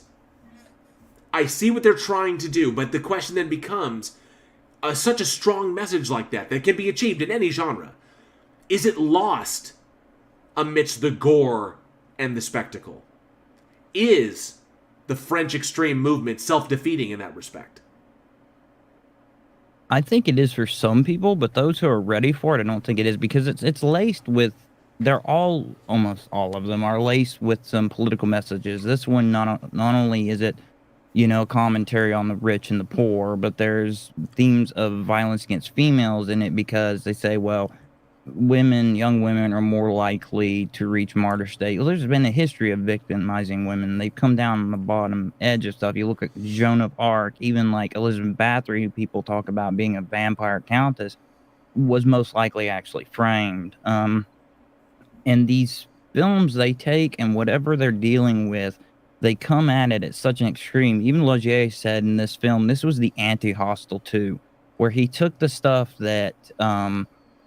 I see what they're trying to do, but the question then becomes, such a strong message like that can be achieved in any genre, is it lost amidst the gore and the spectacle? Is the French extreme movement self-defeating in that respect? I think it is for some people, but those who are ready for it, I don't think it is, because it's laced with, almost all of them are laced with some political messages. This one, not only is it, commentary on the rich and the poor, but there's themes of violence against females in it, because they say, well, young women are more likely to reach martyr state. Well, there's been a history of victimizing women. They've come down on the bottom edge of stuff. You look at Joan of Arc, even like Elizabeth Bathory, who people talk about being a vampire countess, was most likely actually framed. And these films they take, and whatever they're dealing with, they come at it at such an extreme. Even Logier said in this film, this was the anti-Hostel 2, where he took the stuff that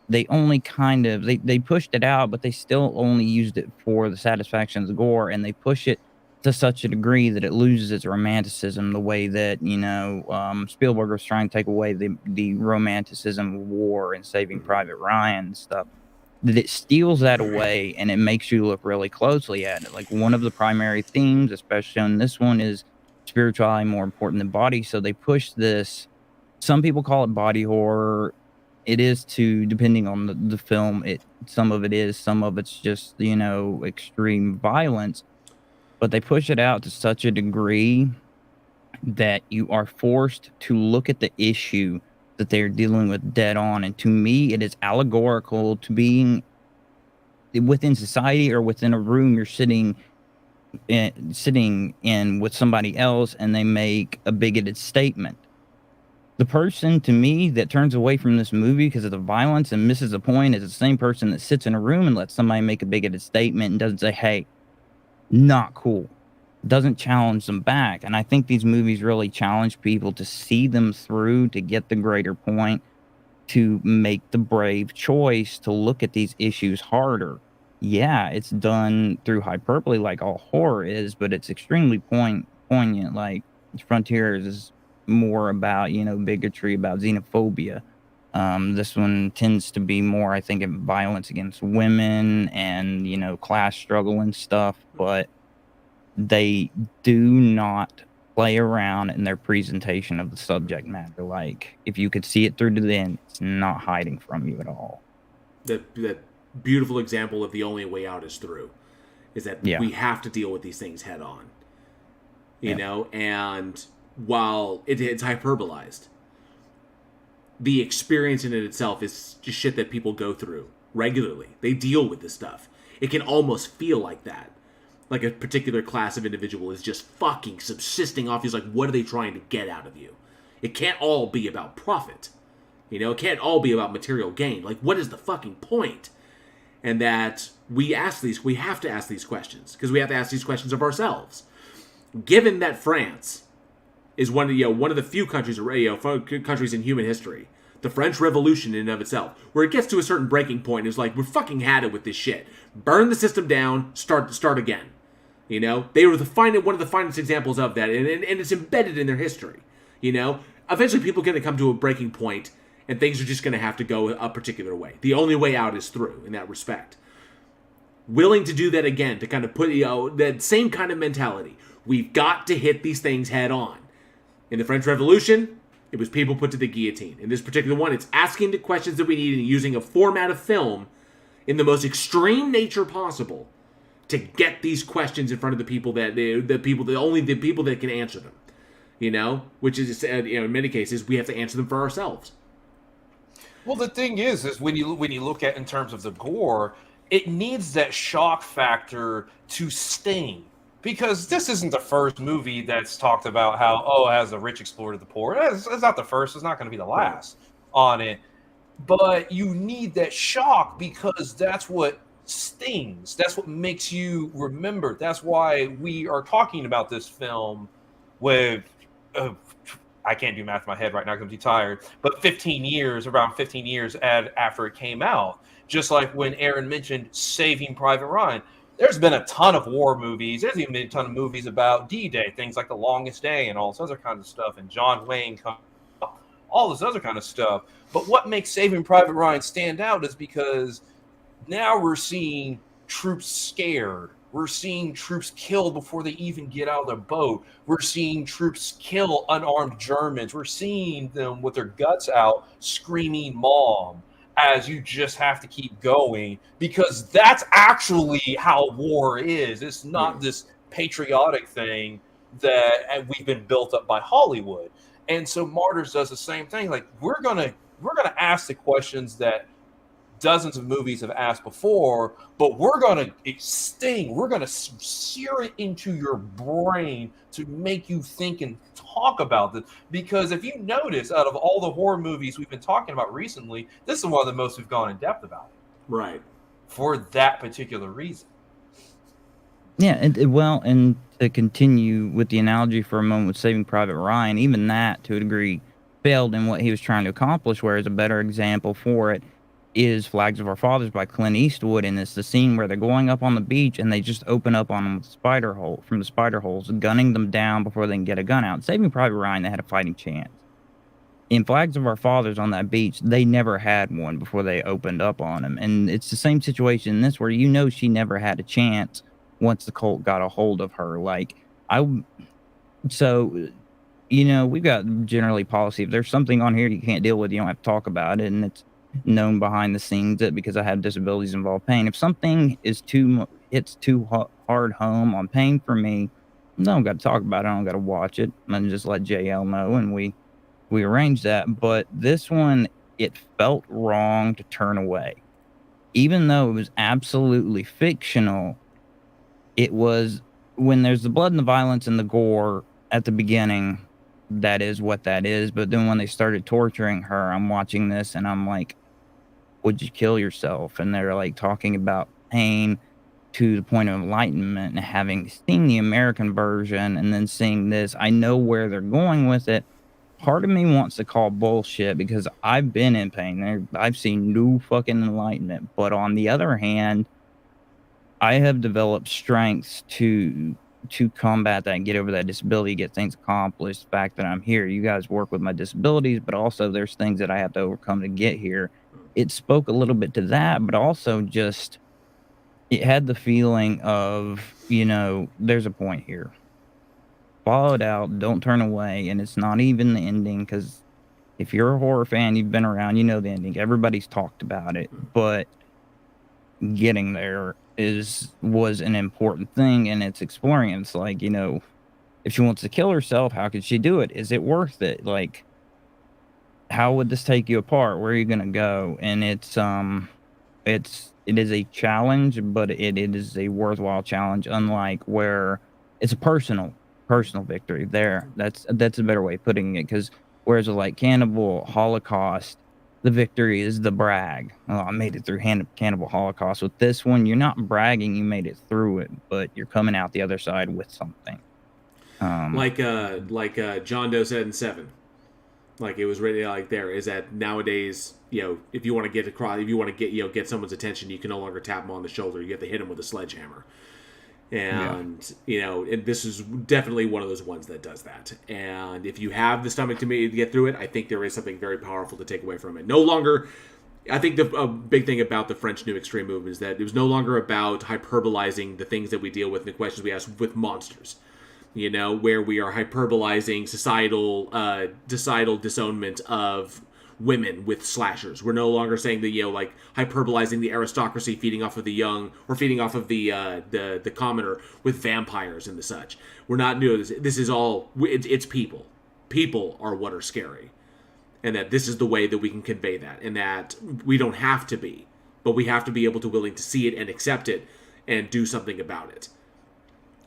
they only they pushed it out, but they still only used it for the satisfaction of the gore, and they push it to such a degree that it loses its romanticism, the way that, Spielberg was trying to take away the romanticism of war and Saving Private Ryan and stuff. That it steals that away, and it makes you look really closely at it. Like, one of the primary themes, especially on this one, is spirituality more important than body. So they push this. Some people call it body horror. It is too, depending on the film. Some of it is, some of it's just, extreme violence. But they push it out to such a degree that you are forced to look at the issue that they're dealing with dead on. And to me, it is allegorical to being within society or within a room you're sitting in with somebody else, and they make a bigoted statement. The person, to me, that turns away from this movie because of the violence and misses the point is the same person that sits in a room and lets somebody make a bigoted statement and doesn't say, hey, not cool. Doesn't challenge them back. And I think these movies really challenge people to see them through, to get the greater point, to make the brave choice to look at these issues harder. Yeah, it's done through hyperbole like all horror is, but it's extremely poignant. Like, Frontiers is more about, bigotry, about xenophobia. This one tends to be more, I think, of violence against women and, class struggle and stuff, but they do not play around in their presentation of the subject matter. Like, if you could see it through to the end, it's not hiding from you at all. That beautiful example of the only way out is through. Is that we have to deal with these things head on. You know? And while it's hyperbolized, the experience in it itself is just shit that people go through regularly. They deal with this stuff. It can almost feel like that. like a particular class of individual is just fucking subsisting off. He's like, what are they trying to get out of you? It can't all be about profit. You know, it can't all be about material gain. Like, what is the fucking point? And that we have to ask these questions, because we have to ask these questions of ourselves. Given that France is one of the few countries, countries in human history, the French Revolution in and of itself, where it gets to a certain breaking point, is like, we're fucking had it with this shit. Burn the system down, start again. You know, they were one of the finest examples of that, and it's embedded in their history. You know, eventually people are going to come to a breaking point, and things are just going to have to go a particular way. The only way out is through, in that respect. Willing to do that again, to kind of put, that same kind of mentality. We've got to hit these things head on. In the French Revolution, it was people put to the guillotine. In this particular one, it's asking the questions that we need and using a format of film in the most extreme nature possible to get these questions in front of the people that can answer them. You know, which is, in many cases, we have to answer them for ourselves. Well, the thing is when you look at in terms of the gore, it needs that shock factor to sting. Because this isn't the first movie that's talked about how, has the rich exploited the poor. It's not the first. It's not going to be the last on it. But you need that shock because that's what stings. That's what makes you remember. That's why we are talking about this film with, I can't do math in my head right now because I'm too tired, but around 15 years after it came out. Just like when Aaron mentioned Saving Private Ryan. There's been a ton of war movies. There's even been a ton of movies about D-Day, things like The Longest Day and all this other kind of stuff, and John Wayne, all this other kind of stuff. But what makes Saving Private Ryan stand out is because now we're seeing troops scared. We're seeing troops killed before they even get out of the boat. We're seeing troops kill unarmed Germans. We're seeing them with their guts out screaming "Mom," as you just have to keep going, because that's actually how war is. It's not this patriotic thing that we've been built up by Hollywood. And so Martyrs does the same thing. Like, we're gonna ask the questions that dozens of movies have asked before, but we're gonna sting. We're gonna sear it into your brain to make you think and talk about this. Because if you notice, out of all the horror movies we've been talking about recently, this is one of the most we've gone in depth about it. Right. For that particular reason. Yeah, and to continue with the analogy for a moment with Saving Private Ryan, even that, to a degree, failed in what he was trying to accomplish, whereas a better example for it is Flags of Our Fathers by Clint Eastwood, and it's the scene where they're going up on the beach and they just open up on them with from the spider holes, gunning them down before they can get a gun out. Saving Private Ryan, they had a fighting chance. In Flags of Our Fathers on that beach, they never had one before they opened up on them, and it's the same situation in this where she never had a chance once the cult got a hold of her. We've got generally policy. If there's something on here you can't deal with, you don't have to talk about it, and it's known behind the scenes that because I have disabilities involve pain. If something hits too hard home on pain for me, I don't got to talk about it. I don't got to watch it. I'm just let JL know, and we arrange that. But this one, it felt wrong to turn away, even though it was absolutely fictional. It was, when there's the blood and the violence and the gore at the beginning, that is what that is. But then when they started torturing her, I'm watching this and I'm like, would you kill yourself? And they're like talking about pain to the point of enlightenment, and having seen the American version and then seeing this, I know where they're going with it. Part of me wants to call bullshit because I've been in pain. I've seen no fucking enlightenment. But on the other hand, I have developed strengths to combat that and get over that disability, get things accomplished. The fact that I'm here, you guys work with my disabilities, but also there's things that I have to overcome to get here. It spoke a little bit to that, but also just, it had the feeling of, there's a point here. Follow it out, don't turn away, and it's not even the ending, because if you're a horror fan, you've been around, you know the ending. Everybody's talked about it, but getting there was an important thing, and it's exploring it. It's like, if she wants to kill herself, how could she do it? Is it worth it? Like, how would this take you apart? Where are you gonna go? And it's it is a challenge, but it is a worthwhile challenge. Unlike where it's a personal victory. That's a better way of putting it. Because whereas like Cannibal Holocaust, the victory is the brag. Oh, I made it through Cannibal Holocaust. With this one, you're not bragging you made it through it, but you're coming out the other side with something. Like John Doe said in 7. Like it was really like there is that nowadays, if you want to get across, if you want to get someone's attention, you can no longer tap them on the shoulder. You have to hit them with a sledgehammer. And and this is definitely one of those ones that does that. And if you have the stomach to get through it, I think there is something very powerful to take away from it. No longer, I think a big thing about the French New Extreme movement is that it was no longer about hyperbolizing the things that we deal with and the questions we ask with monsters. Where we are hyperbolizing societal disownment of women with slashers. We're no longer saying that, like hyperbolizing the aristocracy feeding off of the young or feeding off of the commoner with vampires and the such. We're not doing this. This is all, it's people. People are what are scary. And that this is the way that we can convey that. And that we don't have to be, but we have to be able to willing to see it and accept it and do something about it.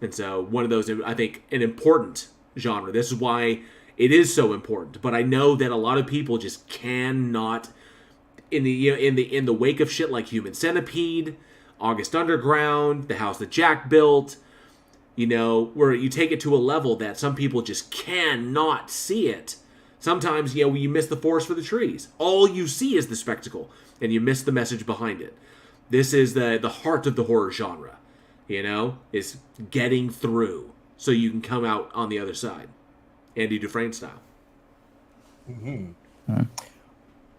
And so one of those, I think, an important genre. This is why it is so important. But I know that a lot of people just cannot, in the wake of shit like Human Centipede, August Underground, The House That Jack Built, where you take it to a level that some people just cannot see it. Sometimes, you miss the forest for the trees. All you see is the spectacle, and you miss the message behind it. This is the heart of the horror genre. Is getting through so you can come out on the other side. Andy Dufresne style. Mm-hmm.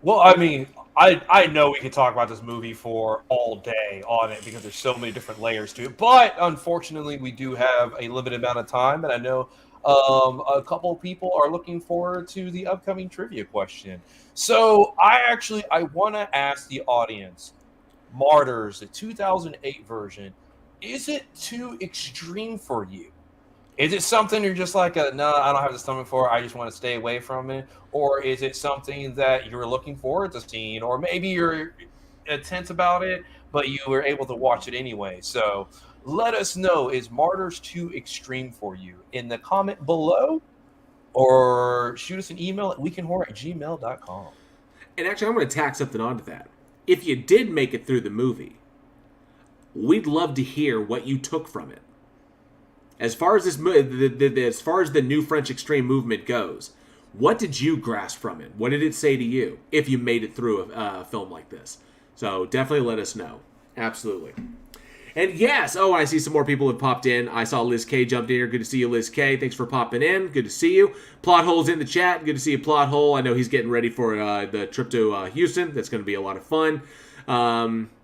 Well, I mean, I know we could talk about this movie for all day on it because there's so many different layers to it. But unfortunately, we do have a limited amount of time. And I know a couple of people are looking forward to the upcoming trivia question. So I want to ask the audience, Martyrs, the 2008 version, is it too extreme for you? Is it something you're just like, no, I don't have the stomach for it, I just want to stay away from it? Or is it something that you're looking forward to seeing? Or maybe you're tense about it, but you were able to watch it anyway. So let us know, is Martyrs too extreme for you? In the comment below, or shoot us an email at weekinhorror@gmail.com. And actually, I'm going to tack something onto that. If you did make it through the movie, we'd love to hear what you took from it. As far as as far as the new French extreme movement goes, what did you grasp from it? What did it say to you if you made it through a film like this? So definitely let us know. Absolutely. And yes, I see some more people have popped in. I saw Liz K jumped in here. Good to see you, Liz K. Thanks for popping in. Good to see you. Plot Hole's in the chat. Good to see you, Plot Hole. I know he's getting ready for the trip to Houston. That's going to be a lot of fun.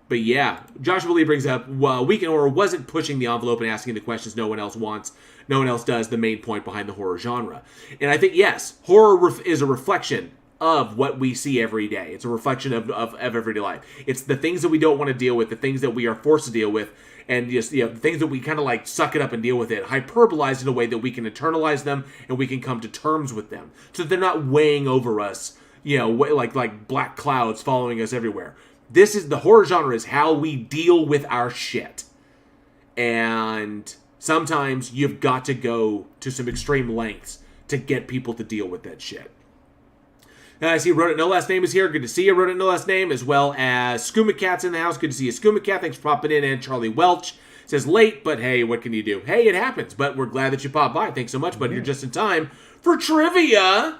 But yeah, Joshua Lee brings up, Week in Horror wasn't pushing the envelope and asking the questions no one else wants, no one else does, the main point behind the horror genre. And I think, yes, horror is a reflection of what we see every day. It's a reflection of everyday life. It's the things that we don't want to deal with, the things that we are forced to deal with, and just the things that we kind of like suck it up and deal with it, hyperbolized in a way that we can internalize them and we can come to terms with them, so that they're not weighing over us, like black clouds following us everywhere. This is the horror genre is how we deal with our shit. And sometimes you've got to go to some extreme lengths to get people to deal with that shit. Now I see Wrote It No Last Name is here. Good to see you, Wrote It No Last Name, as well as Skooma Cat's in the house. Good to see you, Skooma Cat. Thanks for popping in. And Charlie Welch says late, but hey, what can you do? Hey, it happens, but we're glad that you popped by. Thanks so much, but you're just in time for trivia.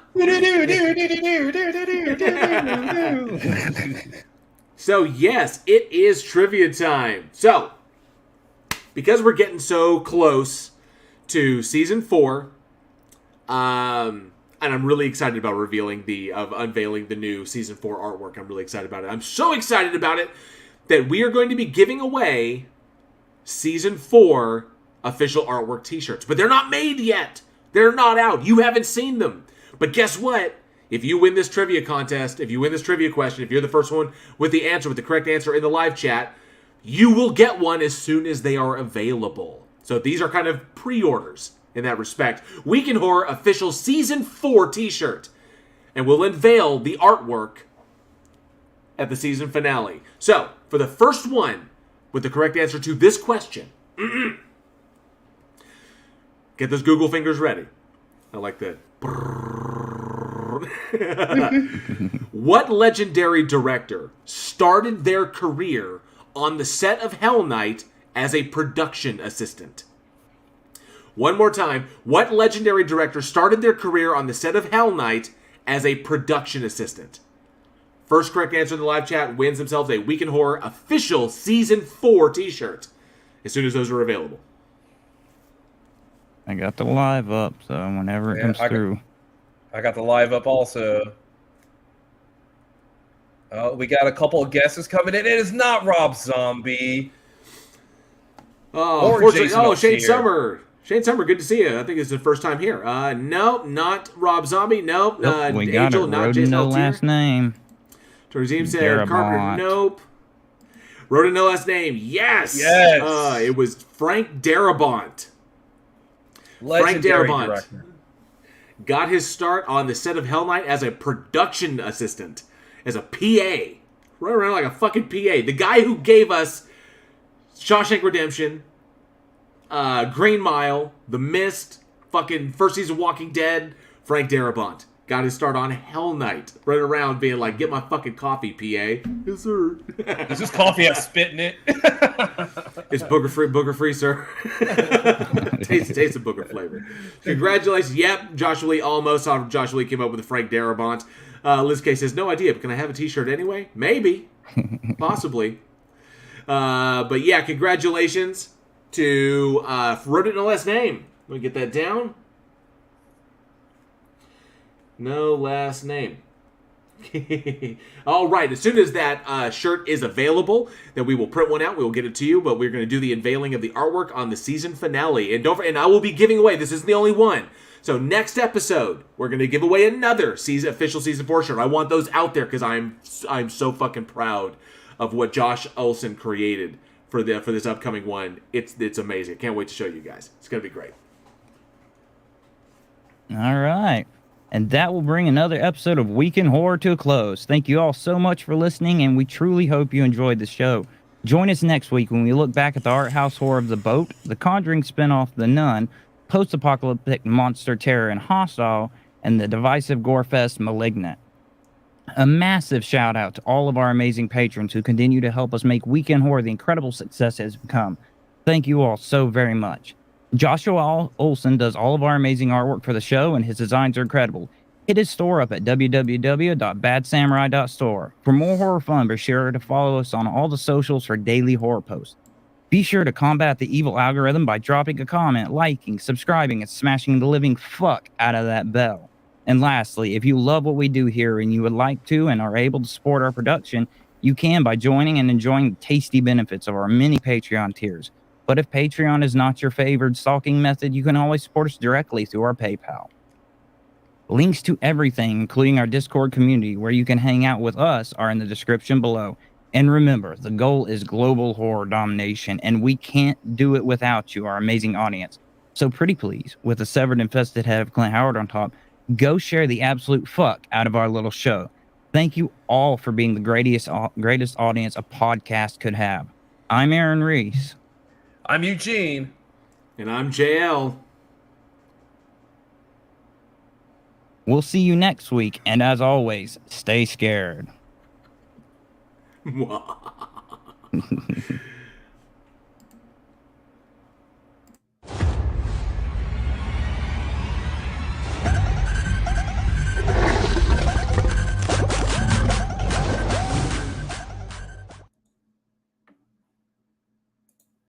So, yes, it is trivia time. So, because we're getting so close to Season 4, and I'm really excited about unveiling the new Season 4 artwork. I'm really excited about it. I'm so excited about it that we are going to be giving away Season 4 official artwork t-shirts. But they're not made yet. They're not out. You haven't seen them. But guess what? If you win this trivia contest, if you win this trivia question, if you're the first one with the correct answer in the live chat, you will get one as soon as they are available. So these are kind of pre-orders in that respect. Week in Horror official Season 4 t-shirt. And we'll unveil the artwork at the season finale. So, for the first one with the correct answer to this question, get those Google fingers ready. I like that. What legendary director started their career on the set of Hell Night as a production assistant? One more time. What legendary director started their career on the set of Hell Night as a production assistant? First correct answer in the live chat wins themselves a Week in Horror official Season 4 t-shirt as soon as those are available. I got the live up, so whenever it comes through. I got the live up also. Oh, we got a couple of guesses coming in. It is not Rob Zombie. Oh, Shane Summer. Shane Summer, good to see you. I think it's the first time here. No, not Rob Zombie. Nope. We got Angel, it. not Wrote Jason no Altier. last name. Torzim said Darabont. Carpenter. Nope. Wrote no last name. Yes. Yes. It was Frank Darabont. Legendary Frank Darabont director. got his start on the set of Hell Night as a production assistant, as a PA. Run around like a fucking PA. The guy who gave us Shawshank Redemption, Green Mile, The Mist, fucking first season Walking Dead, Frank Darabont got his start on Hell Night. Running around being like, get my fucking coffee, PA. Yes, sir. Does this coffee have spit in it? It's booger free, sir. taste the booger flavor. Congratulations. Yep, Joshua Lee almost. Joshua Lee came up with the Frank Darabont. Liz K says, no idea, but can I have a t-shirt anyway? Maybe. Possibly. But yeah, congratulations to wrote it no last name. Let me get that down. No last name. All right. As soon as that shirt is available, then we will print one out. We will get it to you. But we're going to do the unveiling of the artwork on the season finale, and I will be giving away. This isn't the only one. So next episode, we're going to give away another official season 4 shirt. I want those out there because I'm so fucking proud of what Josh Olsen created for this upcoming one. It's amazing. Can't wait to show you guys. It's going to be great. All right. And that will bring another episode of Week in Horror to a close. Thank you all so much for listening, and we truly hope you enjoyed the show. Join us next week when we look back at the art house horror of The Boat, the Conjuring spinoff The Nun, post-apocalyptic monster terror and Hostile, and the divisive gore fest Malignant. A massive shout out to all of our amazing patrons who continue to help us make Week in Horror the incredible success it has become. Thank you all so very much. Joshua Olsen does all of our amazing artwork for the show, and his designs are incredible. Hit his store up at www.badsamurai.store. For more horror fun, be sure to follow us on all the socials for daily horror posts. Be sure to combat the evil algorithm by dropping a comment, liking, subscribing, and smashing the living fuck out of that bell. And lastly, if you love what we do here and you would like to and are able to support our production, you can by joining and enjoying the tasty benefits of our many Patreon tiers. But if Patreon is not your favored stalking method, you can always support us directly through our PayPal. Links to everything, including our Discord community where you can hang out with us, are in the description below. And remember, the goal is global horror domination, and we can't do it without you, our amazing audience. So pretty please, with a severed infested head of Clint Howard on top, go share the absolute fuck out of our little show. Thank you all for being the greatest audience a podcast could have. I'm Aaron Reese. I'm Eugene. And I'm JL. We'll see you next week, and as always, stay scared.